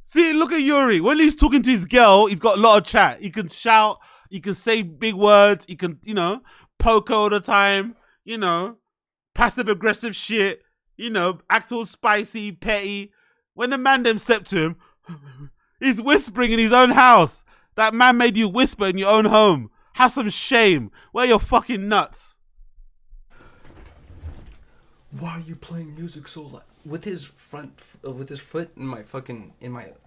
See, look at Yuri. When he's talking to his girl, he's got a lot of chat. He can shout. He can say big words. He can, poke all the time. Passive-aggressive shit. Act all spicy, petty. When the man them step to him, he's whispering in his own house. That man made you whisper in your own home. Have some shame. Wear your fucking nuts. Why are you playing music so loud? With his foot in my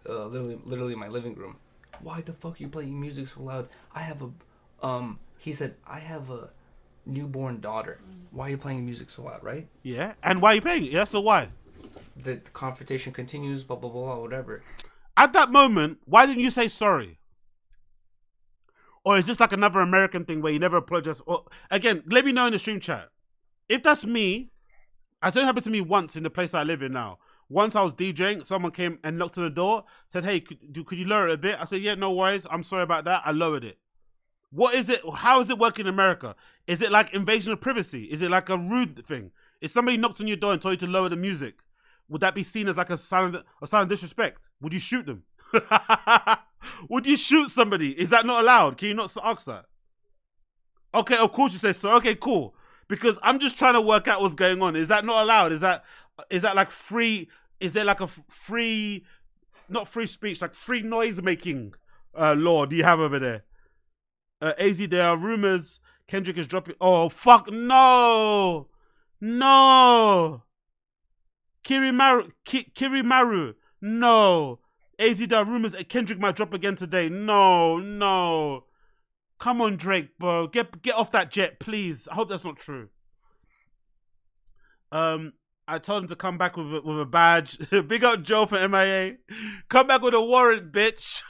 literally my living room. Why the fuck are you playing music so loud? He said, I have a newborn daughter. Why are you playing music so loud, right? Yeah, and why are you playing it? Yeah, so why? The confrontation continues, blah, blah, blah, whatever. At that moment, why didn't you say sorry? Or is this like another American thing where you never apologize? Or again, let me know in the stream chat. If that's me, it's only happened to me once in the place I live in now. Once I was DJing, someone came and knocked on the door, said, hey, could you lower it a bit? I said, yeah, no worries. I'm sorry about that. I lowered it. What is it? How is it working in America? Is it like invasion of privacy? Is it like a rude thing? If somebody knocked on your door and told you to lower the music, would that be seen as like a sign of disrespect? Would you shoot them? Would you shoot somebody? Is that not allowed? Can you not ask that? Okay, of course you say so. Okay, cool. Because I'm just trying to work out what's going on. Is that not allowed? Is that like free? Is there like a free, not free speech, like free noise making law do you have over there? AZ, there are rumors Kendrick is dropping. Oh, fuck, no. No. Kirimaru, no. AZ, there are rumors Kendrick might drop again today. No. Come on, Drake, bro. Get off that jet, please. I hope that's not true. I told him to come back with a badge. Big up Joe for MIA. Come back with a warrant, bitch.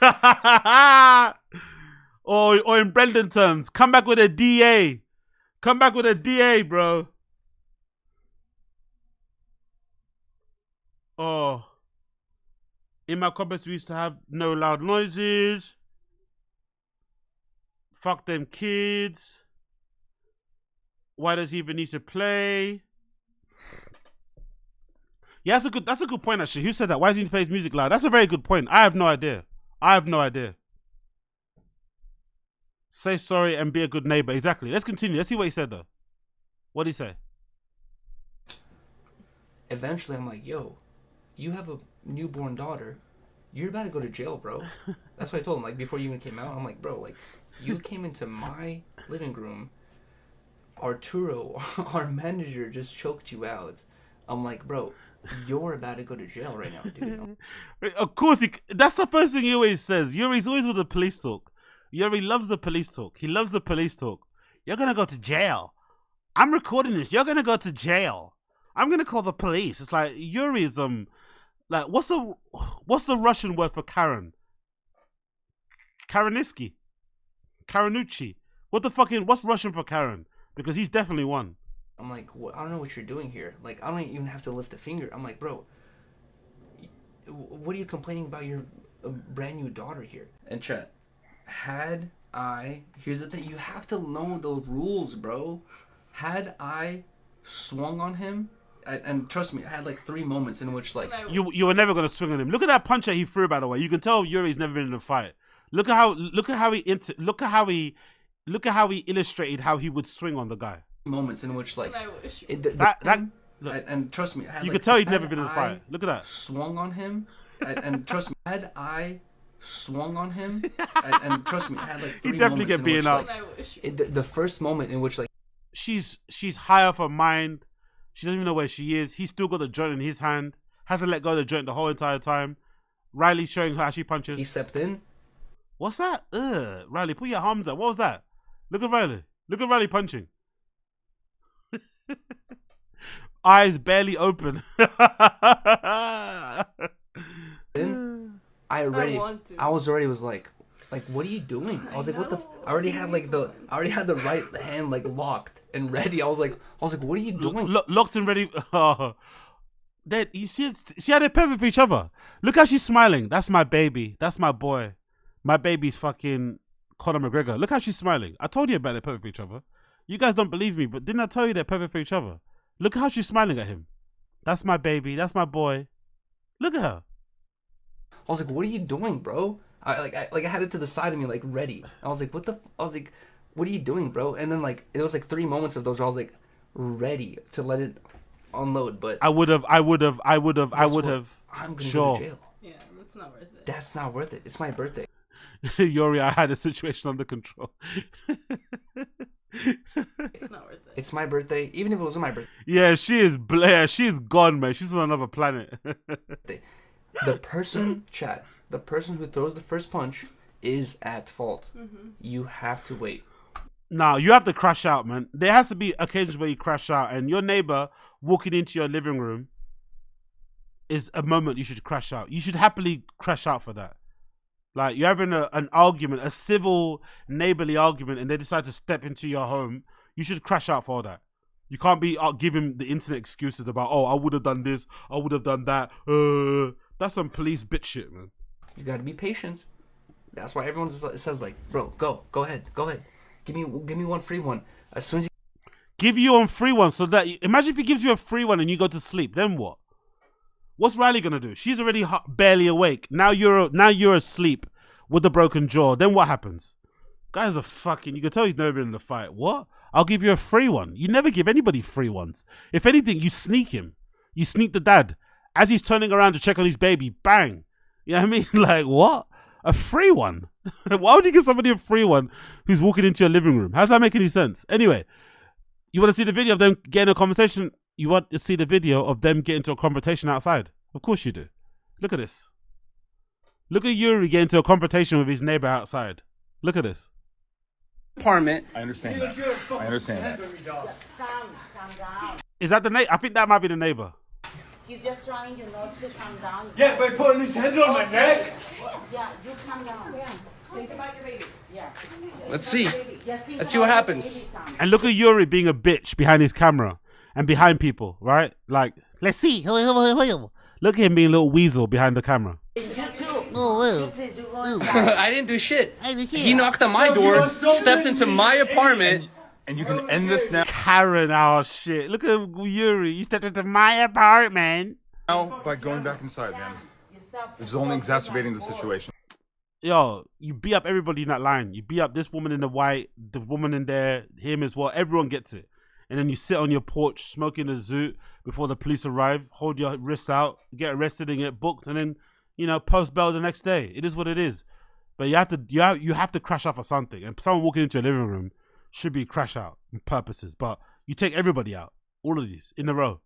or in Brendan terms, come back with a DA. Come back with a DA, bro. Oh. In my comments, we used to have no loud noises. Fuck them kids. Why does he even need to play? Yeah, that's a good point actually. Who said that? Why does he need to play his music loud? That's a very good point. I have no idea. Say sorry and be a good neighbor. Exactly. Let's continue. Let's see what he said though. What did he say? Eventually, I'm like, yo, you have a newborn daughter. You're about to go to jail, bro. That's what I told him. Like, before you even came out, I'm like, bro, like, you came into my living room. Arturo, our manager, just choked you out. I'm like, bro, you're about to go to jail right now, dude. Of course, that's the first thing he always says. Yuri's always with the police talk. Yuri loves the police talk. He loves the police talk. You're going to go to jail. I'm recording this. You're going to go to jail. I'm going to call the police. It's like, Yuri's, like, what's the Russian word for Karen? Kareniski. Karanucci. What's Russian for Karen? Because he's definitely one. I'm like, I don't know what you're doing here. Like, I don't even have to lift a finger. I'm like, bro, what are you complaining about your brand new daughter here? And Chet, here's the thing, you have to know the rules, bro. Had I swung on him, and trust me, I had like 3 moments in which like you were never gonna swing on him. Look at that punch that he threw, by the way. You can tell Yuri's never been in a fight. Look at how he illustrated how he would swing on the guy. Moments in which like and trust me, I had, you could tell he'd never been in a fight. Look at that. Swung on him, and trust me, had I swung on him, and trust me, I had like 3 he definitely get beaten up. Like, the first moment in which like she's high off her mind. She doesn't even know where she is. He's still got the joint in his hand. Hasn't let go of the joint the whole entire time. Riley showing her how she punches. He stepped in. What's that? Riley, put your arms up. What was that? Look at Riley. Look at Riley punching. Eyes barely open. Then I was already what are you doing? I was like, what the? I already had the right hand like locked and ready. I was like, what are you doing? Locked and ready. Oh. You see how they're perfect for each other. Look how she's smiling. That's my baby. That's my boy. My baby's fucking Conor McGregor. Look how she's smiling. I told you about they're perfect for each other. You guys don't believe me, but didn't I tell you they're perfect for each other? Look how she's smiling at him. That's my baby. That's my boy. Look at her. I was like, what are you doing, bro? I had it to the side of me, like, ready. I was like, what are you doing, bro? And then, like, it was, like, 3 moments of those where I was, like, ready to let it unload, but... I would have. I'm gonna sure. go to jail. Yeah, that's not worth it. That's not worth it. It's my birthday. Yuri, I had the situation under control. It's not worth it. It's my birthday, even if it wasn't my birthday. Yeah, she's gone, man. She's on another planet. The person who throws the first punch is at fault. Mm-hmm. You have to wait. No, you have to crash out, man. There has to be occasions where you crash out, and your neighbor walking into your living room is a moment you should crash out. You should happily crash out for that. Like, you're having an argument, a civil, neighborly argument, and they decide to step into your home. You should crash out for that. You can't be giving the internet excuses about, oh, I would have done this, I would have done that. That's some police bitch shit, man. You gotta be patient. That's why everyone says, like, bro, go ahead. Give me one free one. As soon as you give you one free one, so that imagine if he gives you a free one and you go to sleep, then what? What's Riley gonna do? She's already barely awake. Now you're asleep with the broken jaw. Then what happens? Guys are fucking. You can tell he's never been in a fight. What? I'll give you a free one. You never give anybody free ones. If anything, you sneak him. You sneak the dad as he's turning around to check on his baby. Bang. You know what I mean? Like, what? A free one? Why would you give somebody a free one who's walking into your living room? How does that make any sense? Anyway, you want to see the video of them getting a conversation? You want to see the video of them getting into a confrontation outside? Of course you do. Look at this. Look at Yuri getting into a confrontation with his neighbor outside. Look at this. Apartment. I understand that. I understand that. Is that the neighbor? I think that might be the neighbor. He's just trying, to calm down. Yeah, by putting his hands on my neck. Yeah, you calm down. Yeah. Let's see. Let's see what happens. And look at Yuri being a bitch behind his camera and behind people, right? Like, let's see. Look at him being a little weasel behind the camera. You too. I didn't do shit. He knocked on my door, stepped into my apartment. And you can end this now. Karen, oh shit. Look at Yuri. You stepped into my apartment. Now, by going back inside, man. This is only exacerbating the situation. Yo, you beat up everybody in that line. You beat up this woman in the white, the woman in there, him as well. Everyone gets it. And then you sit on your porch smoking a zoot before the police arrive, hold your wrist out, get arrested and get booked, and then, post bail the next day. It is what it is. But you have to crash out for something. And someone walking into your living room should be crash out purposes. But you take everybody out, all of these in a row.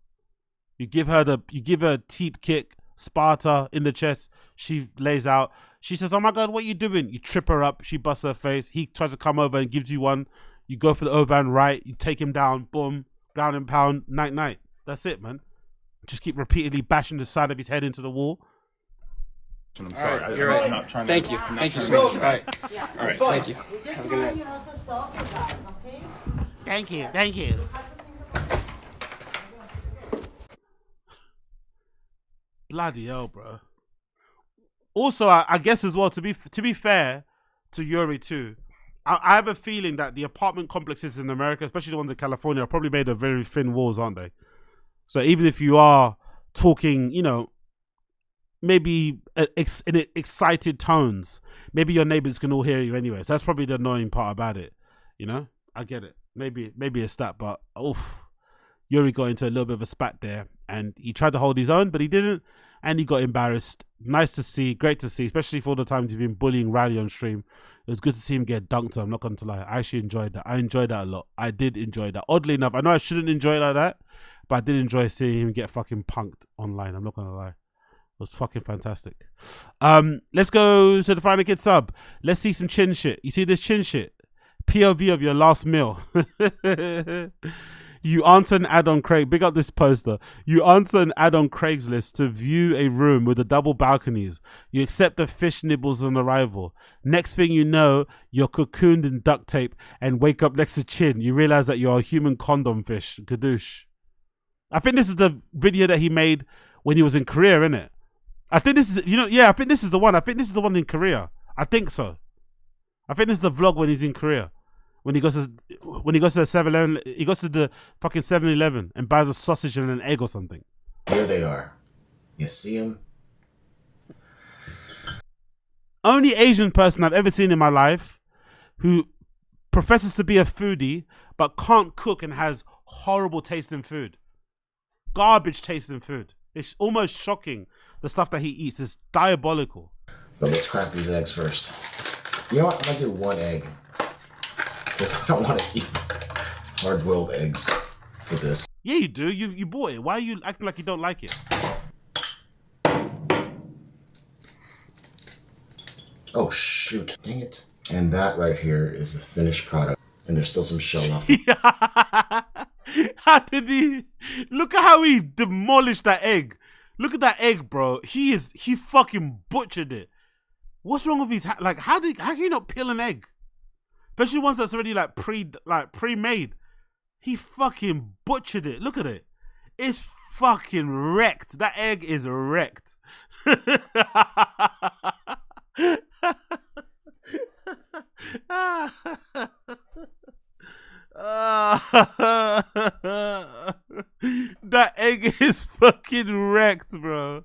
You give her a teep kick, Sparta in the chest. She lays out. She says, "Oh my God, what are you doing?" You trip her up. She busts her face. He tries to come over and gives you one. You go for the overhand right. You take him down. Boom. Ground and pound. Night, night. That's it, man. Just keep repeatedly bashing the side of his head into the wall. I'm sorry. Right, you're right. I'm not trying Thank to. you. Thank you so much. All right. All right. Thank you. Have a good night. Thank you. Thank you. Bloody hell, bro. Also, I guess as well, to be fair to Yuri too, I have a feeling that the apartment complexes in America, especially the ones in California, are probably made of very thin walls, aren't they? So even if you are talking, maybe in excited tones, maybe your neighbors can all hear you anyway. So that's probably the annoying part about it. I get it. Maybe it's that, but Yuri got into a little bit of a spat there, and he tried to hold his own, but he didn't, and he got embarrassed. Nice to see, great to see, especially for all the times he's been bullying Riley on stream. It was good to see him get dunked on. I'm not going to lie. I actually enjoyed that. I enjoyed that a lot. I did enjoy that. Oddly enough, I know I shouldn't enjoy it like that, but I did enjoy seeing him get fucking punked online. I'm not gonna lie. It was fucking fantastic. Let's go to the Final Kid sub. Let's see some chin shit. You see this chin shit? POV of your last meal. You answer an ad on Craig. Big up this poster. You answer an ad on Craigslist to view a room with a double balconies. You accept the fish nibbles on arrival. Next thing you know, you're cocooned in duct tape and wake up next to Chin. You realize that you're a human condom fish. Gadoosh. I think this is the video that he made when he was in Korea, innit? I think this is, I think this is the one. I think this is the one in Korea. I think so. I think this is the vlog when he's in Korea. When he goes to the 7-Eleven, he goes to the fucking 7-Eleven and buys a sausage and an egg or something. Here they are. You see them? Only Asian person I've ever seen in my life who professes to be a foodie but can't cook and has horrible tasting food. Garbage tasting food. It's almost shocking, the stuff that he eats. It's diabolical. But let's crack these eggs first. You know what? I'm going to do one egg. Because I don't want to eat hard-boiled eggs for this. Yeah, you do. You bought it. Why are you acting like you don't like it? Oh, shoot. Dang it. And that right here is the finished product. And there's still some shell left. How did he... Look at how he demolished that egg. Look at that egg, bro. He fucking butchered it. What's wrong with his... how can you not peel an egg? Especially ones that's already pre-made. He fucking butchered it. Look at it. It's fucking wrecked. That egg is wrecked. That egg is fucking wrecked, bro.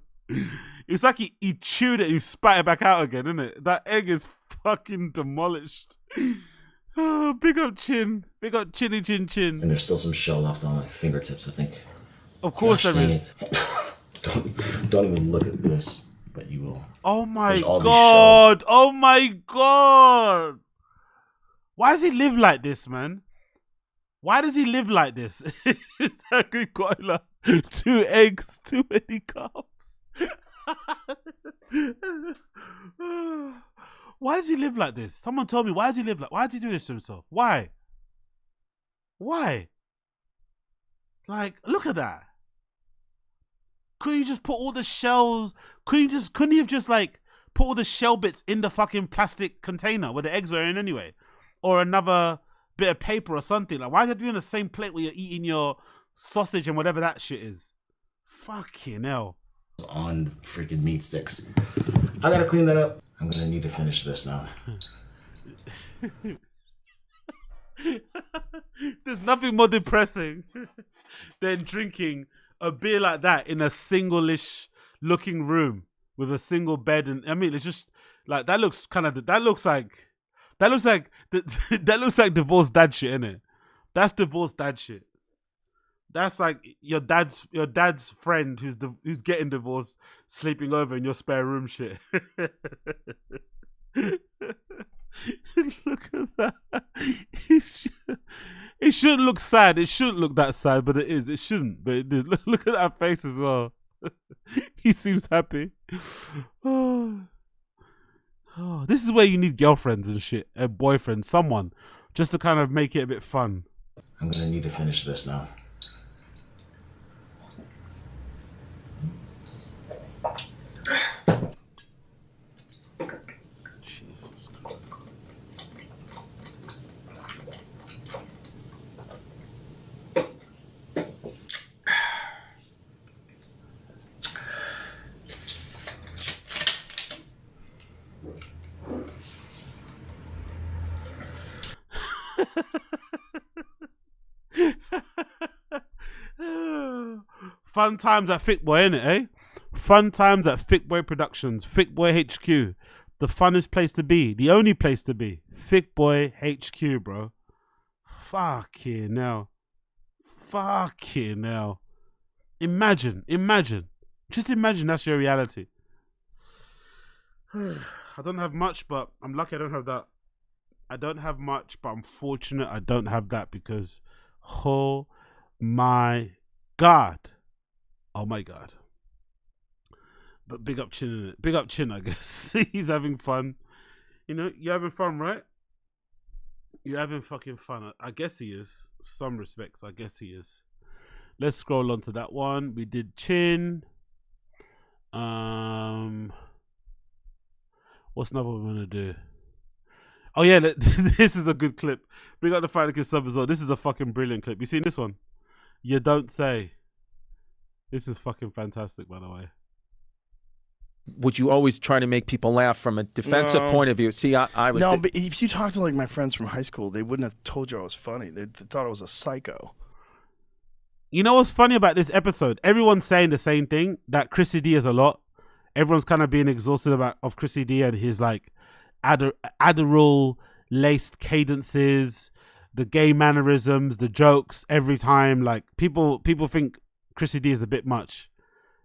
It's like he chewed it, he spat it back out again, isn't it? That egg is fucking demolished. Oh, big up Chin. Big up Chinny Chin Chin. And there's still some shell left on my fingertips, I think. Of course there is. Don't even look at this, but you will. Oh my god. Oh my god. Why does he live like this, man? Why does he live like this? It's agricola. 2 eggs, too many carbs. Why does he live like this? Someone tell me, why does he live like? Why does he do this to himself? Why? Why? Like, look at that. Couldn't you just put all the shells? Couldn't he have just like put all the shell bits in the fucking plastic container where the eggs were in anyway, or another bit of paper or something? Like, why is it doing the same plate where you're eating your sausage and whatever that shit is? Fucking hell. On freaking meat sticks. I gotta clean that up. I'm gonna need to finish this now. There's nothing more depressing than drinking a beer like that in a single-ish looking room with a single bed, and I mean, it's just like that looks like divorced dad shit, innit? That's divorced dad shit. That's like your dad's friend who's getting divorced sleeping over in your spare room shit. Look at that. It shouldn't look sad. It shouldn't look that sad, but it is. It shouldn't, but it is. Look at that face as well. He seems happy. Oh, this is where you need girlfriends and shit, a boyfriend, someone, just to kind of make it a bit fun. I'm gonna need to finish this now. Jesus Christ. Fun times at Thick Boy, innit, eh? Fun times at Thick Boy Productions, Thick Boy HQ. The funnest place to be, the only place to be. Thick Boy HQ, bro. Fucking hell. Fucking hell. Imagine. Just imagine that's your reality. I don't have much, but I'm lucky I don't have that. I don't have much, but I'm fortunate I don't have that because, oh my God. Oh my God. But big up Chin, innit? Big up Chin, I guess. He's having fun. You know, you're having fun, right? You're having fucking fun. I guess he is. Some respects, I guess he is. Let's scroll on to that one. We did Chin. What's another one we're gonna do? Oh yeah, this is a good clip. We got the Fighter Kid sub as well. This is a fucking brilliant clip. You seen this one? You don't say. This is fucking fantastic, by the way. Would you always try to make people laugh from a defensive point of view? See, I was... No, but if you talk to like my friends from high school, they wouldn't have told you I was funny. They thought I was a psycho. You know what's funny about this episode? Everyone's saying the same thing, that Chrissy D is a lot. Everyone's kind of being exhausted of Chrissy D and his like Adderall laced cadences, the gay mannerisms, the jokes every time. Like people think Chrissy D is a bit much.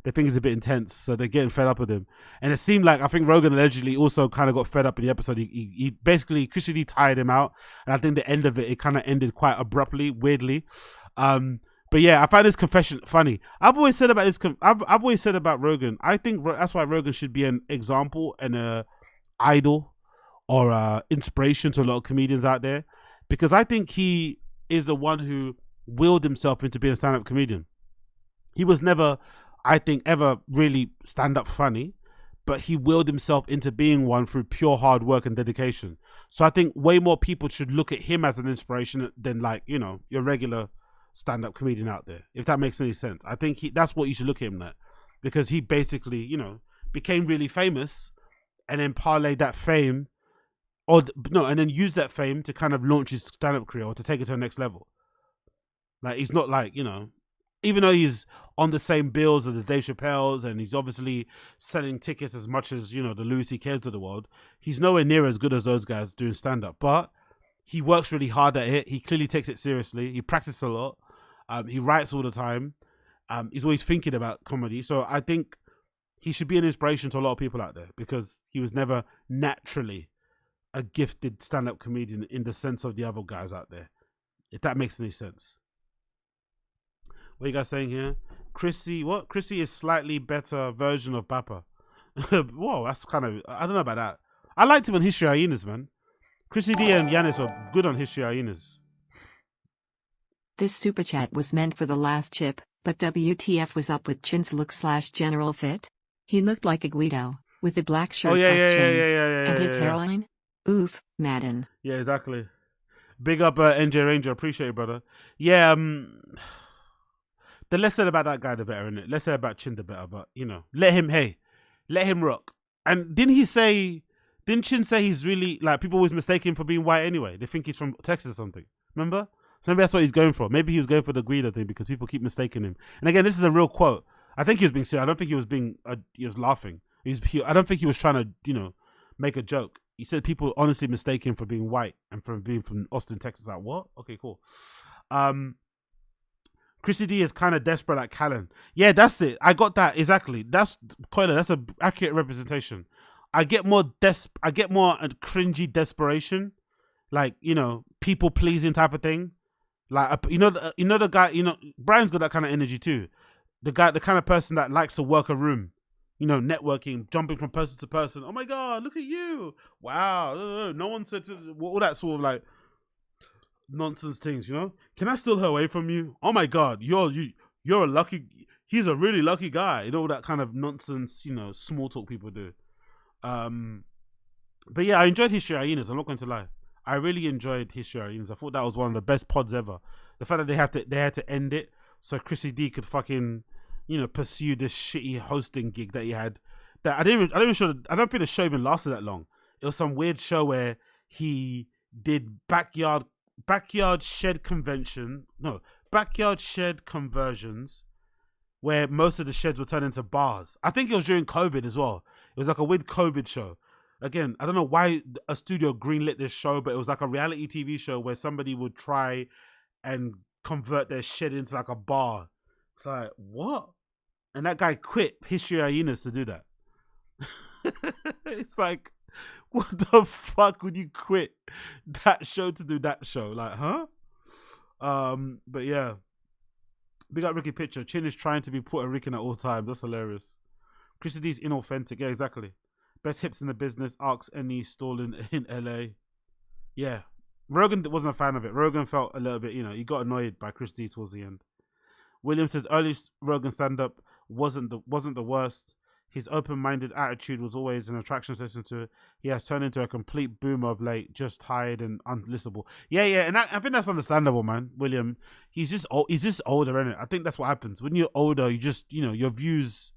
They think he's a bit intense, so they're getting fed up with him. And it seemed like, I think Rogan allegedly also kind of got fed up in the episode. He basically, Chrissy D tired him out. And I think the end of it kind of ended quite abruptly, weirdly. But yeah, I find this confession funny. I've always said about this, I've always said about Rogan, I think that's why Rogan should be an example and a idol or a inspiration to a lot of comedians out there. Because I think he is the one who willed himself into being a stand-up comedian. He was never, I think, ever really stand-up funny, but he willed himself into being one through pure hard work and dedication. So I think way more people should look at him as an inspiration than, like, you know, your regular stand-up comedian out there, if that makes any sense. I think that's what you should look at him at, because he basically, you know, became really famous and then parlayed that fame, and then used that fame to kind of launch his stand-up career or to take it to the next level. Like, he's not like, you know, even though he's on the same bills as the Dave Chappelle's and he's obviously selling tickets as much as, you know, the Louis C.K.'s of the world, he's nowhere near as good as those guys doing stand-up. But he works really hard at it. He clearly takes it seriously. He practices a lot. He writes all the time. He's always thinking about comedy. So I think he should be an inspiration to a lot of people out there, because he was never naturally a gifted stand-up comedian in the sense of the other guys out there, if that makes any sense. What are you guys saying here? Chrissy, what? Chrissy is slightly better version of Papa. Whoa, that's kind of, I don't know about that. I liked him on History Hyenas, man. Chrissy D and Yanis are good on History Hyenas. This super chat was meant for the last chip, but WTF was up with Chin's look / general fit? He looked like a Guido, with a black shirt plus chin. And his hairline? Oof, Madden. Yeah, exactly. Big up NJ Ranger, appreciate it, brother. Yeah, the less said about that guy, the better, innit? Less said about Chin, the better, but, you know, let him rock. And didn't Chin say he's really, like, people always mistake him for being white anyway? They think he's from Texas or something. Remember? So maybe that's what he's going for. Maybe he was going for the Guido thing because people keep mistaking him. And again, this is a real quote. I think he was being serious. I don't think he was being, he was laughing. I don't think he was trying to, you know, make a joke. He said people honestly mistake him for being white and from being from Austin, Texas. Like, what? Okay, cool. Chrissy D is kind of desperate like Callan. Yeah, that's it. I got that. Exactly. That's Coiler. That's an accurate representation. I get more cringy desperation. Like, you know, people pleasing type of thing. Like, you know the guy, you know, Brian's got that kind of energy too. The kind of person that likes to work a room, you know, networking, jumping from person to person. Oh my God, look at you. Wow. No one said to, all that sort of like nonsense things, you know? Can I steal her away from you? Oh my God, you're a lucky, he's a really lucky guy. You know, all that kind of nonsense, you know, small talk people do. But yeah, I enjoyed History Hyenas, I'm not going to lie. I really enjoyed History Hyenas. I thought that was one of the best pods ever. The fact that they had to end it so Chrissy D could fucking, you know, pursue this shitty hosting gig that he had. That I don't think the show even lasted that long. It was some weird show where he did backyard shed conversions where most of the sheds were turned into bars. I think it was during COVID as well. It was like a weird COVID show. Again, I don't know why a studio greenlit this show, but it was like a reality TV show where somebody would try and convert their shed into like a bar. It's like, what? And that guy quit History Hyenas to do that. It's like, what the fuck would you quit that show to do that show? Like, huh? But yeah. Big up Ricky Picture. Chin is trying to be Puerto Rican at all times. That's hilarious. Chrissy D's inauthentic. Yeah, exactly. Best hips in the business. Arcs any stall in LA. Yeah. Rogan wasn't a fan of it. Rogan felt a little bit, he got annoyed by Chris D towards the end. William says early Rogan stand-up wasn't the worst. His open-minded attitude was always an attraction to listen to. He has turned into a complete boomer of late, just tired and unlistenable. Yeah, and I think that's understandable, man. William, he's just older, innit? I think that's what happens when you're older. You just, your views,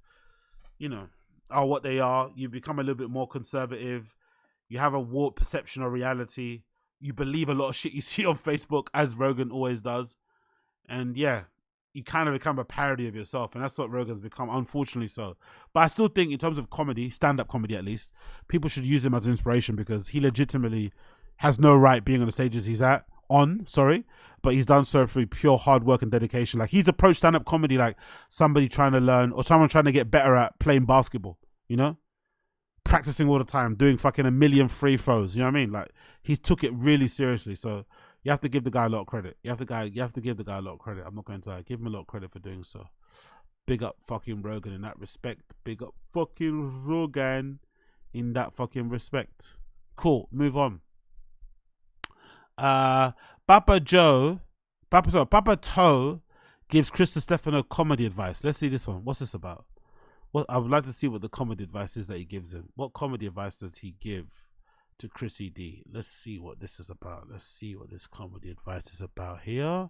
are what they are. You become a little bit more conservative. You have a warped perception of reality. You believe a lot of shit you see on Facebook, as Rogan always does, and yeah. You kind of become a parody of yourself, and that's what Rogan's become, unfortunately so. But I still think in terms of comedy, stand-up comedy at least, people should use him as an inspiration because he legitimately has no right being on the stages he's but he's done so through pure hard work and dedication. Like, he's approached stand-up comedy like somebody trying to learn or someone trying to get better at playing basketball, practicing all the time, doing fucking a million free throws, you know what I mean? Like, he took it really seriously, so you have to give the guy a lot of credit. You have to give the guy a lot of credit. I'm not going to give him a lot of credit for doing so. Big up fucking Rogan in that respect. Big up fucking Rogan in that fucking respect. Cool. Move on. Papa Toe gives Chris Stefano comedy advice. Let's see this one. What's this about? Well, I would like to see what the comedy advice is that he gives him. What comedy advice does he give to Chrissy D? Let's see what this is about. Let's see what this comedy advice is about here.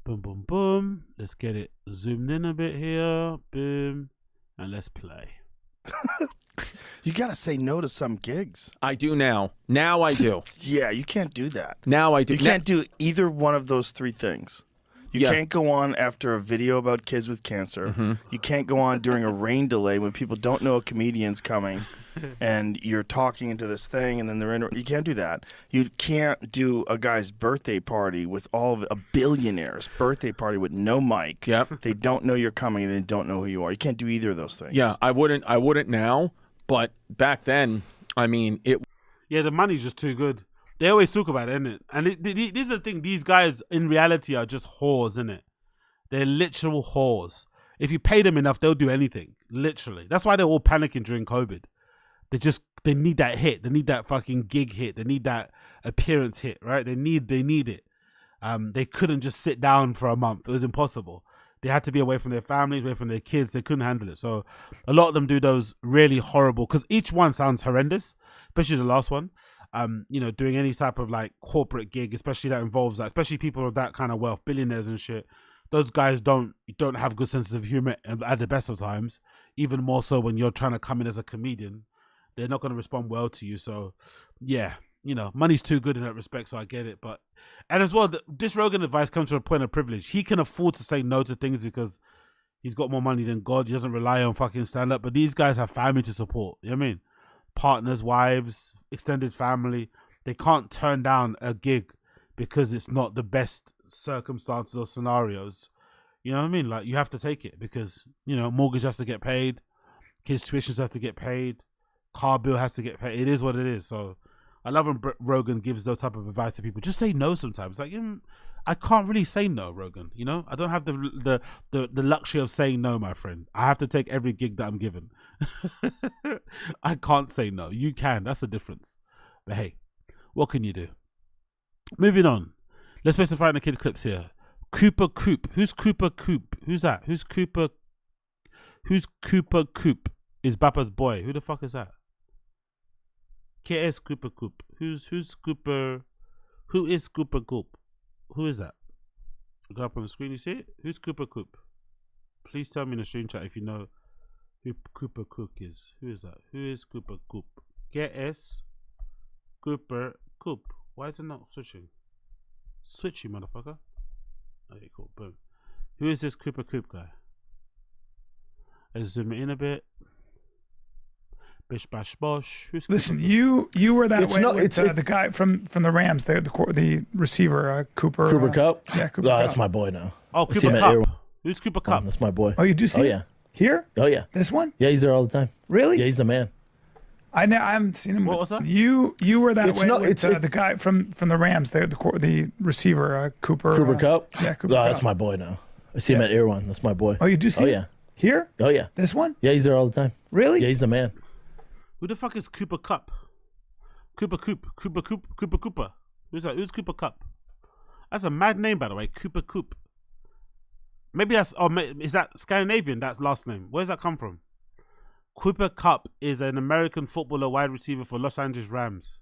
Boom, boom, boom. Let's get it zoomed in a bit here. Boom. And let's play. You got to say no to some gigs. I do now. Now I do. Yeah, you can't do that. Now I do. You can't do either one of those three things. You can't go on after a video about kids with cancer. Mm-hmm. You can't go on during a rain delay when people don't know a comedian's coming and you're talking into this thing and then they're in. You can't do that. You can't do a guy's birthday party with all of a billionaire's birthday party with no mic. Yep. They don't know you're coming and they don't know who you are. You can't do either of those things. Yeah, I wouldn't now, but back then, I mean, it. Yeah, the money's just too good. They always talk about it, isn't it? And this is the thing. These guys, in reality, are just whores, isn't it? They're literal whores. If you pay them enough, they'll do anything. Literally. That's why they're all panicking during COVID. They need that hit. They need that fucking gig hit. They need that appearance hit, right? They need it. They couldn't just sit down for a month. It was impossible. They had to be away from their families, away from their kids. They couldn't handle it. So a lot of them do those really horrible, because each one sounds horrendous, especially the last one. Doing any type of like corporate gig, especially that involves that, especially people of that kind of wealth, billionaires and shit. Those guys don't have good senses of humor at the best of times. Even more so when you're trying to come in as a comedian, they're not going to respond well to you. So, yeah, money's too good in that respect. So I get it, and as well, this Rogan advice comes from a point of privilege. He can afford to say no to things because he's got more money than God. He doesn't rely on fucking stand up. But these guys have family to support. You know what I mean? Partners, wives, extended family. They can't turn down a gig because it's not the best circumstances or scenarios. You know what I mean? Like, you have to take it because, mortgage has to get paid, kids' tuitions have to get paid, car bill has to get paid. It is what it is. So I love when Rogan gives those type of advice to people. Just say no sometimes. Like, I can't really say no, Rogan. I don't have the luxury of saying no, my friend. I have to take every gig that I'm given. I can't say no. You can. That's the difference. But hey, what can you do? Moving on. Let's specify in the kid clips here. Cooper Coop. Who's Cooper Coop? Who's that? Who's Cooper Coop? Is Bapa's boy. Who the fuck is that? KS Cooper Coop. Who's Cooper? Who is Cooper Coop? Who is that? Go up on the screen. You see it? Who's Cooper Coop? Please tell me in the stream chat if you know who Cooper Cook is. Who is that? Who is Cooper Coop? KS Cooper Coop. Why is it not switching? Switch, you motherfucker. Okay, cool. Boom. Who is this Cooper Coop guy? Let's zoom it in a bit. Bish bash bosh. Who's Listen, you were that way with the guy from the Rams, the receiver, Cooper. Cooper Kupp? Yeah, Cooper Kupp. That's my boy now. Oh, Cooper Kupp. Who's Cooper Kupp? That's my boy. Oh, you do see? Oh, yeah. Here? Oh, yeah. This one? Yeah, he's there all the time. Really? Yeah, he's the man. I haven't seen him. What was that? You were that way with the guy from the Rams, the receiver, Cooper. Cooper Kupp? Yeah, Cooper Oh, Kupp. that's my boy now. I see him at Air One. That's my boy. Oh, you do see him? yeah. Here? Oh, yeah. This one? Yeah, he's there all the time. Really? Yeah, he's the man. Who the fuck is Cooper Cup? Cooper. Who's that? Who's Cooper Cup? That's a mad name, by the way. Cooper Coop. Maybe that's, is that Scandinavian, that last name? Where's that come from? Cooper Cup is an American footballer, wide receiver for Los Angeles Rams.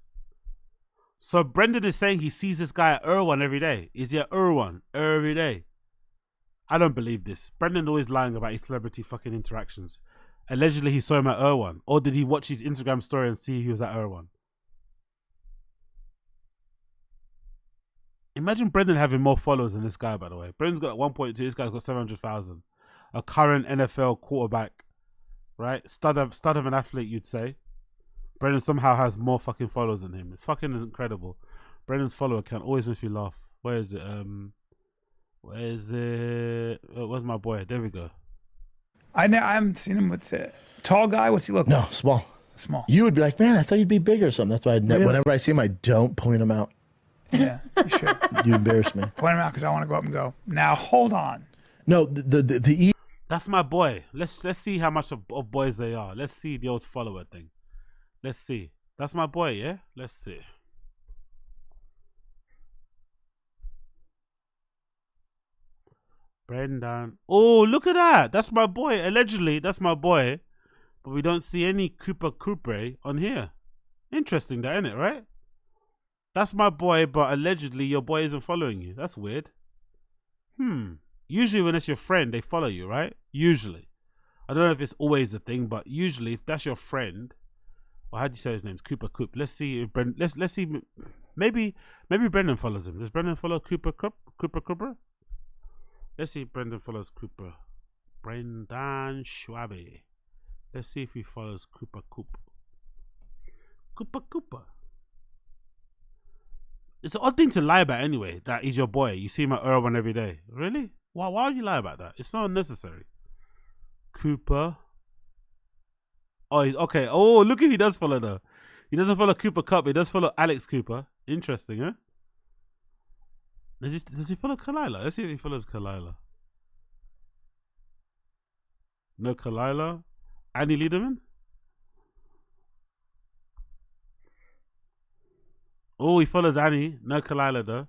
So Brendan is saying he sees this guy at Irwan every day. Is he at Irwan every day? I don't believe this. Brendan's always lying about his celebrity fucking interactions. Allegedly he saw him at Irwan. Or did he watch his Instagram story and see he was at Irwan? Imagine Brendan having more followers than this guy, by the way. Brendan's got 1.2, this guy's got 700,000. A current NFL quarterback, right? Stud of an athlete, you'd say. Brendan somehow has more fucking followers than him. It's fucking incredible. Brendan's follower count always makes me laugh. Where is it? Where's my boy? There we go. I haven't seen him. What's it? Tall guy? What's he look like? No, small. Small. You would be like, man, I thought you'd be bigger or something. That's why whenever I see him, I don't point him out. Yeah, you should. You embarrass me. Point him out because I want to go up and go. Now, hold on. No, That's my boy. Let's see how much of boys they are. Let's see the old follower thing. Let's see. That's my boy, yeah? Let's see. Brendan. Oh, look at that. That's my boy. Allegedly, that's my boy. But we don't see any Cooper on here. Interesting that, isn't it, right? That's my boy, but allegedly your boy isn't following you. That's weird. Usually when it's your friend, they follow you, right? Usually. I don't know if it's always a thing, but usually if that's your friend, or how do you say his name? Cooper Coop. Let's see if let's see. Maybe Brendan follows him. Does Brendan follow Cooper? Let's see if Brendan follows Cooper. Brendan Schwabe. Let's see if he follows Cooper. It's an odd thing to lie about anyway, that he's your boy. You see him at Irwan every day. Really? Why would you lie about that? It's not unnecessary. Cooper. Oh, he's okay. Oh, look if he does follow though. He doesn't follow Cooper Cup. He does follow Alex Cooper. Interesting, huh? Does he follow Kalila? Let's see if he follows Kalila. No Kalila. Andy Liederman? Oh, he follows Annie. No Kalila though.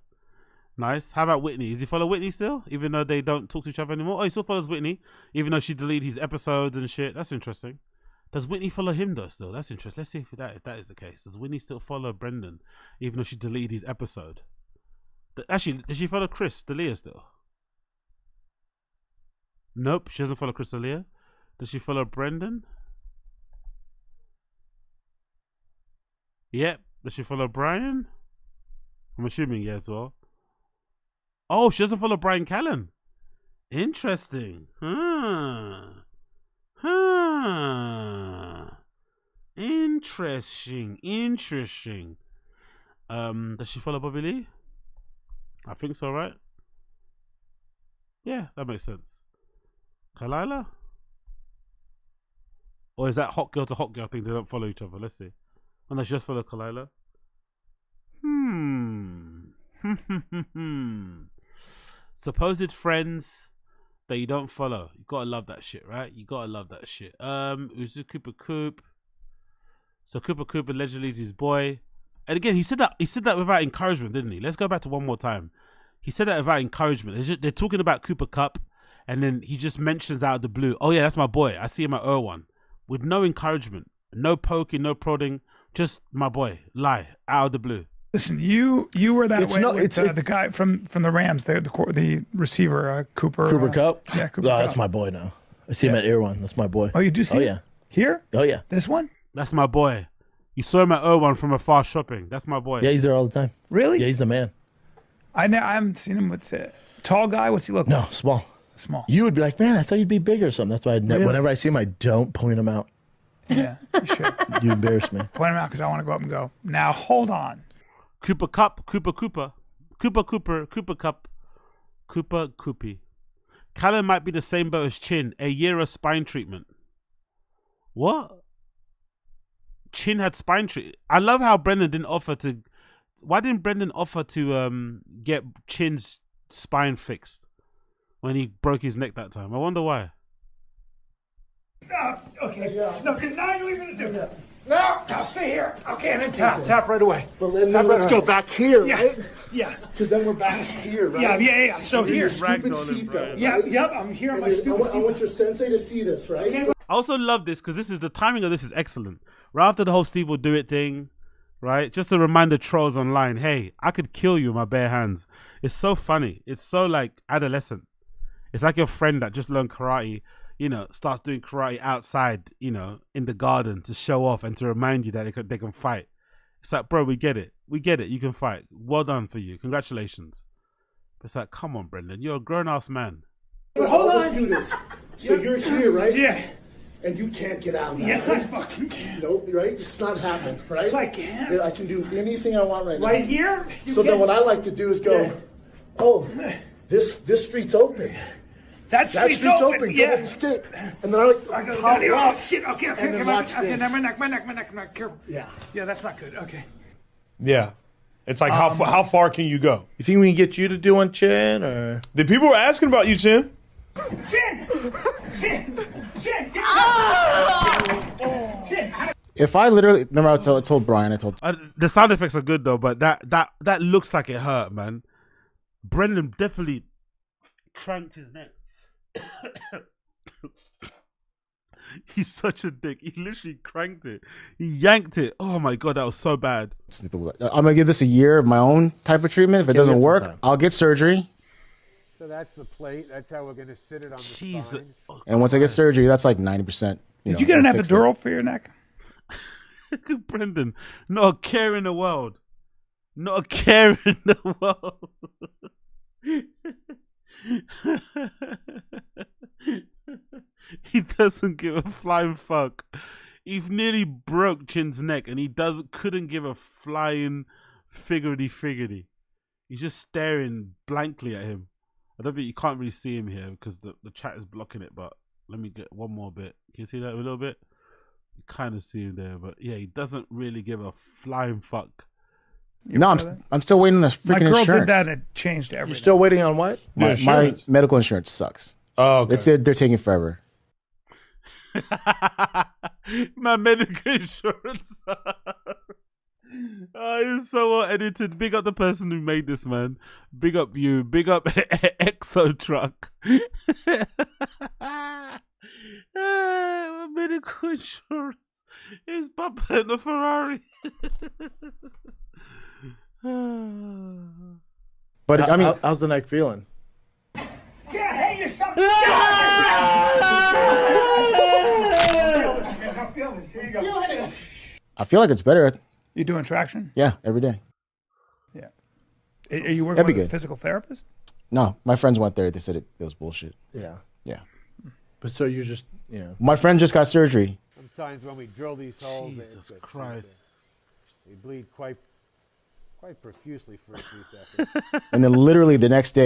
Nice. How about Whitney? Does he follow Whitney still? Even though they don't talk to each other anymore? Oh, he still follows Whitney. Even though she deleted his episodes and shit. That's interesting. Does Whitney follow him though still? That's interesting. Let's see if that is the case. Does Whitney still follow Brendan? Even though she deleted his episode? Actually, does she follow Chris D'Elia still? Nope, she doesn't follow Chris D'Elia. Does she follow Brendan? Yep. Does she follow Brian? I'm assuming yeah as well. Oh, she doesn't follow Brian Callen. Interesting. Interesting. Does she follow Bobby Lee? I think so, right? Yeah, that makes sense. Kalila? Or is that hot girl to hot girl thing? They don't follow each other. Let's see. Oh no, she just follow Kalila. Supposed friends that you don't follow. You gotta love that shit, right? You gotta love that shit. Who's Cooper Coop? So Cooper Coop allegedly is his boy. And again, he said that without encouragement, didn't he? Let's go back to one more time. He said that without encouragement. They're talking about Cooper Cup, and then he just mentions out of the blue, oh yeah, that's my boy. I see him at Irwan. With no encouragement, no poking, no prodding, just my boy. Lie out of the blue. Listen, you were that way with the guy from the Rams, the receiver, Cooper. Cooper Cup? Yeah, Cooper Cup. Cup. That's my boy now. I see him at Irwan. That's my boy. Oh, you do see him? Yeah. Here? Oh, yeah. This one? That's my boy. You saw him at Irwan from afar shopping. That's my boy. Yeah, he's there all the time. Really? Yeah, he's the man. I haven't seen him. What's it? Tall guy? What's he look like? No, small. Small. You would be like, man, I thought you'd be bigger or something. That's why whenever I see him, I don't point him out. Yeah, you should. You embarrass me. Point him out because I want to go up and go. Now, hold on. Cooper Cup, Cooper Cup, Cooper Coopy. Callan might be the same boat as Chin. A year of spine treatment. What? Chin had spine treatment. I love how Brendan didn't offer to. Why didn't Brendan offer to get Chin's spine fixed? when he broke his neck that time. I wonder why. Okay. No, because now I know what you're going to do. No, stay here. Okay, and then tap right away. But then let's go back here, right? Yeah. Because then we're back here, right? Yeah. So here. Stupid seatbelt. Yep, I'm here on my stupid seatbelt. I want your sensei to see this, right? I also love this because the timing of this is excellent. Right after the whole Steve will do it thing, right? Just to remind the trolls online, hey, I could kill you with my bare hands. It's so funny. It's so like adolescent. It's like your friend that just learned karate, starts doing karate outside, in the garden to show off and to remind you that they can fight. It's like, bro, we get it. You can fight. Well done for you. Congratulations. It's like, come on, Brendan. You're a grown-ass man. But hold on. Students. So you're here, right? Yeah. And you can't get out now. Yes, I fucking can. Nope, right? It's not happening, right? Yes, I can. Yeah, I can do anything I want right now. Right here? So then what I like to do is go, this street's open. That street's open. Yeah. And then I go down here. Oh, shit. Okay. And then watch this. My neck. Careful. Yeah. Yeah, that's not good. Okay. Yeah. It's like, how far can you go? You think we can get you to do one, Chin? Or the people were asking about you, Chin. Chin! If I literally remember, I told Brian, the sound effects are good though, but that looks like it hurt, man. Brendan definitely cranked his neck. He's such a dick. He literally cranked it. He yanked it. Oh my god, that was so bad. I'm gonna give this a year of my own type of treatment. If it doesn't work, I'll get surgery. So that's the plate. That's how we're going to sit it on the spine. And once I get surgery, that's like 90%. Did you get an epidural for your neck? Brendan, not a care in the world. Not a care in the world. He doesn't give a flying fuck. He nearly broke Chin's neck and he couldn't give a flying figurity. He's just staring blankly at him. I don't think you can't really see him here because the chat is blocking it, but let me get one more bit. Can you see that a little bit? You kind of see him there, but yeah, he doesn't really give a flying fuck. No, I'm still waiting on the freaking insurance. My girl did that and it changed everything. You're still waiting on what? My medical insurance sucks. Oh, okay. They're taking forever. My medical insurance. Oh, it's so well edited. Big up the person who made this, man. Big up you. Big up Exo Truck. My medical insurance is Papa in the Ferrari. But I mean, how's the neck feeling? Yeah, hey, you're something. I feel this. Here you go. I feel like it's better. You doing traction? Yeah, every day. Yeah. Are you working with a physical therapist? No, my friends went there. They said it was bullshit. Yeah. Yeah. But so you're just, My friend just got surgery. Sometimes when we drill these holes, Jesus Christ, we bleed quite profusely for a few seconds. And then literally the next day.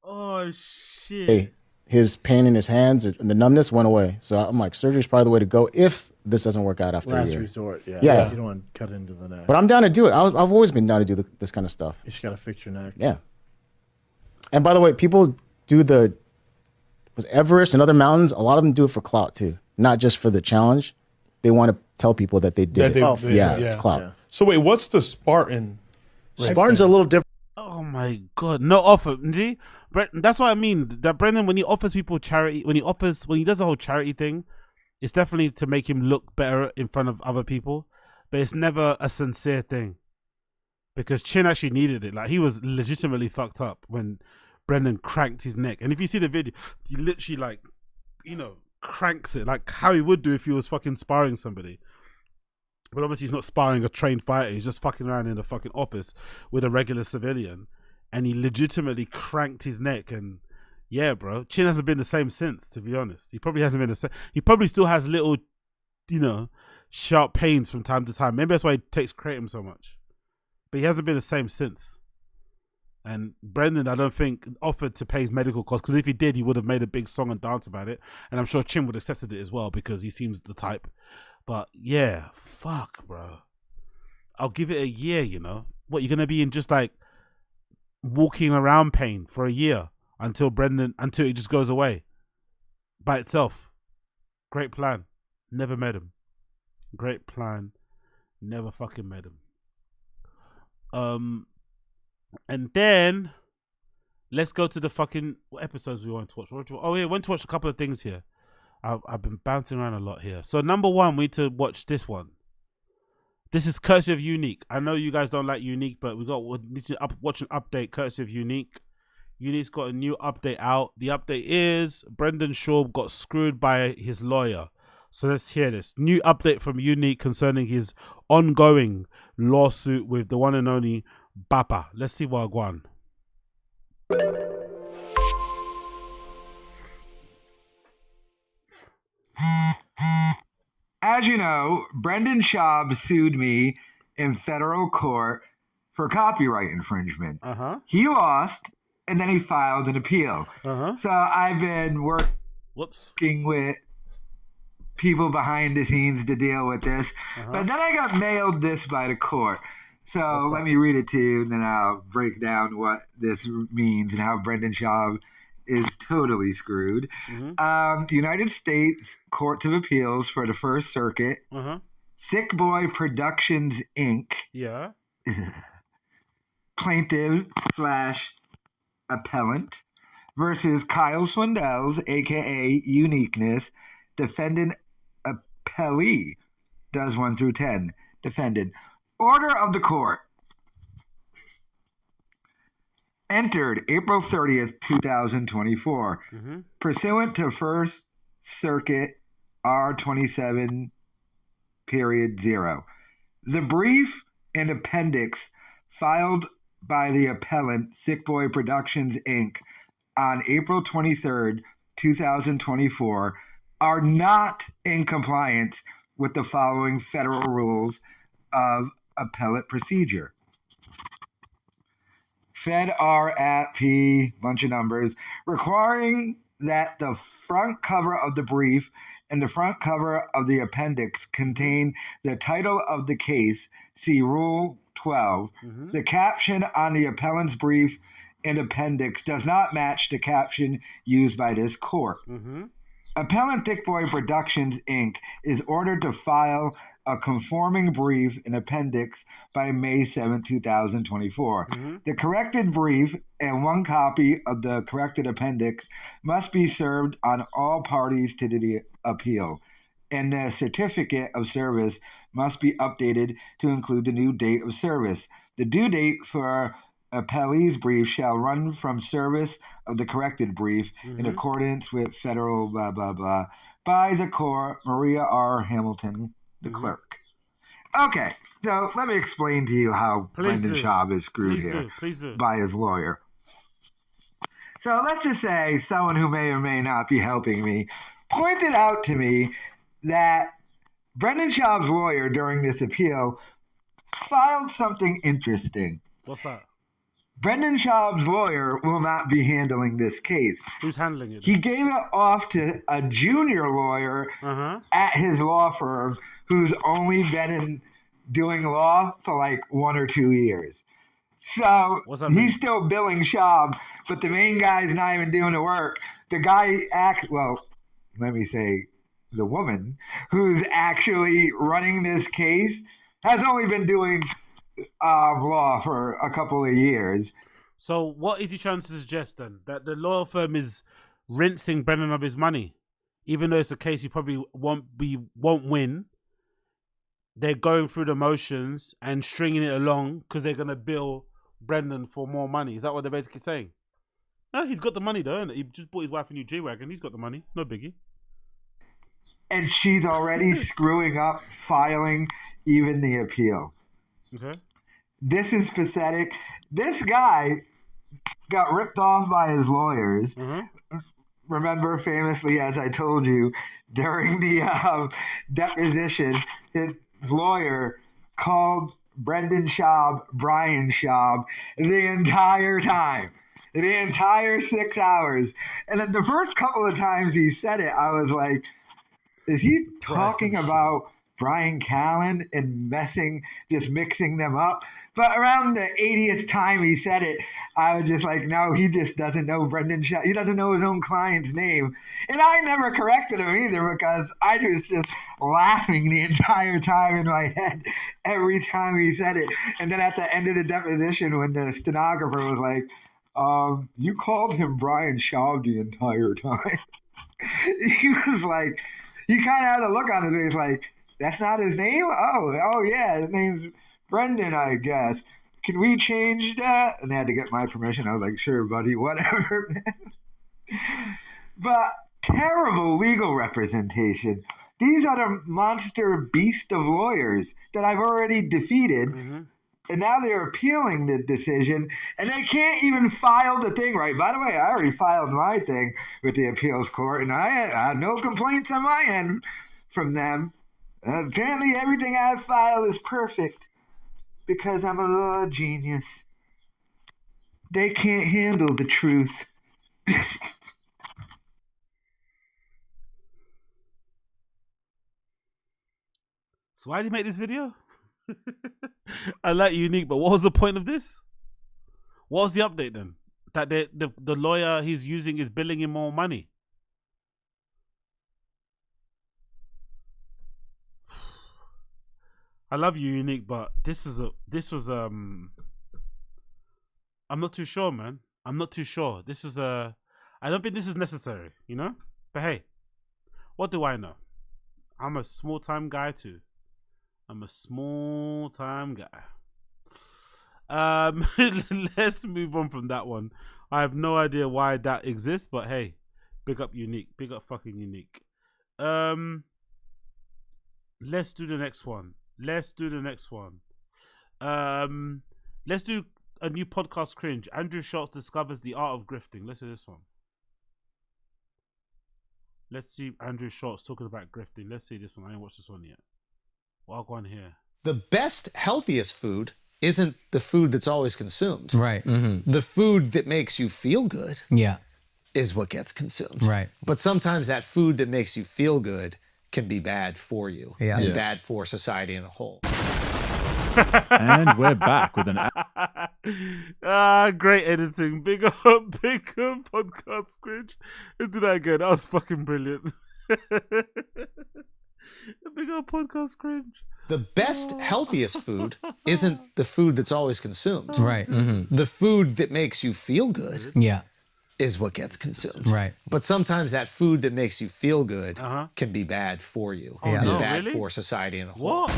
Oh shit. Hey, his pain in his hands and the numbness went away. So I'm like, surgery's probably the way to go if this doesn't work out after a year. Last resort, yeah. Yeah. You don't want to cut into the neck. But I'm down to do it. I've always been down to do this kind of stuff. You just got to fix your neck. Yeah. And by the way, people do Everest and other mountains, a lot of them do it for clout too. Not just for the challenge. They want to tell people that they did it. It's clout. Yeah. So wait, what's the Spartan? Spartan's a little different. Oh my god, no offer. See? That's what I mean. That Brendan, when he offers people charity, when he does the whole charity thing, it's definitely to make him look better in front of other people. But it's never a sincere thing. Because Chin actually needed it. Like, he was legitimately fucked up when Brendan cranked his neck. And if you see the video, he literally cranks it like how he would do if he was fucking sparring somebody. But obviously he's not sparring a trained fighter. He's just fucking around in a fucking office with a regular civilian. And he legitimately cranked his neck. And yeah, bro, Chin hasn't been the same since, to be honest. He probably hasn't been the same. He probably still has little, sharp pains from time to time. Maybe that's why he takes kratom so much. But he hasn't been the same since. And Brendan, I don't think, offered to pay his medical costs, because if he did, he would have made a big song and dance about it. And I'm sure Chin would have accepted it as well, because he seems the type. But yeah, fuck, bro. I'll give it a year, What, you're gonna be in just like walking around pain for a year until it just goes away by itself? Great plan. Never met him. Great plan. Never fucking met him. And then let's go to the fucking what episodes we want to watch. Oh yeah, I went to watch a couple of things here. I've been bouncing around a lot here. So number one, we need to watch this one. This is courtesy of Unique. I know you guys don't like Unique, but we need to watch an update courtesy of Unique. Unique's got a new update out. The update is Brendan Schaub got screwed by his lawyer. So let's hear this. New update from Unique concerning his ongoing lawsuit with the one and only Bappa. Let's see what I go on. As you know, Brendan Schaub sued me in federal court for copyright infringement. He lost, and then he filed an appeal. So I've been working with people behind the scenes to deal with this. But then I got mailed this by the court. So let me read it to you, and then I'll break down what this means and how Brendan Schaub is totally screwed. United States Court of Appeals for the First Circuit, Thick Boy Productions, Inc. Yeah. Plaintiff / appellant versus Kyle Swindells, a.k.a. Uniqueness, defendant appellee. Does 1 through 10. Defendant. Order of the court. Entered April 30th, 2024. Pursuant to First Circuit R27 period 0. The brief and appendix filed by the appellant Thick Boy Productions, Inc. on April 23rd, 2024 are not in compliance with the following federal rules of appellate procedure. Fed R at P, bunch of numbers, requiring that the front cover of the brief and the front cover of the appendix contain the title of the case, see Rule 12. The caption on the appellant's brief and appendix does not match the caption used by this court. Appellant Thick Boy Productions, Inc. is ordered to file a conforming brief and appendix by May 7, 2024. The corrected brief and one copy of the corrected appendix must be served on all parties to the appeal, and the certificate of service must be updated to include the new date of service. The due date for appellee's brief shall run from service of the corrected brief in accordance with federal blah, blah, blah, by the court, Maria R. Hamilton, the clerk. Okay, so let me explain to you how Brendan Schaub is screwed here by his lawyer. So let's just say someone who may or may not be helping me pointed out to me that Brendan Schaub's lawyer during this appeal filed something interesting. What's that? Brendan Schaub's lawyer will not be handling this case. Who's handling it? He gave it off to a junior lawyer at his law firm who's only been doing law for like 1 or 2 years. So he's still billing Schaub, but the main guy's not even doing the work. The guy the woman who's actually running this case has only been doing law for a couple of years. So what is he trying to suggest then? That the law firm is rinsing Brendan of his money, even though it's a case he probably won't win. They're going through the motions and stringing it along because they're gonna bill Brendan for more money. Is that what they're basically saying? No, he's got the money though, and he just bought his wife a new G-Wagon. He's got the money, no biggie. And she's already screwing up filing even the appeal. Okay. This is pathetic. This guy got ripped off by his lawyers. Remember, famously, as I told you, during the deposition, his lawyer called Brendan Schaub Brian Schaub the entire time. The entire 6 hours. And then the first couple of times he said it, I was like, is he talking about Brian Callen and just mixing them up. But around the 80th time he said it, I was just like, no, he just doesn't know Brendan Schaub. He doesn't know his own client's name. And I never corrected him either because I was just laughing the entire time in my head every time he said it. And then at the end of the deposition, when the stenographer was like, you called him Brian Schaub the entire time. He was like, he kind of had a look on his face like, that's not his name? Oh yeah, his name's Brendan, I guess. Can we change that? And they had to get my permission. I was like, sure, buddy, whatever. But terrible legal representation. These are the monster beast of lawyers that I've already defeated. Mm-hmm. And now they're appealing the decision, and they can't even file the thing right. By the way, I already filed my thing with the appeals court, and I had no complaints on my end from them. Apparently, everything I've filed is perfect because I'm a law genius. They can't handle the truth. So why did he make this video? I like Unique, but what was the point of this? What was the update then? That the lawyer he's using is billing him more money. I love you, Unique, but this was I'm not too sure, man. I'm not too sure. I don't think this is necessary, you know? But hey, what do I know? I'm a small-time guy too. I'm a small-time guy. Let's move on from that one. I have no idea why that exists, but hey, big up Unique. Big up fucking Unique. Let's do the next one. Let's do a new podcast cringe. Andrew Schultz discovers the art of grifting. Let's do this one. Let's see Andrew Schultz talking about grifting. Let's see this one. I ain't watched this one yet. I'll go on here. The best, healthiest food isn't the food that's always consumed. Right. Mm-hmm. The food that makes you feel good yeah. is what gets consumed. Right. But sometimes that food that makes you feel good can be bad for you and bad for society in a whole. And we're back with an... great editing. Big up podcast cringe. Let's do that again. That was fucking brilliant. Big up podcast cringe. The best, healthiest food isn't the food that's always consumed. Right. Mm-hmm. The food that makes you feel good is what gets consumed. Right. But sometimes that food that makes you feel good can be bad for you and bad for society in a whole.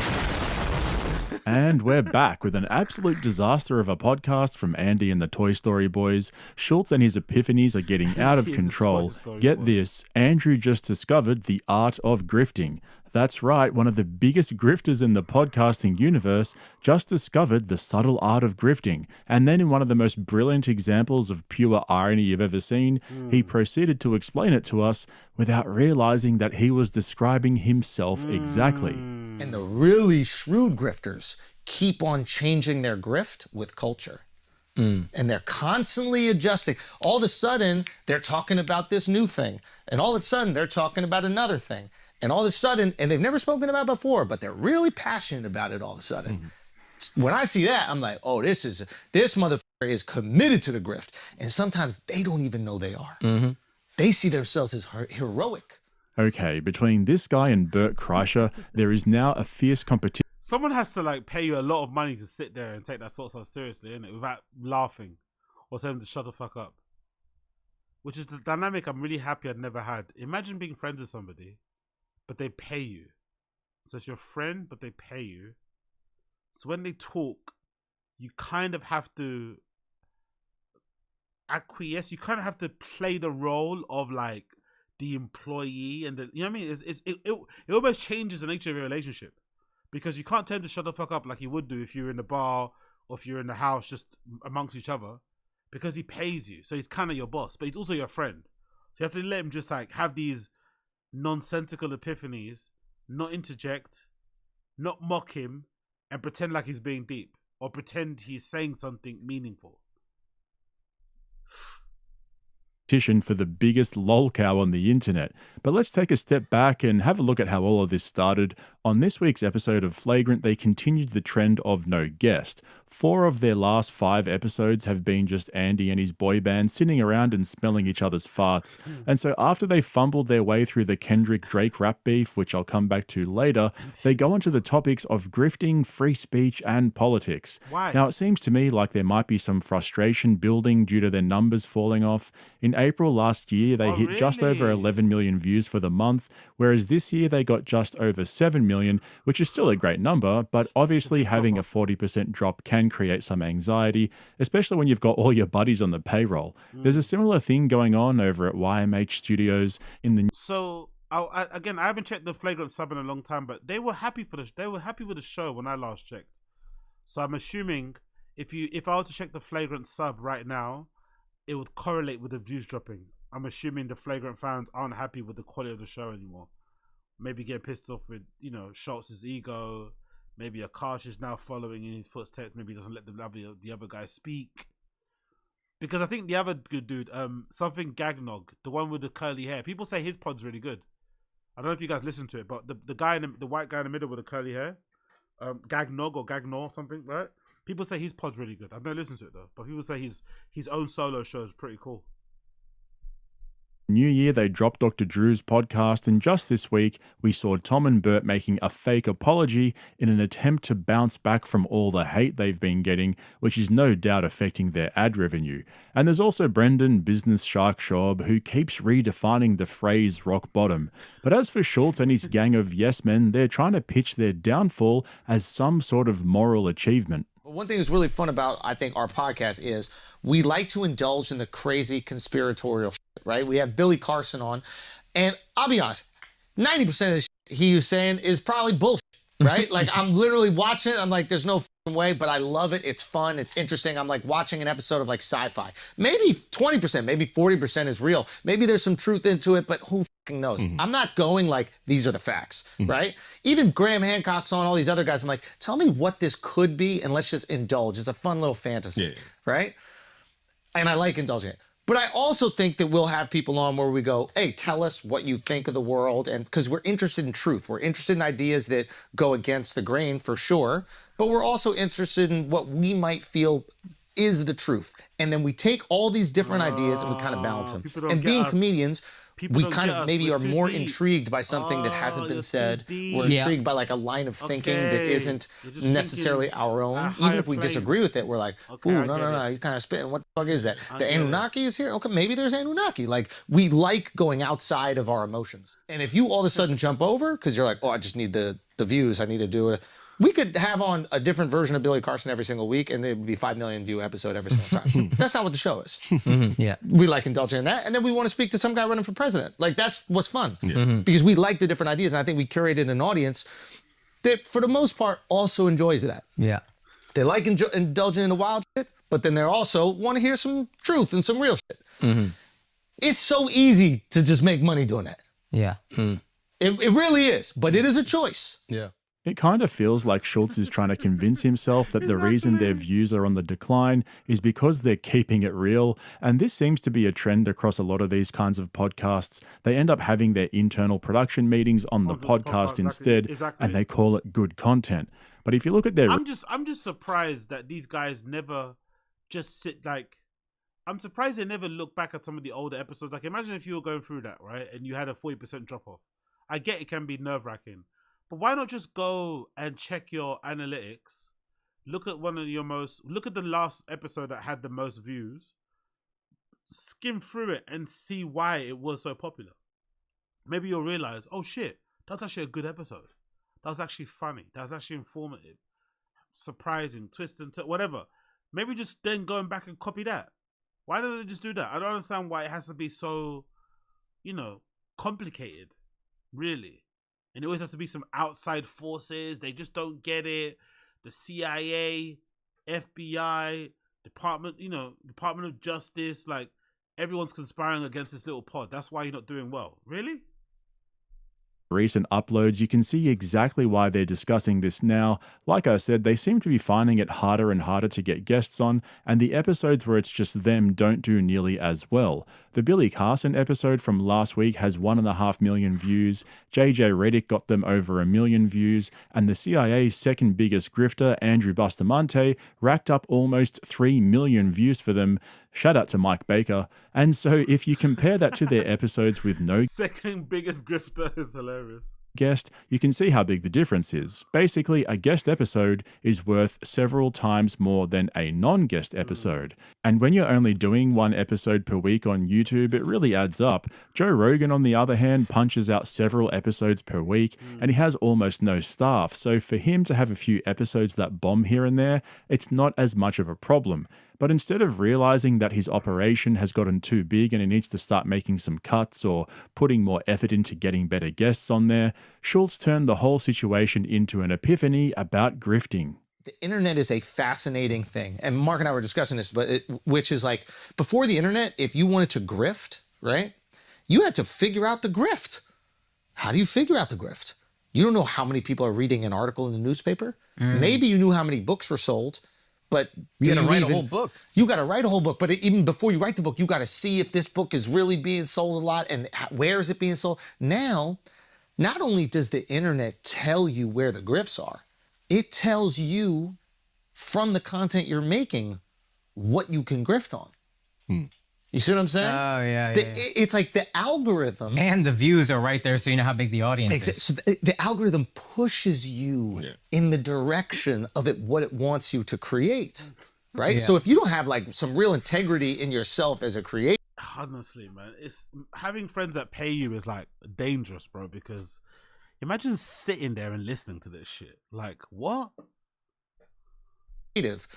And we're back with an absolute disaster of a podcast from Andy and the Toy Story Boys. Schultz and his epiphanies are getting out of control. Get this, Andrew just discovered the art of grifting. That's right, one of the biggest grifters in the podcasting universe just discovered the subtle art of grifting. And then in one of the most brilliant examples of pure irony you've ever seen, he proceeded to explain it to us without realizing that he was describing himself exactly. And the really shrewd grifters keep on changing their grift with culture. And they're constantly adjusting. All of a sudden, they're talking about this new thing. And all of a sudden, they're talking about another thing. And all of a sudden, and they've never spoken about it before, but they're really passionate about it all of a sudden. When I see that, I'm like, oh, this motherfucker is committed to the grift. And sometimes they don't even know they are. They see themselves as heroic. Okay, between this guy and Bert Kreischer, there is now a fierce competition. Someone has to like pay you a lot of money to sit there and take that sort of stuff seriously, innit? Without laughing or telling them to shut the fuck up. Which is the dynamic I'm really happy I'd never had. Imagine being friends with somebody, but they pay you. So it's your friend, but they pay you. So when they talk, you kind of have to acquiesce. You kind of have to play the role of like the employee, and you know what I mean? It almost changes the nature of your relationship, because you can't tell them to shut the fuck up like you would do if you're in the bar or if you're in the house just amongst each other, because he pays you. So he's kind of your boss, but he's also your friend. So you have to let him just like have these nonsensical epiphanies, not interject, not mock him, and pretend like he's being deep or pretend he's saying something meaningful. For the biggest lolcow on the internet. But let's take a step back and have a look at how all of this started. On this week's episode of Flagrant, they continued the trend of no guest. 4 of their last 5 episodes have been just Andy and his boy band sitting around and smelling each other's farts. And so after they fumbled their way through the Kendrick-Drake rap beef, which I'll come back to later, they go into the topics of grifting, free speech, and politics. Why? Now, it seems to me like there might be some frustration building due to their numbers falling off. In April last year, they hit just over 11 million views for the month, whereas this year they got just over 7 million, which is still a great number, but obviously having a 40% drop can create some anxiety, especially when you've got all your buddies on the payroll. There's a similar thing going on over at YMH Studios in the... So, I haven't checked the Flagrant sub in a long time, but they were happy with the show when I last checked. So I'm assuming if I was to check the Flagrant sub right now, it would correlate with the views dropping. I'm assuming the Flagrant fans aren't happy with the quality of the show anymore. Maybe get pissed off with, Schultz's ego. Maybe Akash is now following in his footsteps. Maybe he doesn't let the other guy speak. Because I think the other good dude, something Gagnog, the one with the curly hair, people say his pod's really good. I don't know if you guys listen to it, but the white guy in the middle with the curly hair, Gagnog or Gagnor something, right? People say his pod's really good. I've never listened to it though, but people say his own solo show is pretty cool. New Year, they dropped Dr. Drew's podcast, and just this week, we saw Tom and Bert making a fake apology in an attempt to bounce back from all the hate they've been getting, which is no doubt affecting their ad revenue. And there's also Brendan Business Shark Schaub, who keeps redefining the phrase rock bottom. But as for Schultz and his gang of yes men, they're trying to pitch their downfall as some sort of moral achievement. One thing that's really fun about, I think, our podcast is we like to indulge in the crazy conspiratorial shit, right? We have Billy Carson on, and I'll be honest, 90% of the shit he was saying is probably bullshit, right? Like, I'm literally watching it, I'm like, there's no fucking way, but I love it. It's fun, it's interesting. I'm like watching an episode of like sci-fi. Maybe 20%, maybe 40% is real. Maybe there's some truth into it, but who fucking knows? I'm not going like, these are the facts, right? Even Graham Hancock's on, all these other guys, I'm like, tell me what this could be and let's just indulge. It's a fun little fantasy, right? And I like indulging it. But I also think that we'll have people on where we go, hey, tell us what you think of the world. And because we're interested in truth. We're interested in ideas that go against the grain for sure. But we're also interested in what we might feel is the truth. And then we take all these different ideas and we kind of balance them. And being comedians, we kind of maybe are more intrigued by something that hasn't been said. We're intrigued by like a line of thinking that isn't necessarily our own. Even if we disagree with it, we're like, ooh, no, he's kind of spitting. What the fuck is that? The Anunnaki is here? Okay, maybe there's Anunnaki. Like, we like going outside of our emotions. And if you all of a sudden jump over, because you're like, oh, I just need the views, I need to do it. We could have on a different version of Billy Carson every single week, and it would be 5 million view episode every single time. That's not what the show is. Yeah, we like indulging in that, and then we want to speak to some guy running for president. Like, that's what's fun, because we like the different ideas, and I think we curated an audience that, for the most part, also enjoys that. Yeah, they like indulging in the wild shit, but then they also want to hear some truth and some real shit. It's so easy to just make money doing that. Yeah, it really is, but it is a choice. Yeah. It kind of feels like Schultz is trying to convince himself that the reason their views are on the decline is because they're keeping it real, and this seems to be a trend across a lot of these kinds of podcasts. They end up having their internal production meetings on the podcast instead, and they call it good content. But if you look at their... I'm just surprised that these guys never just sit like... I'm surprised they never look back at some of the older episodes. Like, imagine if you were going through that, right, and you had a 40% drop-off. I get it can be nerve-wracking. But why not just go and check your analytics? Look at look at the last episode that had the most views. Skim through it and see why it was so popular. Maybe you'll realize, oh shit, that's actually a good episode. That was actually funny. That was actually informative, surprising, twist and whatever. Maybe just then going back and copy that. Why don't they just do that? I don't understand why it has to be so, complicated, really. And it always has to be some outside forces. They just don't get it. The CIA, FBI, Department of Justice, like, everyone's conspiring against this little pod. That's why you're not doing well. Really? recent uploads, you can see exactly why they're discussing this now. Like I said, they seem to be finding it harder and harder to get guests on, and the episodes where it's just them don't do nearly as well. The Billy Carson episode from last week has 1.5 million views, JJ Redick got them over 1 million views, and the CIA's second biggest grifter, Andrew Bustamante, racked up almost 3 million views for them. Shout out to Mike Baker. And so if you compare that to their episodes with no second biggest grifter is hilarious. Guest, you can see how big the difference is. Basically, a guest episode is worth several times more than a non-guest episode. And when you're only doing one episode per week on YouTube, it really adds up. Joe Rogan, on the other hand, punches out several episodes per week, and he has almost no staff. So for him to have a few episodes that bomb here and there, it's not as much of a problem. But instead of realizing that his operation has gotten too big and he needs to start making some cuts or putting more effort into getting better guests on there, Schultz turned the whole situation into an epiphany about grifting. The internet is a fascinating thing. And Mark and I were discussing this, which is like, before the internet, if you wanted to grift, right, you had to figure out the grift. How do you figure out the grift? You don't know how many people are reading an article in the newspaper. Maybe you knew how many books were sold. But you got to write a whole book. You got to write a whole book. But even before you write the book, you got to see if this book is really being sold a lot and where is it being sold. Now, not only does the internet tell you where the grifts are, it tells you from the content you're making what you can grift on. You see what I'm saying? Oh, yeah. It's like the algorithm. And the views are right there, so you know how big the audience is. So the algorithm pushes you in the direction of what it wants you to create, right? Yeah. So if you don't have like some real integrity in yourself as a creator. Honestly, man, it's having friends that pay you is like dangerous, bro, because imagine sitting there and listening to this shit. Like, what? If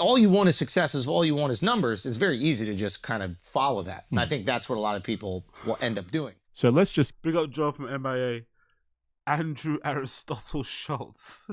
all you want is success, if all you want is numbers, it's very easy to just kind of follow that. And I think that's what a lot of people will end up doing. So let's just big up Joe from MIA, Andrew Aristotle Schultz.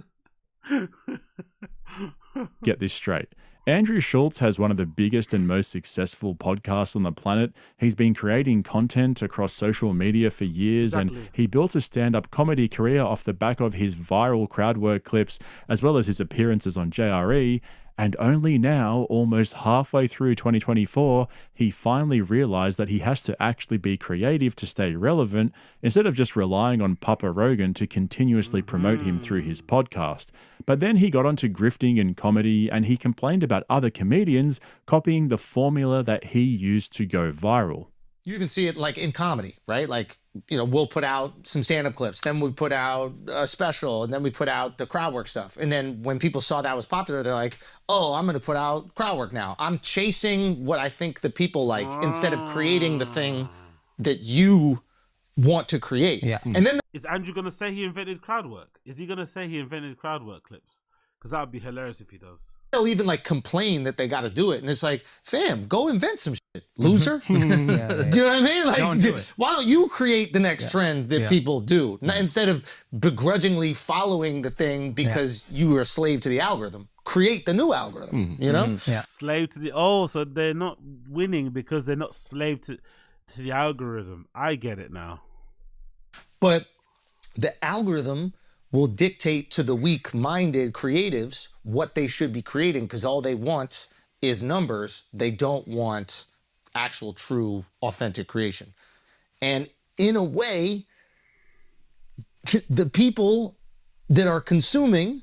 get this straight. Andrew Schultz has one of the biggest and most successful podcasts on the planet. He's been creating content across social media for years, and he built a stand-up comedy career off the back of his viral crowd work clips, as well as his appearances on JRE. And only now, almost halfway through 2024, he finally realized that he has to actually be creative to stay relevant, instead of just relying on Papa Rogan to continuously promote him through his podcast. But then he got onto grifting and comedy, and he complained about other comedians copying the formula that he used to go viral. You even see it like in comedy, right? Like, we'll put out some stand-up clips, then we put out a special, and then we put out the crowd work stuff. And then when people saw that was popular, they're like, oh, I'm going to put out crowd work now. I'm chasing what I think the people like instead of creating the thing that you want to create. Yeah. And then is Andrew going to say he invented crowd work? Is he going to say he invented crowd work clips? Because that would be hilarious if he does. They'll even like complain that they got to do it. And it's like, fam, go invent some shit, loser. Do you know what I mean? Like, don't do it. Why don't you create the next trend that people do? Instead of begrudgingly following the thing because you are a slave to the algorithm. Create the new algorithm, you know? Slave to the, so they're not winning because they're not slave to the algorithm. I get it now. But the algorithm will dictate to the weak-minded creatives what they should be creating, because all they want is numbers. They don't want actual, true, authentic creation. And in a way, the people that are consuming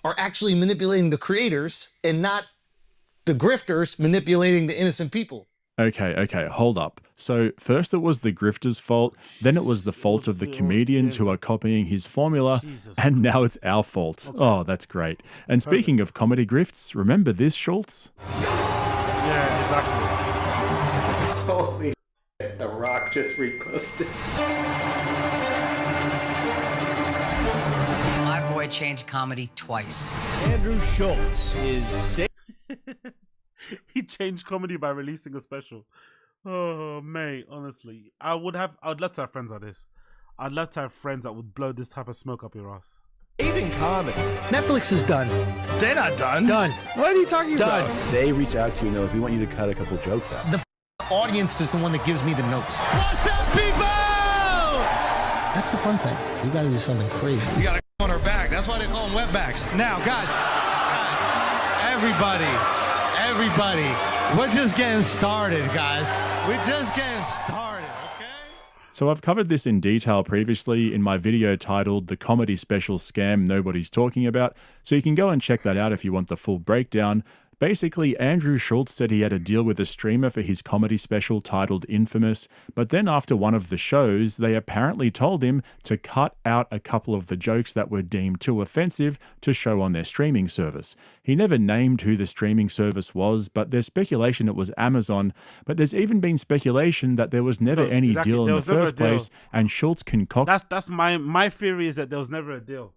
are actually manipulating the creators and not the grifters manipulating the innocent people. Okay, hold up. So first it was the grifter's fault, then it was the fault of the comedians who are copying his formula, and now it's our fault. Oh, that's great. And speaking of comedy grifts, remember this, Schultz? Yeah, exactly. Holy shit, The Rock just reposted. My boy changed comedy twice. Andrew Schultz is sick. He changed comedy by releasing a special. Oh, mate, honestly. I'd love to have friends like this. I'd love to have friends that would blow this type of smoke up your ass. Even comedy. Netflix is done. They're not done. Done. What are you talking about? They reach out to you and they're like, we want you to cut a couple jokes out. The audience is the one that gives me the notes. What's up, people? That's the fun thing. You got to do something crazy. You got to on her back. That's why they call them wetbacks. Now, guys, everybody, we're just getting started, guys. We're just getting started, okay? So I've covered this in detail previously in my video titled The Comedy Special Scam Nobody's Talking About, so you can go and check that out if you want the full breakdown. Basically, Andrew Schulz said he had a deal with a streamer for his comedy special titled Infamous, but then after one of the shows, they apparently told him to cut out a couple of the jokes that were deemed too offensive to show on their streaming service. He never named who the streaming service was, but there's speculation it was Amazon, but there's even been speculation that there was never any deal in the first place, and Schulz concocted... That's my theory is that there was never a deal.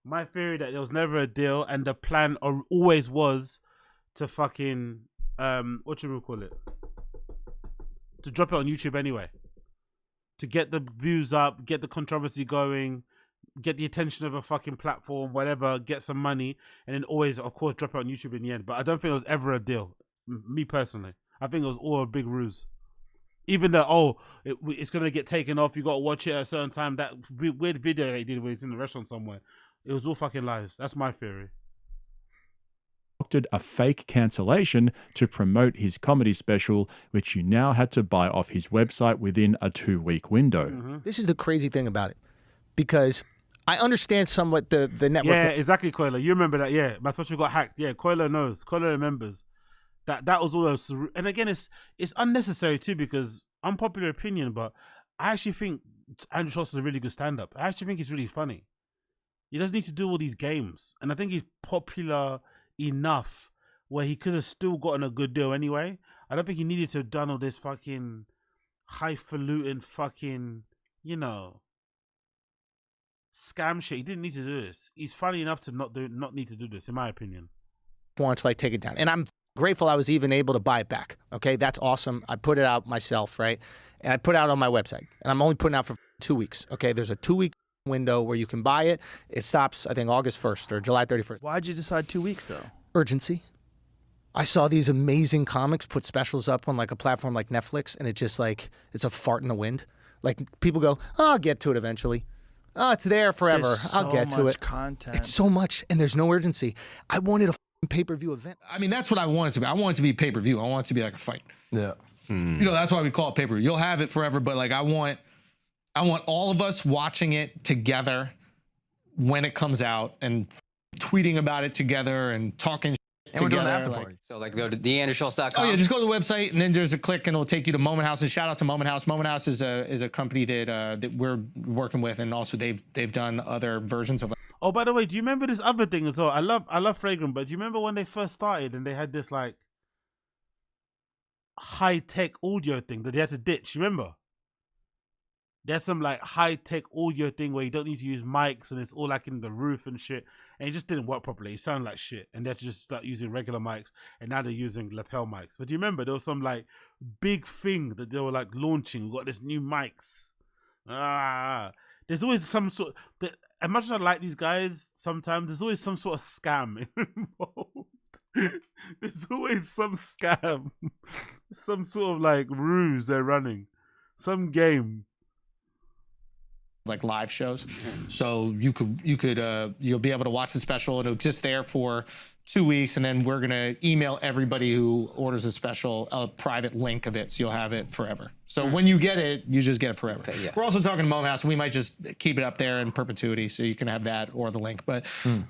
My theory that there was never a deal, and the plan always was to fucking what should we call it? To drop it on YouTube anyway, to get the views up, get the controversy going, get the attention of a fucking platform, whatever, get some money, and then always, of course, drop it on YouTube in the end. But I don't think it was ever a deal. Me personally, I think it was all a big ruse. Even though it's gonna get taken off, you gotta watch it at a certain time. That weird video they did when he's in the restaurant somewhere. It was all fucking lies. That's my theory. A fake cancellation to promote his comedy special, which you now had to buy off his website within a 2-week window. Mm-hmm. This is the crazy thing about it, because I understand somewhat the network. Yeah, exactly, Coiler. You remember that? Yeah, that's what you got hacked. Yeah, Coiler knows. Coiler remembers that was all. And again, it's unnecessary too, because unpopular opinion, but I actually think Andrew Schulz is a really good stand-up. I actually think he's really funny. He doesn't need to do all these games. And I think he's popular enough where he could have still gotten a good deal anyway. I don't think he needed to have done all this fucking highfalutin fucking, scam shit. He didn't need to do this. He's funny enough to not need to do this, in my opinion. Want to take it down. And I'm grateful I was even able to buy it back. Okay, that's awesome. I put it out myself, right? And I put it out on my website. And I'm only putting it out for 2 weeks. Okay, there's a 2-week window where you can buy it. It stops, I think, August 1st or July 31st. Why'd you decide 2 weeks, though? Urgency. I saw these amazing comics put specials up on like a platform like Netflix, and it just like, it's a fart in the wind. Like, people go, I'll get to it eventually. Oh, it's there forever. There's I'll get to it. Content. It's so much, and there's no urgency. I wanted a pay-per-view event. I mean, that's what I want it to be. I want it to be pay-per-view. I want it to be like a fight. Yeah. That's why we call it pay-per-view. You'll have it forever, but like I want all of us watching it together when it comes out and tweeting about it together and talking and we're doing the after party. So like go to theandrewschulz.com. Oh yeah, just go to the website and then there's a click and it'll take you to Moment House. And shout out to Moment House. Moment House is a company that we're working with, and also they've done other versions of. Oh, by the way, do you remember this other thing as well? I love Fragrant, but do you remember when they first started and they had this like high-tech audio thing that they had to ditch? You remember? There's some like high-tech audio thing where you don't need to use mics and it's all like in the roof and shit. And it just didn't work properly. It sounded like shit. And they had to just start using regular mics. And now they're using lapel mics. But do you remember there was some like big thing that they were like launching? We got this new mics. There's always some sort of, as much as I like these guys, sometimes there's always some sort of scam involved. There's always some scam. Some sort of like ruse they're running. Some game. Like live shows, so you'll be able to watch the special. It'll exist there for 2 weeks, and then we're gonna email everybody who orders a special a private link of it, so you'll have it forever. So when you get it, you just get it forever. Okay, yeah. We're also talking to Moment House. We might just keep it up there in perpetuity, so you can have that or the link. But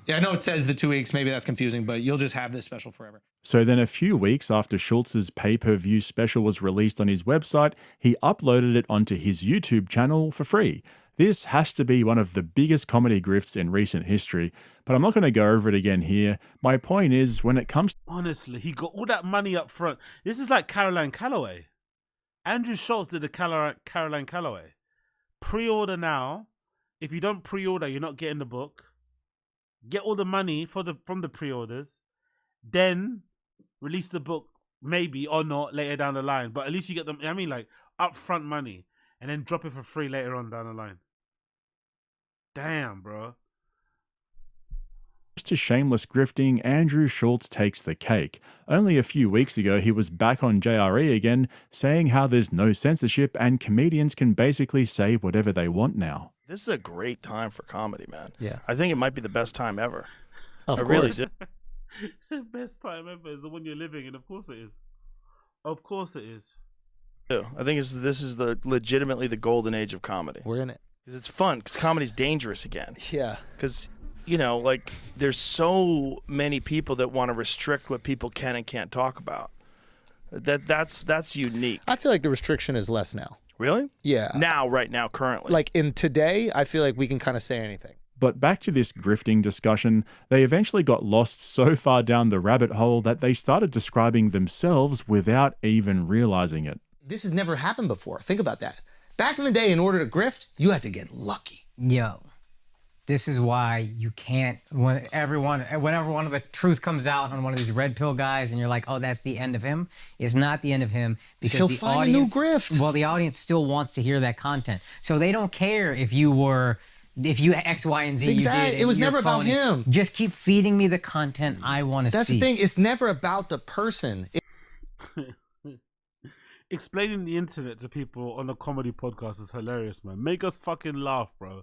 yeah, I know it says the 2 weeks. Maybe that's confusing, but you'll just have this special forever. So then a few weeks after Schulz's pay-per-view special was released on his website, he uploaded it onto his YouTube channel for free. This has to be one of the biggest comedy grifts in recent history, but I'm not going to go over it again here. My point is, when it comes... Honestly, he got all that money up front. This is like Caroline Calloway. Andrew Schulz did the Caroline Calloway. Pre-order now. If you don't pre-order, you're not getting the book. Get all the money from the pre-orders. Then release the book, maybe or not, later down the line. But at least you get them, I mean, like, upfront money. And then drop it for free later on down the line. Damn, bro. To shameless grifting, Andrew Schultz takes the cake. Only a few weeks ago, he was back on JRE again, saying how there's no censorship and comedians can basically say whatever they want now. This is a great time for comedy, man. Yeah. I think it might be the best time ever. Of course. Really do. Best time ever is the one you're living in. Of course it is. Of course it is. I think this is legitimately the golden age of comedy. We're in it. Because it's fun, because comedy's dangerous again. Yeah. Because, you know, like, there's so many people that want to restrict what people can and can't talk about. That's unique. I feel like the restriction is less now. Really? Yeah. Right now, currently. Like in today, I feel like we can kind of say anything. But back to this grifting discussion, they eventually got lost so far down the rabbit hole that they started describing themselves without even realizing it. This has never happened before. Think about that. Back in the day, in order to grift, you had to get lucky. Yo, this is why you can't, whenever one of the truth comes out on one of these red pill guys and you're like, oh, that's the end of him. It's not the end of him because He'll the find audience, a new grift. Well, the audience still wants to hear that content. So they don't care if you X, Y, and Z Exactly. you did. It was your never about phone is- him. Just keep feeding me the content I want to see. That's the thing. It's never about the person. Explaining the internet to people on a comedy podcast is hilarious, man. Make us fucking laugh, bro.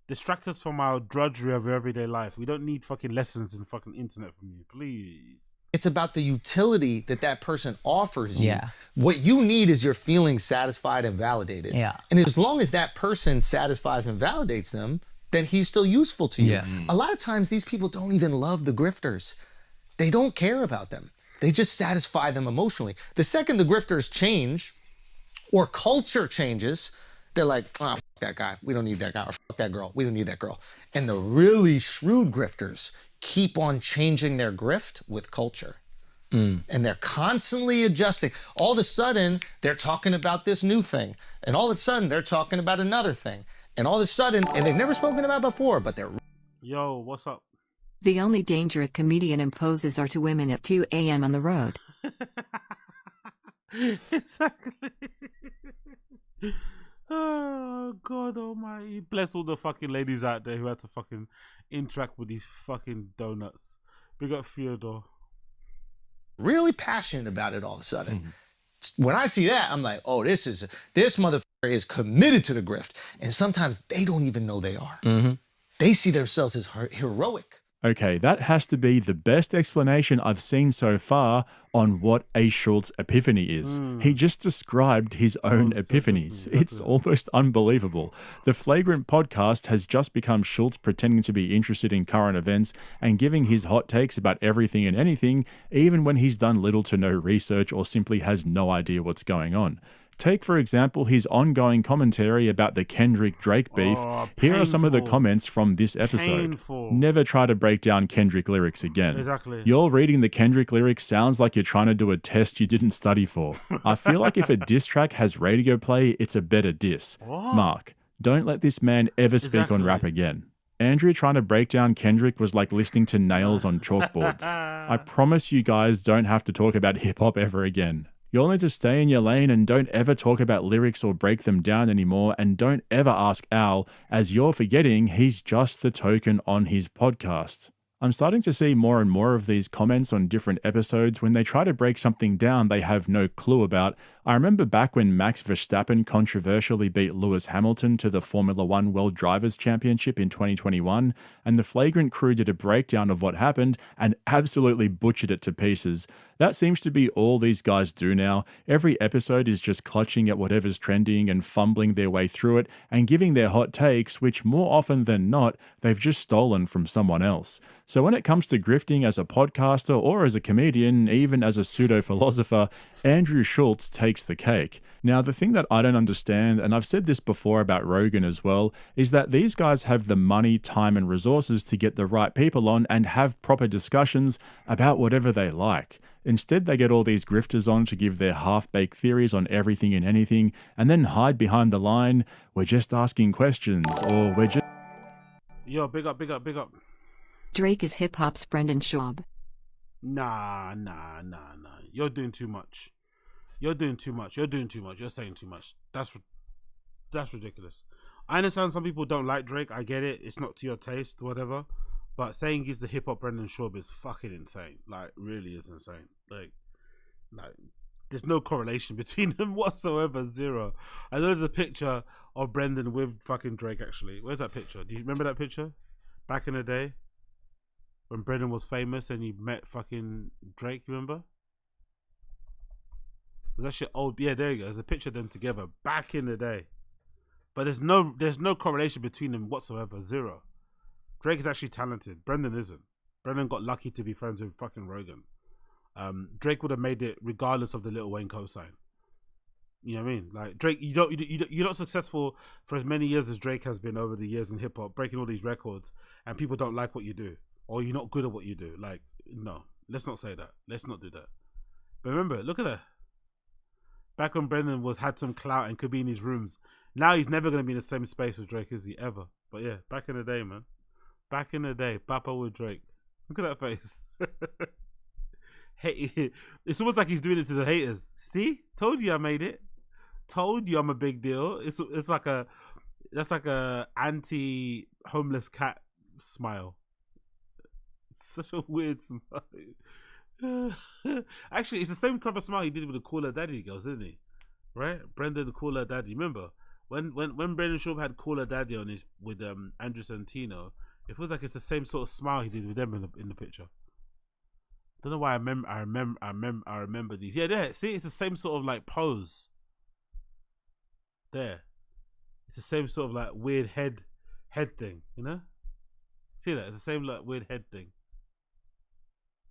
Distract us from our drudgery of everyday life. We don't need fucking lessons in fucking internet from you, please. It's about the utility that person offers you. Yeah. What you need is your feelings satisfied and validated. Yeah. And as long as that person satisfies and validates them, then he's still useful to you. Yeah. A lot of times these people don't even love the grifters. They don't care about them. They just satisfy them emotionally. The second the grifters change or culture changes, they're like, fuck that guy. We don't need that guy. Or fuck that girl. We don't need that girl. And the really shrewd grifters keep on changing their grift with culture. And they're constantly adjusting. All of a sudden, they're talking about this new thing. And all of a sudden, they're talking about another thing. And all of a sudden, and they've never spoken about before, but they're... Yo, what's up? The only danger a comedian imposes are to women at 2 a.m. on the road. Exactly. Oh, God almighty. Bless all the fucking ladies out there who had to fucking interact with these fucking donuts. Big up Theodore. really passionate about it all of a sudden. When I see that, I'm like, oh, this motherfucker is committed to the grift. And sometimes they don't even know they are. They see themselves as heroic. Okay, that has to be the best explanation I've seen so far on what a Schultz epiphany is. He just described his own epiphanies. It's almost unbelievable. The Flagrant podcast has just become Schultz pretending to be interested in current events and giving his hot takes about everything and anything, even when he's done little to no research or simply has no idea what's going on. Take, for example, his ongoing commentary about the Kendrick-Drake beef. Here are some of the comments from this episode. Never try to break down Kendrick lyrics again. Exactly. Your reading the Kendrick lyrics sounds like you're trying to do a test you didn't study for. I feel like if a diss track has radio play, it's a better diss. Mark, don't let this man ever speak on rap again. Andrew trying to break down Kendrick was like listening to nails on chalkboards. I promise you guys don't have to talk about hip-hop ever again. You'll need to stay in your lane and don't ever talk about lyrics or break them down anymore, and don't ever ask Al, as you're forgetting he's just the token on his podcast. I'm starting to see more and more of these comments on different episodes when they try to break something down they have no clue about. I remember back when Max Verstappen controversially beat Lewis Hamilton to the Formula One World Drivers' Championship in 2021, and the Flagrant crew did a breakdown of what happened and absolutely butchered it to pieces. That seems to be all these guys do now. Every episode is just clutching at whatever's trending and fumbling their way through it and giving their hot takes, which more often than not, they've just stolen from someone else. So when it comes to grifting as a podcaster or as a comedian, even as a pseudo-philosopher, Andrew Schultz takes the cake. Now, the thing that I don't understand, and I've said this before about Rogan as well, is that these guys have the money, time, and resources to get the right people on and have proper discussions about whatever they like. Instead, they get all these grifters on to give their half-baked theories on everything and anything, and then hide behind the line, we're just asking questions, or we're just... Yo, big up, big up, big up. Drake is hip-hop's Brendan Schaub. Nah. You're doing too much. You're saying too much. That's ridiculous. I understand some people don't like Drake. I get it. It's not to your taste, whatever. But saying he's the hip hop Brendan Schaub is fucking insane. Like, really is insane. Like, there's no correlation between them whatsoever. Zero. I know there's a picture of Brendan with fucking Drake, actually. Where's that picture? Do you remember that picture? Back in the day? When Brendan was famous and he met fucking Drake, you remember? There's that shit old. Yeah, there you go. There's a picture of them together back in the day. But there's no correlation between them whatsoever. Zero. Drake is actually talented. Brendan isn't. Brendan got lucky to be friends with fucking Rogan. Drake would have made it regardless of the Lil Wayne cosign. You know what I mean? Like, Drake, you're not successful for as many years as Drake has been over the years in hip hop, breaking all these records, and people don't like what you do, or you're not good at what you do. Like, no, let's not say that. Let's not do that. But remember, look at that. Back when Brendan had some clout and could be in his rooms. Now he's never going to be in the same space with Drake, is he? Ever. But yeah, back in the day, man. Back in the day, Papa with Drake. Look at that face. Hey, it's almost like he's doing it to the haters. See? Told you I made it. Told you I'm a big deal. That's like a anti-homeless cat smile. Such a weird smile. Actually, it's the same type of smile he did with the Cooler Daddy girls, isn't he? Right? Brendan the Cooler Daddy. Remember when Brendan Schaub had Cooler Daddy on his with Andrew Santino? It feels like it's the same sort of smile he did with them in the picture. Don't know why I remember these. Yeah, there. See, it's the same sort of like pose. There, it's the same sort of like weird head thing. You know? See that? It's the same like weird head thing.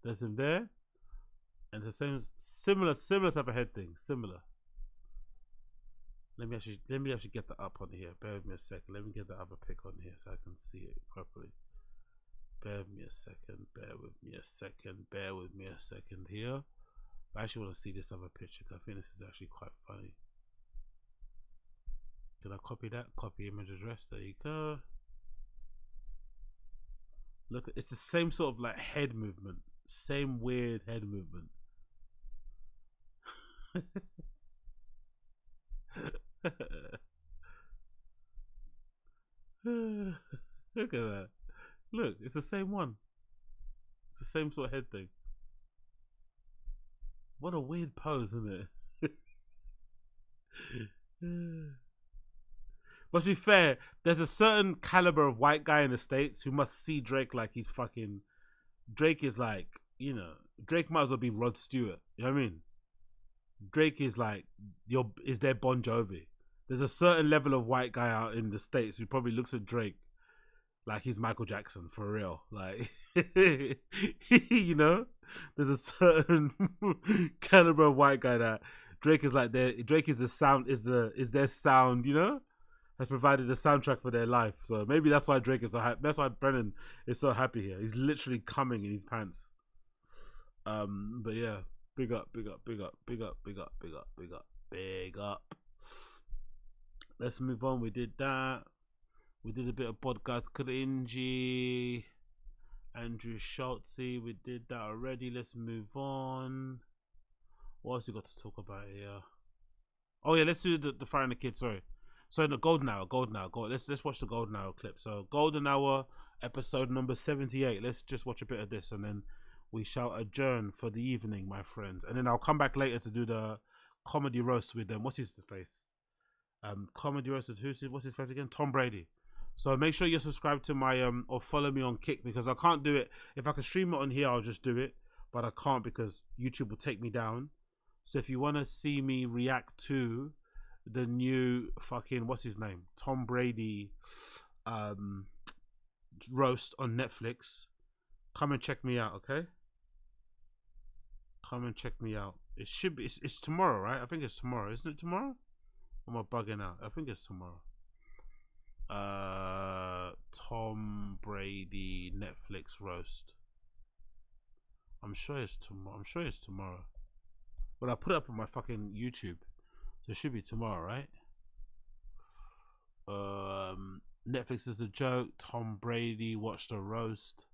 There's him there, and it's the same similar type of head thing. Similar. Let me actually get that up on here. Bear with me a second. Let me get that other pic on here so I can see it properly. Bear with me a second. Bear with me a second. Bear with me a second here. I actually want to see this other picture because I think this is actually quite funny. Can I copy that? Copy image address. There you go. Look, it's the same sort of like head movement. Same weird head movement. Look at that. Look, it's the same one. It's the same sort of head thing. What a weird pose, isn't it? But to be fair, there's a certain caliber of white guy in the States who must see Drake like he's fucking... Drake is like, you know, Drake might as well be Rod Stewart. You know what I mean? Drake is like, is their Bon Jovi. There's a certain level of white guy out in the States who probably looks at Drake like he's Michael Jackson, for real. Like, you know? There's a certain caliber of white guy that Drake is like Drake is the sound, is their sound, you know? Has provided the soundtrack for their life. So maybe that's why Drake is so happy. That's why Brennan is so happy here. He's literally coming in his pants. But yeah, big up. Let's move on. We did that. We did a bit of podcast cringy. Andrew Schultzy, we did that already. Let's move on. What else we got to talk about here? Oh yeah, let's do the Fire and the Kid. Sorry. So the Golden Hour. Let's watch the Golden Hour clip. So Golden Hour episode number 78. Let's just watch a bit of this and then we shall adjourn for the evening, my friends. And then I'll come back later to do the comedy roast with them. What's his face? Comedy roast with what's his face again? Tom Brady. So make sure you're subscribed to my or follow me on Kick because I can't do it. If I can stream it on here, I'll just do it. But I can't because YouTube will take me down. So if you want to see me react to the new fucking what's his name, Tom Brady roast on Netflix, come and check me out, okay? Come and check me out. It should be it's tomorrow, right? I think it's tomorrow. Isn't it tomorrow? Or am I bugging out? I think it's tomorrow. Tom Brady Netflix roast. I'm sure it's tomorrow. But I put it up on my fucking YouTube. So it should be tomorrow, right? Netflix is a joke. Tom Brady watched the roast.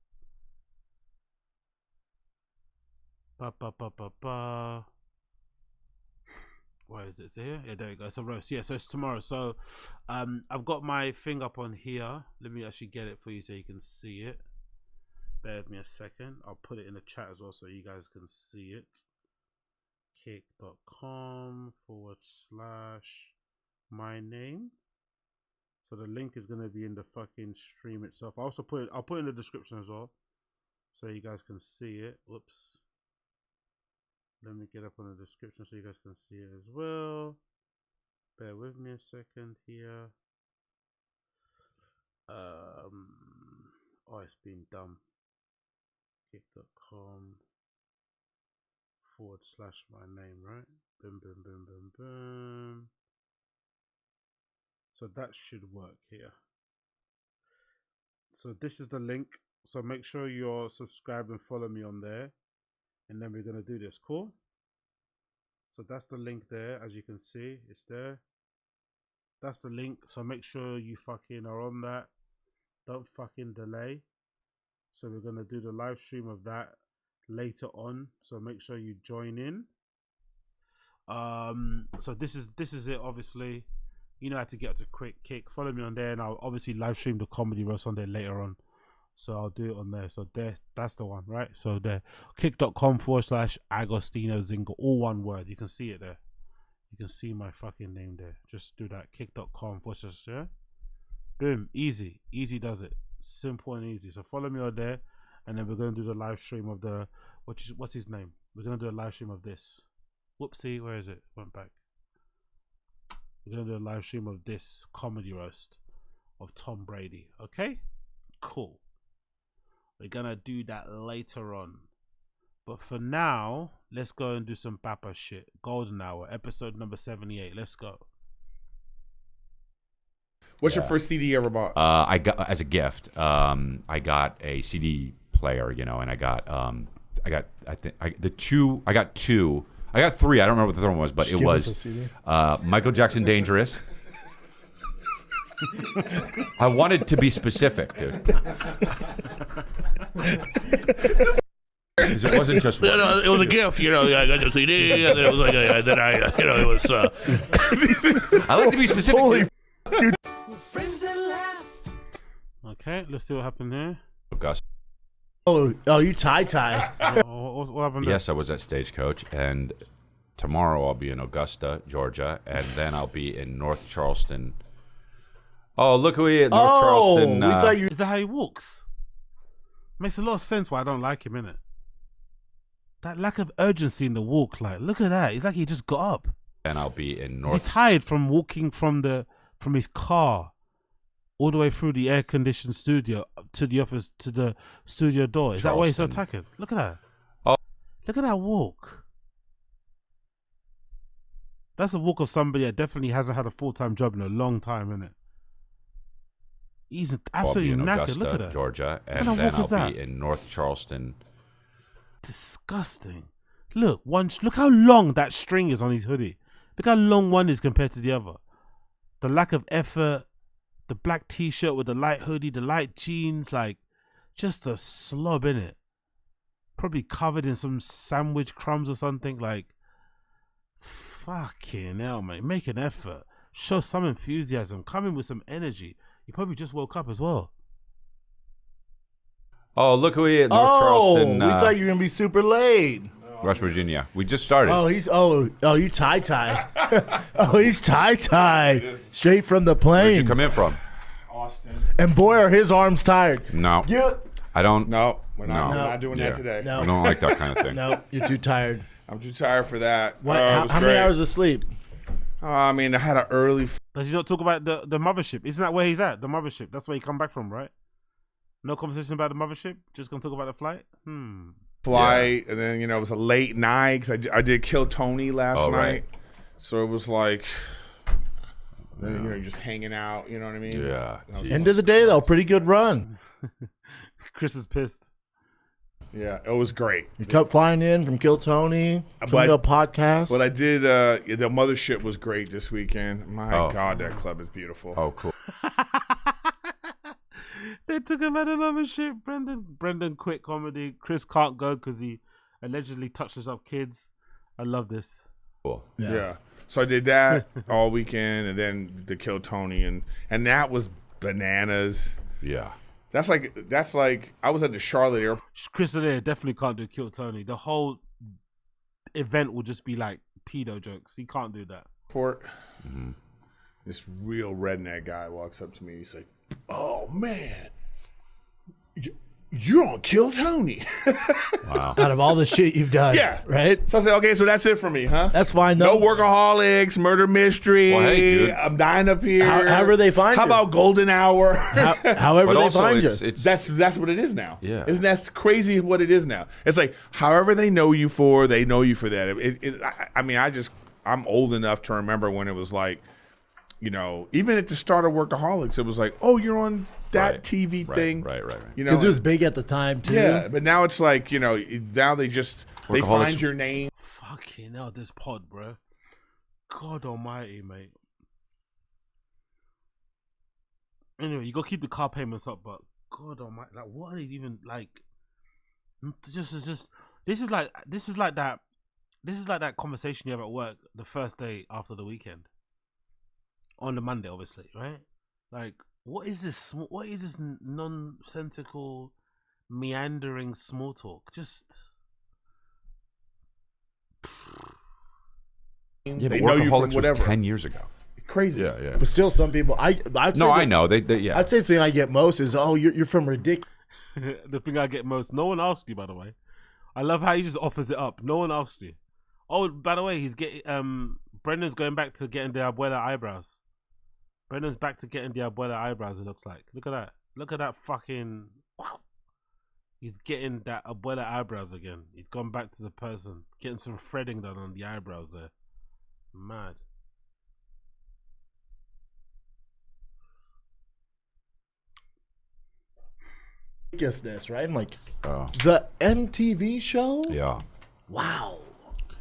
Where is it? Is it here? Yeah, there you go. It's a roast. Yeah, so it's tomorrow. So I've got my thing up on here. Let me actually get it for you so you can see it. Bear with me a second. I'll put it in the chat as well so you guys can see it. kick.com/my name. So the link is gonna be in the fucking stream itself. I'll put it in the description as well, so you guys can see it. Whoops. Let me get up on the description so you guys can see it as well. Bear with me a second here. Oh, it's been dumb. kick.com/my name, right? Boom, boom, boom, boom, boom. So that should work here. So this is the link. So make sure you're subscribed and follow me on there. And then we're going to do this. Cool? So that's the link there. As you can see, it's there. That's the link. So make sure you fucking are on that. Don't fucking delay. So we're going to do the live stream of that later on. So make sure you join in. So this is it, obviously. You know how to get to Quick Kick. Follow me on there, and I'll obviously live stream the comedy roast on there later on. So I'll do it on there. So there, that's the one, right? So there, kick.com/Agostino Zinga, all one word. You can see it there. You can see my fucking name there. Just do that. Kick.com/ yeah. Boom, easy does it. Simple and easy. So follow me on there, and then we're gonna do the live stream of the what's his name? We're gonna do a live stream of this. Whoopsie, where is it? Went back. We're gonna do a live stream of this comedy roast of Tom Brady. Okay, cool. We're gonna do that later on, but for now, let's go and do some Papa shit. Golden Hour, episode number 78. Let's go. What's your first CD you ever bought? I got as a gift. I got a CD player, and I got two. I got three. I don't remember what the third one was, but Just it was Michael Jackson Dangerous. I wanted to be specific, dude. Because it wasn't just one. It was a gift, I got the CD, and then it was like, it was. I like to be specific. Holy dude. Okay, let's see what happened here. Augusta. Oh, you tie. What happened there? Yes, I was at Stagecoach, and tomorrow I'll be in Augusta, Georgia, and then I'll be in North Charleston. Oh, look who he is, North Charleston. Is that how he walks? Makes a lot of sense why I don't like him, innit? That lack of urgency in the walk, like, look at that. It's like he just got up. And I'll be in Is he tired from walking from his car all the way through the air-conditioned studio to the office, to the studio door? Is that why he's so tired? Look at that. Oh. Look at that walk. That's a walk of somebody that definitely hasn't had a full-time job in a long time, innit? He's absolutely knackered. Augusta, Look at that. Georgia, What and kind of then walk is I'll that? be in North Charleston. Disgusting. Look how long that string is on his hoodie. Look how long one is compared to the other. The lack of effort, the black t-shirt with the light hoodie, the light jeans, like just a slob in it. Probably covered in some sandwich crumbs or something. Like, fucking hell, mate. Make an effort. Show some enthusiasm. Come in with some energy. You probably just woke up as well. Oh, look who he is, North Charleston. We thought you were gonna be super late. West Virginia. We just started. Oh, you tie. Oh, he's tie. Straight from the plane. Where'd you come in from? Austin. And boy, are his arms tired. No. Yeah. I don't. No, we're not. No. We're not doing that today. No. I don't like that kind of thing. No, you're too tired. I'm too tired for that. What, it how was many great. hours of sleep? I mean, I had an early. Does he not talk about the mothership? Isn't that where he's at? The mothership. That's where he come back from, right? No conversation about the mothership. Just gonna talk about the flight. Flight, and then it was a late night because I did Kill Tony last night, right. so it was like, then just hanging out. You know what I mean? Yeah. End of the day, though, pretty good run. Chris is pissed. Yeah, it was great. You kept flying in from Kill Tony, coming to a podcast. But I did. The mothership was great this weekend. My God, that club is beautiful. Oh, cool. They took him out of mothership. Brendan quit comedy. Chris can't go because he allegedly touches up kids. I love this. Cool. Yeah. So I did that all weekend, and then the Kill Tony, and that was bananas. Yeah. That's like I was at the Charlotte airport. Chris D'Elia definitely can't do Kill Tony. The whole event will just be like pedo jokes. He can't do that. Mm-hmm. This real redneck guy walks up to me. He's like, "Oh man, you're on Kill Tony." Wow. Out of all the shit you've done. Yeah. Right? So I said, okay, so that's it for me, huh? That's fine, though. No workaholics, murder mystery. Well, hey, dude. I'm dying up here. However they find How you. about Golden Hour? However But they also find you. That's what it is now. Yeah. Isn't that crazy what it is now? It's like, however they know you for, they know you for that. I'm old enough to remember when it was like, you know, even at the start of Workaholics, it was like, oh, you're on that TV thing. Right. You know, Because it was big at the time, too. yeah, but now it's like, you know, now they find your name. Fucking hell, this pod, bro. God almighty, mate. Anyway, you gotta keep the car payments up, but God almighty, like, what are they even like? This is like that conversation you have at work the first day after the weekend. On the Monday, obviously, right? Like, what is this nonsensical, meandering small talk? Just Yeah, They but know you from Workaholics was whatever. 10 years ago. Crazy. Yeah. But still, some people, I'd say No, I know. They yeah. I'd say the thing I get most is, oh, you're from ridiculous. the thing I get most. No one asked you, by the way. I love how he just offers it up. No one asked you. Oh, by the way, he's getting Brendan's going back to getting the abuela eyebrows. Brendan's back to getting the abuela eyebrows. It looks like. Look at that. Look at that fucking. He's getting that abuela eyebrows again. He's gone back to the person, getting some threading done on the eyebrows there. Mad. Ridiculousness, right? I'm like, the MTV show? Yeah. Wow.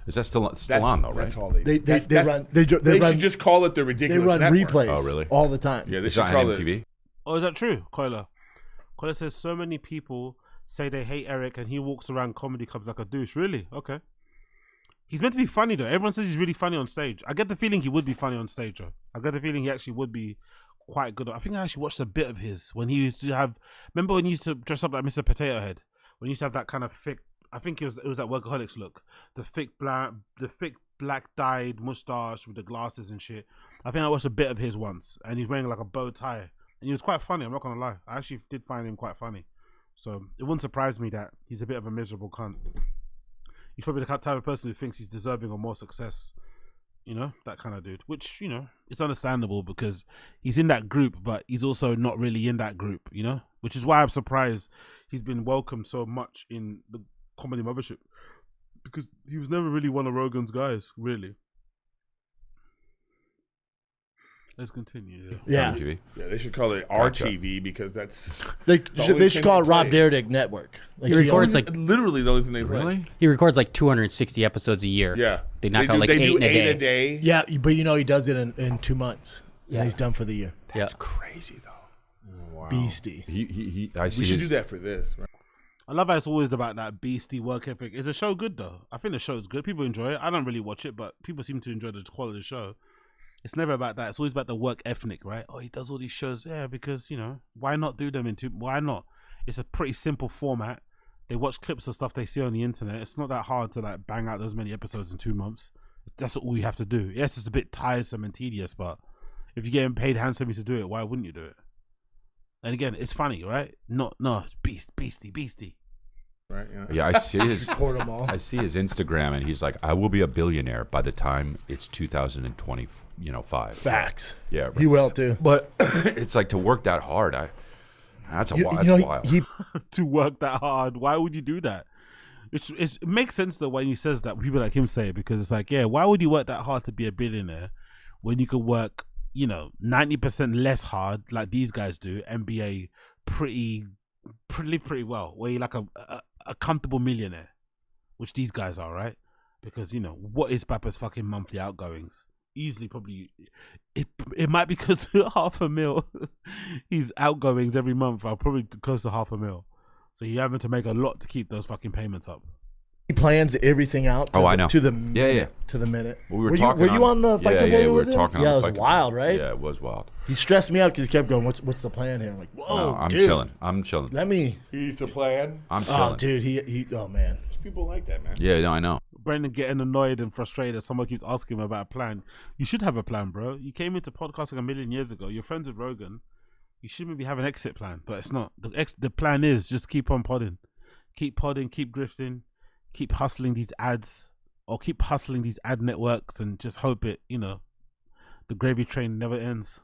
Is that still on though, right? That's all they They run. they They run should just call it the they ridiculous. run Network. replays Oh, really? all the time. Yeah, they Is should that call on it. MTV? Oh, is that true, Koila? Koila says so many people say they hate Eric and he walks around comedy clubs like a douche. Really? Okay. He's meant to be funny though. Everyone says he's really funny on stage. I get the feeling he would be funny on stage though. I get the feeling he actually would be quite good. I think I actually watched a bit of his when he used to have. Remember when he used to dress up like Mr. Potato Head? When he used to have that kind of thick. I think it was that Workaholics look. The thick black dyed mustache with the glasses and shit. I think I watched a bit of his once, and he's wearing like a bow tie, and he was quite funny. I'm not gonna lie. I actually did find him quite funny. So it wouldn't surprise me that he's a bit of a miserable cunt. He's probably the type of person who thinks he's deserving of more success. You know, that kind of dude. Which, you know, it's understandable because he's in that group, but he's also not really in that group, you know? Which is why I'm surprised he's been welcomed so much in the comedy mothership. Because he was never really one of Rogan's guys, really. Let's continue. Yeah. Yeah, they should call it RTV because that's They the should call it Rob Dyrdek Network. Like He records like literally the only thing they play. He records like 260 episodes a year. Yeah. They knock They out do- like they do 8 in eight a a day. day. Yeah, but you know he does it in 2 months. Yeah. And he's done for the year. That's crazy though. Wow. Beastie. He I see We should his- do that for this. Right? I love how it's always about that beastie work ethic. Is the show good though? I think the show's good. People enjoy it. I don't really watch it, but people seem to enjoy the quality of the show. It's never about that. It's always about the work ethic, right? Oh, he does all these shows. Yeah, because, you know, why not do them in two? Why not? It's a pretty simple format. They watch clips of stuff they see on the internet. It's not that hard to like bang out those many episodes in 2 months. That's all you have to do. Yes, it's a bit tiresome and tedious, but if you're getting paid handsomely to do it, why wouldn't you do it? And again, it's funny, right? No, it's beastie. Right. Yeah, I see his. Record 'em all. I see his Instagram, and he's like, "I will be a billionaire by the time it's 2025." Facts. Yeah, He will too. But it's like to work that hard. That's wild. To work that hard. Why would you do that? It makes sense though when he says that. People like him say it because it's like, yeah, why would you work that hard to be a billionaire when you could work, 90% less hard like these guys do and be a live pretty well, where you're like a comfortable millionaire, which these guys are, right? Because what is Papa's fucking monthly outgoings? Easily, probably it might be because $500,000. His outgoings every month are probably close to $500,000. So you're having to make a lot to keep those fucking payments up. He plans everything out. I know. To the minute. To the minute. Well, we were talking. Were you on the Fight Club? Yeah, we with were him? talking. Yeah, on it the was Fight wild, Club. right? Yeah, it was wild. He stressed me out because he kept going, "What's the plan here?" I'm like, "Whoa, No, I'm dude. chilling. I'm chilling. Let me." He used to plan. I'm chilling. Oh, dude, he. Oh man, there's people like that, man. Yeah, no, I know. Brendan getting annoyed and frustrated that someone keeps asking him about a plan. You should have a plan, bro. You came into podcasting a million years ago. You're friends with Rogan. You should maybe have an exit plan, but it's not. The plan is just keep on podding. Keep podding, keep grifting, keep hustling these ads, or keep hustling these ad networks and just hope it, the gravy train never ends.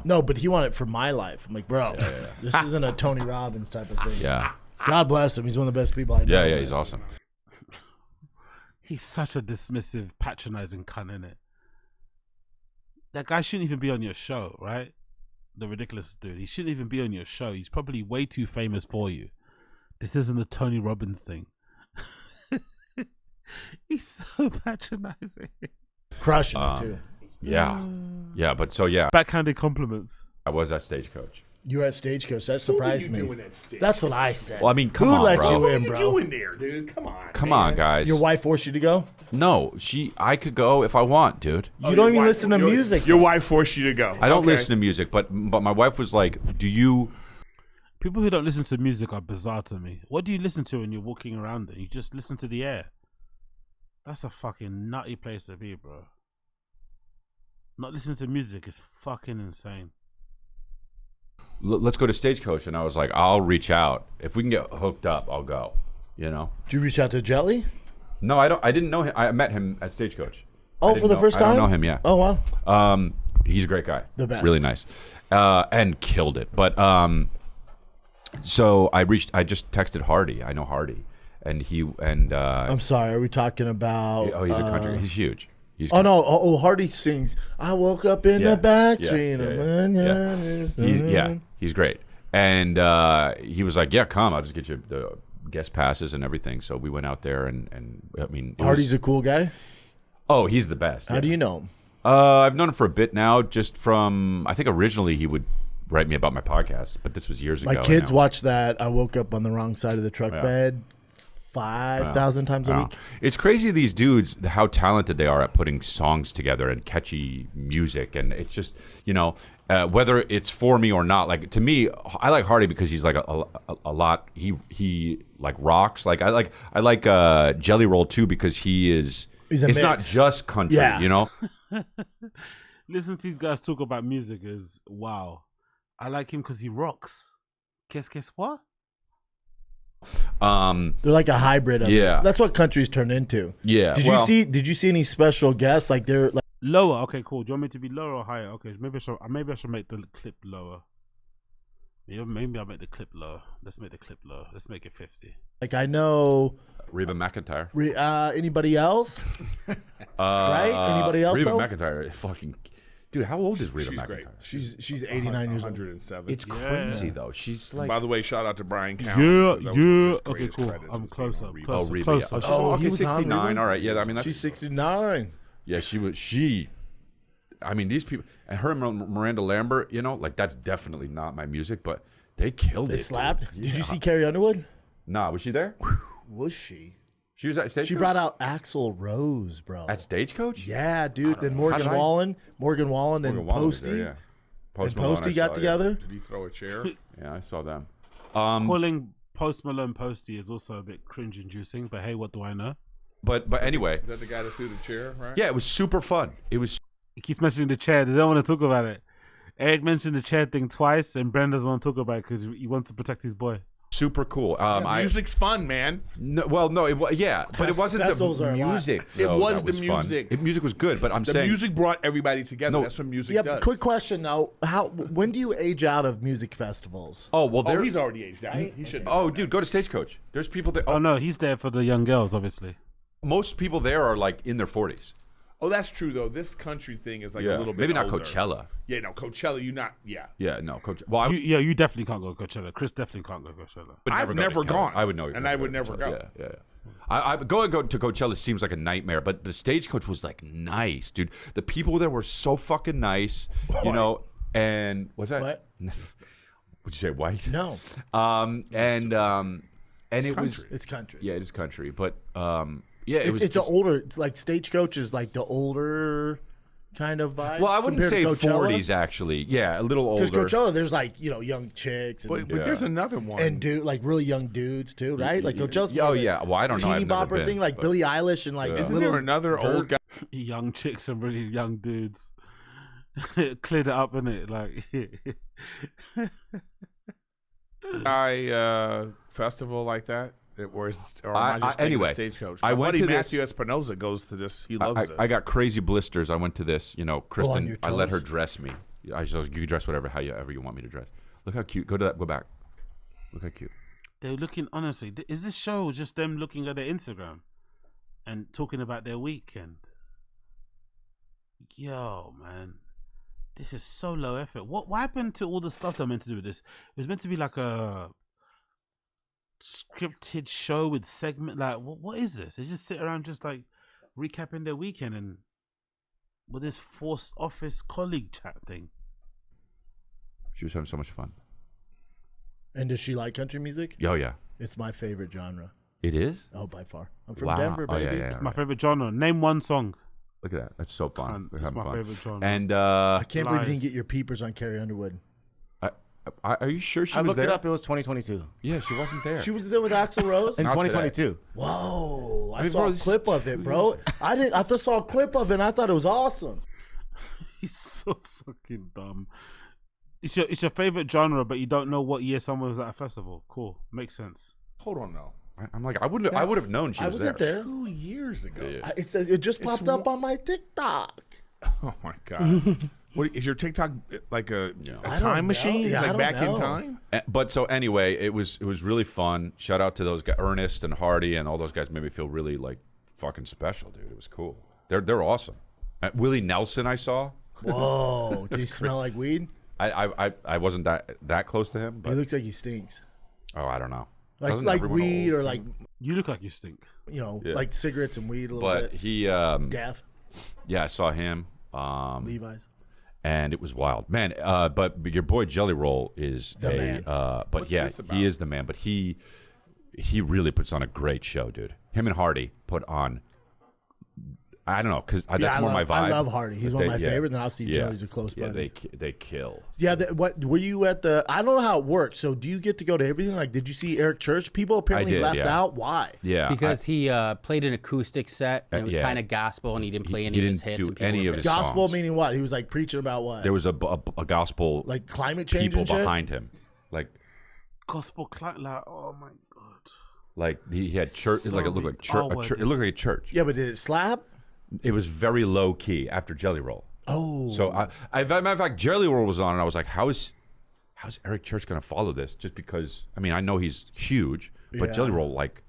No, but he wanted it for my life. I'm like, bro, this isn't a Tony Robbins type of thing. Yeah. God bless him. He's one of the best people I know. Yeah, he's awesome. He's such a dismissive, patronizing cunt, innit? That guy shouldn't even be on your show, right? The ridiculous dude. He shouldn't even be on your show. He's probably way too famous for you. This isn't the Tony Robbins thing. He's so patronizing. Crushing it, too. Yeah, but so yeah. Backhanded compliments. I was at Stagecoach. You were at Stagecoach. That surprised me. That's what I said. Well, I mean, come Who on, let bro. you in, bro? What are you doing there, dude? Come on. Come on, guys. Your wife forced you to go? No, I could go if I want, dude. You don't even listen to music. Your wife forced you to go. I don't listen to music, but my wife was like, "Do you?" People who don't listen to music are bizarre to me. What do you listen to when you're walking around? You just listen to the air. That's a fucking nutty place to be, bro. Not listening to music is fucking insane. Let's go to Stagecoach, and I was like, "I'll reach out if we can get hooked up. I'll go." Did you reach out to Jelly? No, I don't. I didn't know him. I met him at Stagecoach. Oh, for the first time? I don't know him. Yeah. Oh wow. He's a great guy. The best. Really nice, and killed it. But so I just texted Hardy. I know Hardy, and he and. I'm sorry. Are we talking about? Oh, he's a country. He's huge. Hardy sings. I woke up in the back street. He's great. And he was like, "Yeah, come. I'll just get you the guest passes and everything." So we went out there, and I mean, Hardy's a cool guy. Oh, he's the best. How do you know him? I've known him for a bit now. Just from, I think originally he would write me about my podcast, but this was years ago. My kids watch that. I woke up on the wrong side of the truck bed 5,000 times a week. It's crazy, these dudes, how talented they are at putting songs together and catchy music. And it's just, whether it's for me or not, like, to me, I like Hardy because he's like a lot, he like rocks. Like, I like Jelly Roll too, because it's mix. Not just country, Listen to these guys talk about music is wow. I like him because he rocks. Guess what? They're like a hybrid of it. That's what country's turned into. Yeah. Did you see any special guests? Like they're like lower. Okay, cool. Do you want me to be lower or higher? Okay, maybe I should make the clip lower. Maybe I'll make the clip lower. Let's make the clip lower. Let's make it 50. Like I know Reba McEntire. Anybody else? Right? Anybody else? Reba though? McEntire, fucking dude. How old is Reba McEntire? Great. She's 89 years old. 107. It's crazy though. She's like. By the way, shout out to Brian Cowan. Yeah. Okay, cool. I'm closer. Reba. Closer. Okay, 69. All right. Yeah. I mean, she's 69. Yeah, she. I mean, these people and her and Miranda Lambert. Like that's definitely not my music, but they killed it. They slapped. Dude. Did you see Carrie Underwood? Nah, was she there? Was she? She was at Stagecoach? She brought out Axl Rose, bro. At Stagecoach? Yeah, dude. Then Morgan Wallen and Posty. Yeah. And Posty got together. Did he throw a chair? Yeah, I saw them. Calling Post Malone Posty is also a bit cringe-inducing, but hey, what do I know? But anyway. Is that the guy that threw the chair, right? Yeah, it was super fun. He keeps mentioning the chair. They don't want to talk about it. Eric mentioned the chair thing twice, and Brent doesn't want to talk about it because he wants to protect his boy. Super cool. Music's fun, man. No, but it wasn't the music. It was the music. Music was good, but the music brought everybody together. That's what music does. Quick question though: when do you age out of music festivals? Oh well, he's already aged out. He should. Oh, dude, go to Stagecoach. There's people there. Oh no, he's there for the young girls, obviously. Most people there are like in their 40s. Oh, that's true though. This country thing is like a little bit maybe not older. Coachella. Yeah, no, Coachella. You not. Yeah. Yeah, no, Coachella. Well, you definitely can't go to Coachella. Chris definitely can't go to Coachella. I've never gone. I would know, and I would never go. Yeah. I go to Coachella seems like a nightmare, but the Stagecoach was like nice, dude. The people there were so fucking nice, And what's that? What? Would you say white? No. And It's country. Yeah, it is country. But yeah, it's an older, like Stagecoach is like the older kind of vibe. Well, I wouldn't say compared to Coachella. 40s actually. Yeah, a little older. Because Coachella, there's like young chicks, and, but there's another one, and like really young dudes too, right? Like Coachella's Oh yeah, well I don't know. teeny I've never bopper been, thing, like but- Billie Eilish and like Isn't there another old guy? Young chicks and really young dudes. Cleared it up, innit? Like festival like that? Or am I just anyway, Stagecoach? I My went buddy to Matthew this. Espinoza goes to this. He loves this. I got crazy blisters. I went to this. Kristen. your I let her toes? dress me. I said, you can dress however you want me to dress. Look how cute. Go to that. Go back. Look how cute. they're looking. Honestly, is this show just them looking at their Instagram and talking about their weekend? Yo, man, this is so low effort. What happened to all the stuff they're meant to do with this? It was meant to be like a scripted show with segment. Like, what is this? They just sit around just like recapping their weekend and with this forced office colleague chat thing. She was having so much fun. And does she like country music? Oh yeah, It's my favorite genre. it is. Oh, by far. I'm from Wow. Denver, Oh, baby. yeah. It's my favorite genre. Name one song. Look at that. That's so fun. We're It's having my fun. favorite genre. And I can't believe you didn't Lies. get your peepers on Carrie Underwood. are you sure she I was looked there? it up. It was 2022. Yeah, she wasn't there. She was there with Axl Rose? In Not 2022. Whoa. I mean, saw bro, a this- clip of it, bro. I just saw a clip of it and I thought it was awesome. He's so fucking dumb. It's your favorite genre, but you don't know what year someone was at a festival. Cool, makes sense. Hold on, no. I'm like, I would have known she I was there. wasn't there. 2 years ago. Yeah. It just popped up on my TikTok. Oh my god. What is your TikTok like a time machine? Yeah, I Like don't back in know. time? But so anyway, it was really fun. Shout out to those guys, Ernest and Hardy, and all those guys made me feel really like fucking special, dude. It was cool. They're awesome. Willie Nelson, I saw. Whoa. Did he smell like weed? I wasn't that close to him, He but looks like he stinks. I don't know. Like Doesn't like everyone weed old? or like, You look like you stink. Yeah. like cigarettes and weed a little But bit. he Gaff, yeah, I saw him. Levi's. And it was wild, man. But your boy Jelly Roll is The man. But What's yeah, this about? he is the man. But he really puts on a great show, dude. Him and Hardy put on. I don't know, because that's more my vibe. I love Hardy. He's But one of my yeah. favorite. And obviously Yeah. Jelly's a close Yeah, buddy. they kill. Yeah, what were you at the? I don't know how it works. So, do you get to go to everything? Like, did you see Eric Church? People apparently did, left yeah. out. Why? Yeah, Because he played an acoustic set and it was yeah. kind of gospel and he didn't play any he of his didn't hits. do and people any were of his pissed. Gospel songs. meaning what? He was like preaching about what? There was a gospel like climate change people and shit? behind him, like Gospel like, oh my god. he had church. So Like it looked like church. retarded. It looked like a church. Yeah, but did it slap? It was very low key after Jelly Roll. Oh, So matter of fact, Jelly Roll was on, and I was like, how's Eric Church going to follow this? Just because, I mean, I know he's huge, but Yeah. Jelly Roll like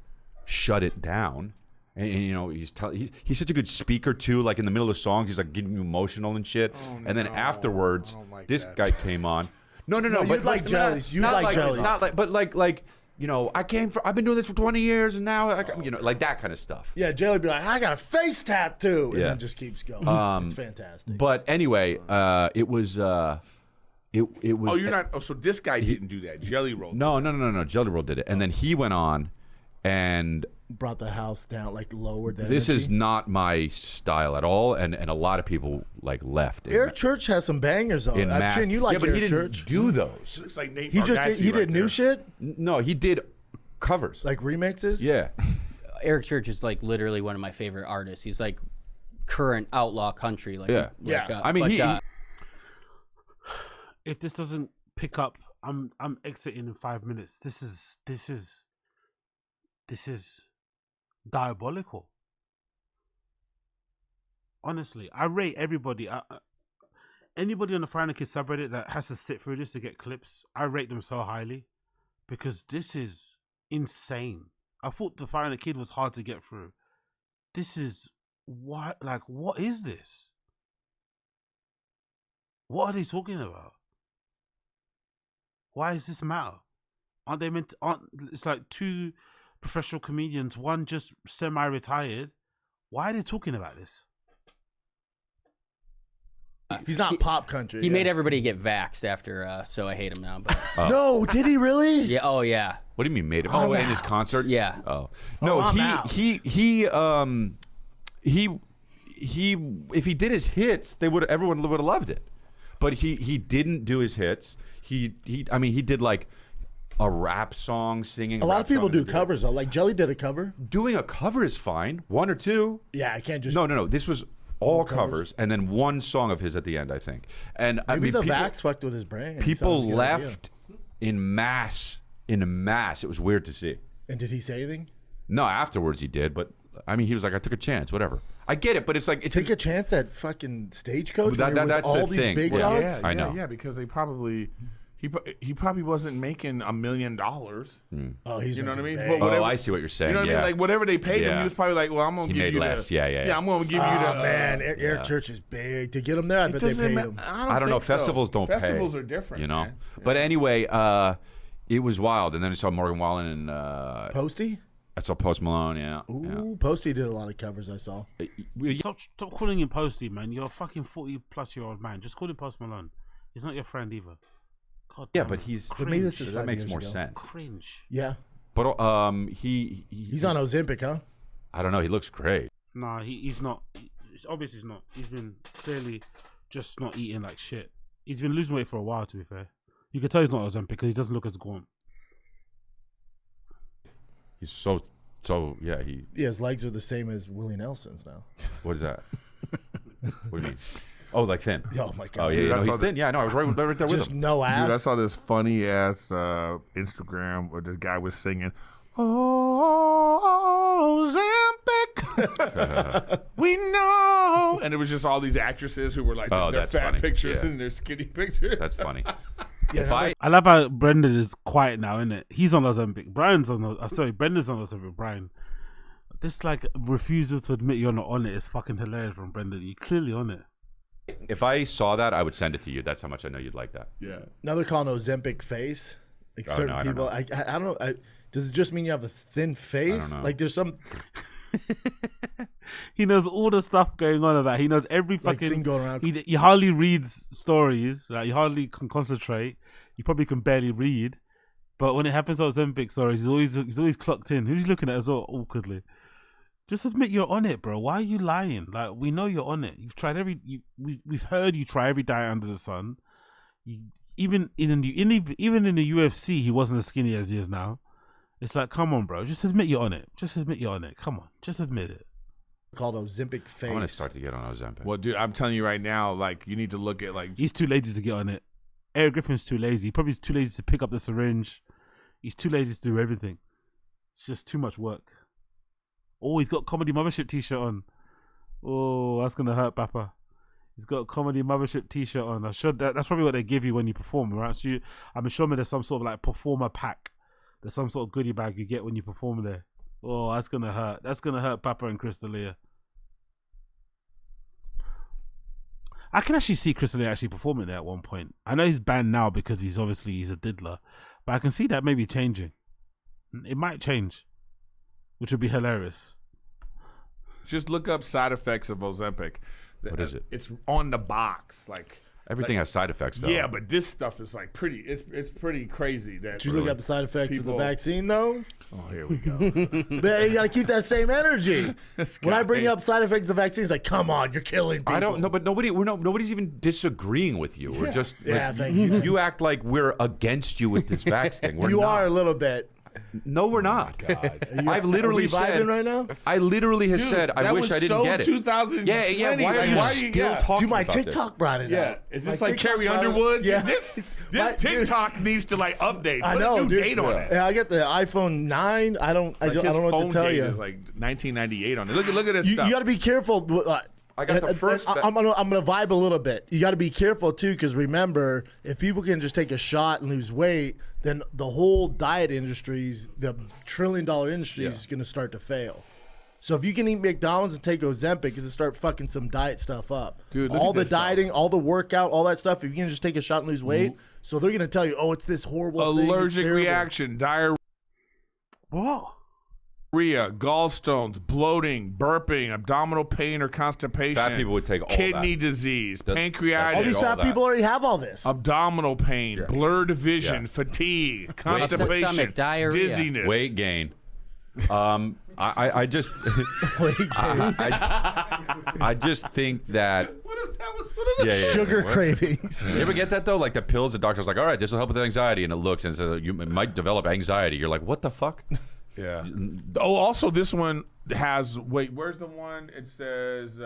shut it down. And you know, he's such a good speaker too. Like in the middle of songs, he's like getting you emotional and shit. And then afterwards, this guy came on. No. you'd like Jellies. You'd like Jellies. Not like, but like. You know, I've been doing this for 20 years, and now, like that kind of stuff. Yeah, Jelly be like, I got a face tattoo, and Yeah. then just keeps going. It's fantastic. But anyway, it was. It was. Oh, you're not. Oh, so this guy didn't do that. Jelly Roll. No. Jelly Roll did it, and then he went on, and Brought the house down, like lowered that. this energy. is not my style at all, and a lot of people like left. Eric Church has some bangers on. in I'm mass. sure you like yeah, but Eric he didn't Church. do those. Looks like Nate He just Bargatze he right did new there. shit, No, he did covers. like remixes. Yeah. Eric Church is like literally one of my favorite artists. He's like current outlaw country. Like, Yeah. like, I mean, If this doesn't pick up, I'm exiting in 5 minutes. This is diabolical. Honestly, I rate everybody. Anybody on the Friday Kids subreddit that has to sit through this to get clips, I rate them so highly because this is insane. I thought the Friday Kid was hard to get through. This is what is this? What are they talking about? Why does this matter? Aren't they meant to, it's like two professional comedians, one just semi-retired. Why are they talking about this? He's not pop country. He made everybody get vaxxed after, so I hate him now. But No, did he really? yeah, oh yeah. What do you mean made him? I'm in out. his concerts? Yeah. Oh no, I'm out. he if he did his hits, everyone would have loved it. But he didn't do his hits. He did like a rap song, singing. A lot of people do covers though. Like Jelly did a cover. Doing a cover is fine. One or two. Yeah, I can't just. No. This was all covers and then one song of his at the end, I think. And Maybe the people, vax fucked with his brain. People left in mass. In mass. It was weird to see. And did he say anything? No, afterwards he did, but I mean, he was like, I took a chance, whatever. I get it, but it's like take a chance at fucking Stagecoach. That's all the these thing. big Yeah, dogs? I know. Yeah, because they probably he probably wasn't making $1 million. Oh, he's you know what I mean? big. Whatever, I see what you're saying. You know what I mean? Like whatever they paid him, he was probably like, well, I'm gonna give you less. the, Yeah. I'm gonna give you the. Man, Eric Church is big. To get him there, I bet they paid him. I don't know. Festivals don't pay. Festivals are different. You know. Man. But anyway, it was wild, and then I saw Morgan Wallen and Posty. I saw Post Malone. Yeah. Ooh, Posty did a lot of covers. I saw. Stop calling him Posty, man. You're a fucking 40-plus-year-old man. Just call him Post Malone. He's not your friend either. God Yeah, damn but it. he's Cringe. that makes more sense. Cringe. Yeah. But he's on Ozempic, huh? I don't know. He looks great. Nah, he's not. It's obvious he's not. He's been clearly just not eating like shit. He's been losing weight for a while, to be fair. You can tell he's not Ozempic because he doesn't look as gaunt. He's so yeah. Yeah, his legs are the same as Willie Nelson's now. What is that? What do you mean? Oh, like thin. Oh my god. Oh yeah, no, he's thin. Yeah, no, I was right there with Just him. no ass. Dude, I saw this funny ass Instagram where this guy was singing, "Oh, Ozempic, we know," and it was just all these actresses who were like their that's fat funny. pictures Yeah. and their skinny pictures. That's funny. I love how Brendan is quiet now, isn't it? He's on Ozempic. Brendan's on Ozempic. Brian, this like refusal to admit you're not on it is fucking hilarious from Brendan. You're clearly on it. If I saw that, I would send it to you. That's how much I know you'd like that. Yeah. Now they're calling Ozempic face. Like certain no, I don't people. know. I don't know. Does it just mean you have a thin face? know. Like there's some He knows all the stuff going on about. He knows every like fucking thing going around. He hardly reads stories. Like he hardly can concentrate. He probably can barely read. But when it happens to Ozempic stories, he's always clocked in. Who's he looking at as well awkwardly? Just admit you're on it, bro. Why are you lying? Like we know you're on it. You've tried we've heard you try every diet under the sun. Even in the UFC, he wasn't as skinny as he is now. It's like, come on, bro. Just admit you're on it. Just admit you're on it. Come on. Just admit it. Called Ozempic face. I want to start to get on Ozempic. Well, dude, I'm telling you right now, like you need to look at like He's too lazy to get on it. Eric Griffin's too lazy. He probably is too lazy to pick up the syringe. He's too lazy to do everything. It's just too much work. Oh, he's got Comedy Mothership t-shirt on. Oh, that's gonna hurt, Papa. He's got a Comedy Mothership t-shirt on. That's probably what they give you when you perform, right? So I'm sure there's some sort of like performer pack. There's some sort of goodie bag you get when you perform there. Oh, that's gonna hurt. That's gonna hurt Papa and Crystalia. I can actually see Crystalia actually performing there at one point. I know he's banned now because he's a diddler, but I can see that maybe changing. It might change, which would be hilarious. just look up side effects of Ozempic. What is it? It's on the box, like. Everything has side effects, though. Yeah, but this stuff is like pretty. It's pretty crazy. That Did you look at the side effects of the vaccine, though? Oh, here we go. But you got to keep that same energy. When I bring up side effects of vaccines, like, come on, you're killing people. I don't know, but nobody's even disagreeing with you. We're just thank you. You act like we're against you with this vax thing. We're you not. are a little bit. No, we're not. God. I've literally said right now. I literally have said I wish I didn't get it. 2020. Yeah. Why are you still talking Dude, my about TikTok this? brought it up. Is this My like TikTok Carrie brought it- Underwood? Yeah. This TikTok needs to like update. I Put know, a new dude. date on it. Yeah, I get the iPhone 9. I don't know what to tell you. Is like 1998 on it. Look at this You stuff. got to be careful. I got the first. I'm gonna vibe a little bit. You got to be careful too, because remember, if people can just take a shot and lose weight, then the whole diet industry's the $1 trillion industry is gonna start to fail. So if you can eat McDonald's and take Ozempic, is to start fucking some diet stuff up. Dude, look all at the this stuff. dieting, all the workout, all that stuff. If you can just take a shot and lose weight, so they're gonna tell you, oh, it's this horrible thing, it's Allergic terrible. reaction, diarrhea. What? gallstones, bloating, burping, abdominal pain or constipation. Fat people would take all kidney that. disease, That- pancreatitis. All these fat people already have all this. Abdominal pain, blurred vision, Yeah. fatigue, Upset constipation, stomach, diarrhea. dizziness. Weight gain. I just I just think that Sugar cravings. You ever get that though? Like the pills, the doctor's like, all right, this will help with anxiety, and it looks and it says you might develop anxiety. You're like, what the fuck? Yeah. Oh, also this one has. Wait, where's the one? It says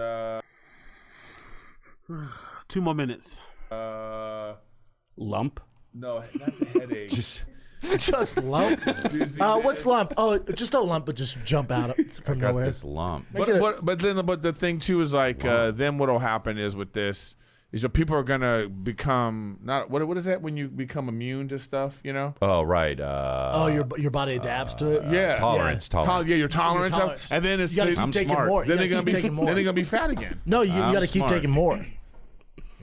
2 more minutes. Lump. No, not the headache. Just lump. What's lump? Oh, just a lump, but just jump out from got nowhere. this lump. But the thing too is like then what'll happen is with this is that people are gonna become not what is that when you become immune to stuff, you know? Oh right. Your body adapts to it. Yeah, tolerance. Your tolerance. And then it's you gotta keep taking more. Then they're gonna be taking more. then they're gonna be fat again. No, you gotta keep smart. taking more.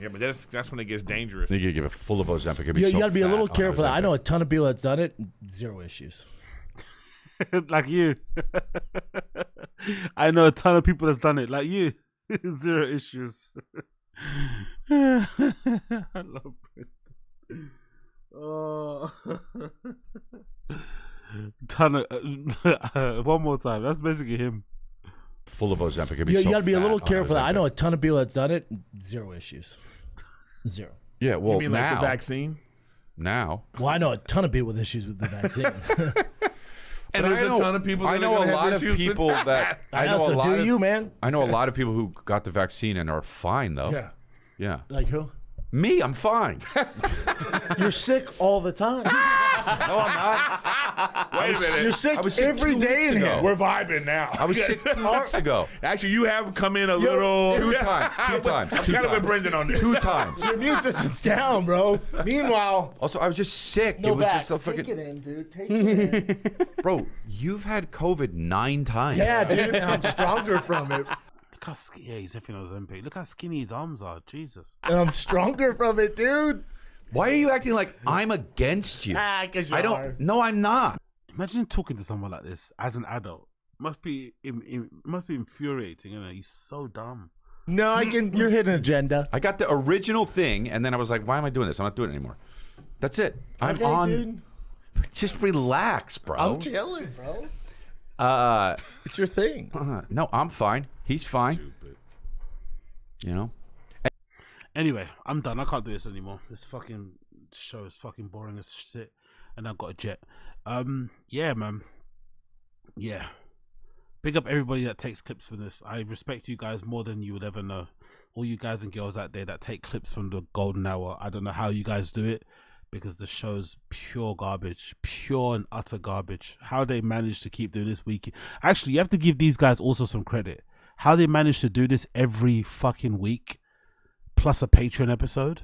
Yeah, but that's when it gets dangerous. You give it full of Ozempic. It'd be You so gotta be a fat little on careful. I Ozempic. know a ton of people that's done it. 0 issues. Like you. I know a ton of people that's done it. Like you. 0 issues. I love it. Oh. Ton of, one more time. That's basically him. Full of Ozempic. It'd be You so gotta be a fat little on careful. I Ozempic. know a ton of people that's done it. 0 issues. 0. Yeah, well, You mean now, like the vaccine? Now. Well, I know a ton of people with issues with the vaccine. And But there's I know- a ton of people that I are know gonna a have lot of issues with people that I know, a so lot do of, you, man? I know a lot of people who got the vaccine and are fine though. Yeah. Yeah. Like who? Me, I'm fine. You're sick all the time. No, I'm not. Wait a minute. You're sick I was sick every 2 day weeks in ago. here. We're vibing now. I was sick 2 weeks ago. Actually, you have come in a little 2 times. 2 times. I'm 2 kind of with times. Brendan on this. 2 times. Your immune system's down, bro. Meanwhile, Also, I was just sick. no it was vax. just so Take fucking. it in, dude. Take it in. Bro, you've had COVID 9 times. Yeah, dude. And I'm stronger from it. Look how skinny. Yeah, he's definitely Ozempic. Look how skinny his arms are. Jesus. And I'm stronger from it, dude. Why are you acting like I'm against you? Because you I are. don't. No, I'm not. Imagine talking to someone like this as an adult. Must be infuriating. You know, he's so dumb. No, I can. You're hitting an agenda. I got the original thing, and then I was like, "Why am I doing this? I'm not doing it anymore." That's it. I'm Okay, on. dude. Just relax, bro. I'm chilling, bro. It's your thing. No, I'm fine. He's fine. You know. Anyway, I'm done. I can't do this anymore. This fucking show is fucking boring as shit, and I've got a jet. Yeah, man. Yeah. Big up everybody that takes clips from this. I respect you guys more than you would ever know. All you guys and girls out there that take clips from the golden hour. I don't know how you guys do it, because the show's pure garbage, pure and utter garbage. How they manage to keep doing this week. Actually, you have to give these guys also some credit. How they manage to do this every fucking week, plus a Patreon episode.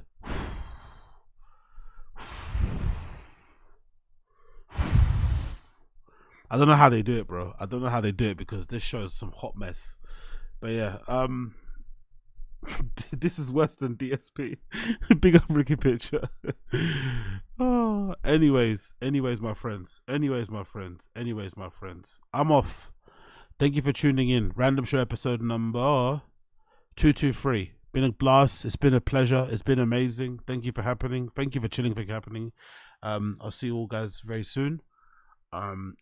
I don't know how they do it, bro. I don't know how they do it, because this show is some hot mess. But yeah, this is worse than DSP. Big up Ricky Picture. Oh, anyways, my friends. I'm off. Thank you for tuning in. Random Show episode number 223. Been a blast. It's been a pleasure. It's been amazing. Thank you for happening. Thank you for chilling for happening. I'll see you all guys very soon.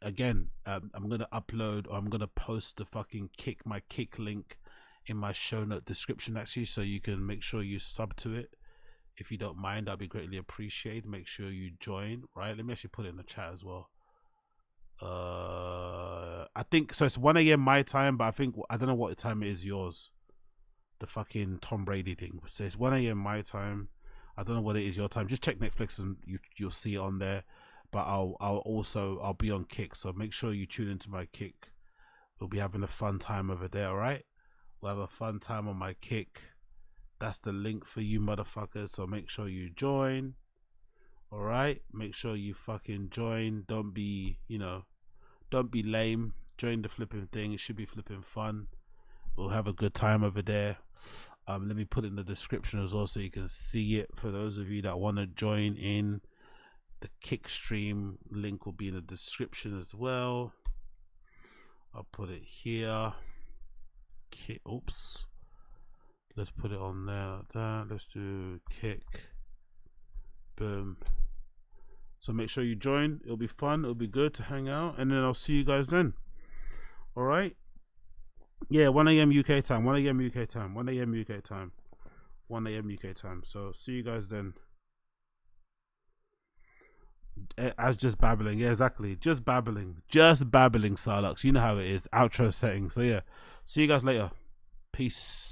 Again, I'm gonna upload, or I'm gonna post the fucking my kick link in my show note description, actually, so you can make sure you sub to it. If you don't mind, I'd be greatly appreciated. Make sure you join. Right, let me actually put it in the chat as well. I think so. It's 1 a.m. my time, but I don't know what time it is yours. The fucking Tom Brady thing. So it's 1 a.m. my time. I don't know what it is your time. Just check Netflix and you'll see it on there. But I'll be on Kick, so make sure you tune into my Kick. We'll be having a fun time over there, alright? We'll have a fun time on my Kick. That's the link for you motherfuckers, so make sure you join. Alright? Make sure you fucking join. Don't be lame. Join the flipping thing. It should be flipping fun. We'll have a good time over there. Let me put it in the description as well, so you can see it. For those of you that want to join in, the Kick stream link will be in the description as well. I'll put it here. Oops. Let's put it on there like that. Let's do kick. Boom. So make sure you join. It'll be fun. It'll be good to hang out. And then I'll see you guys then. All right. Yeah, 1 a.m. UK time. 1 a.m. UK time. 1 a.m. UK time. 1 a.m. UK time. So see you guys then. As just babbling. Yeah, exactly. Just babbling. Just babbling, Sarlux. You know how it is. Outro setting. So yeah. See you guys later. Peace.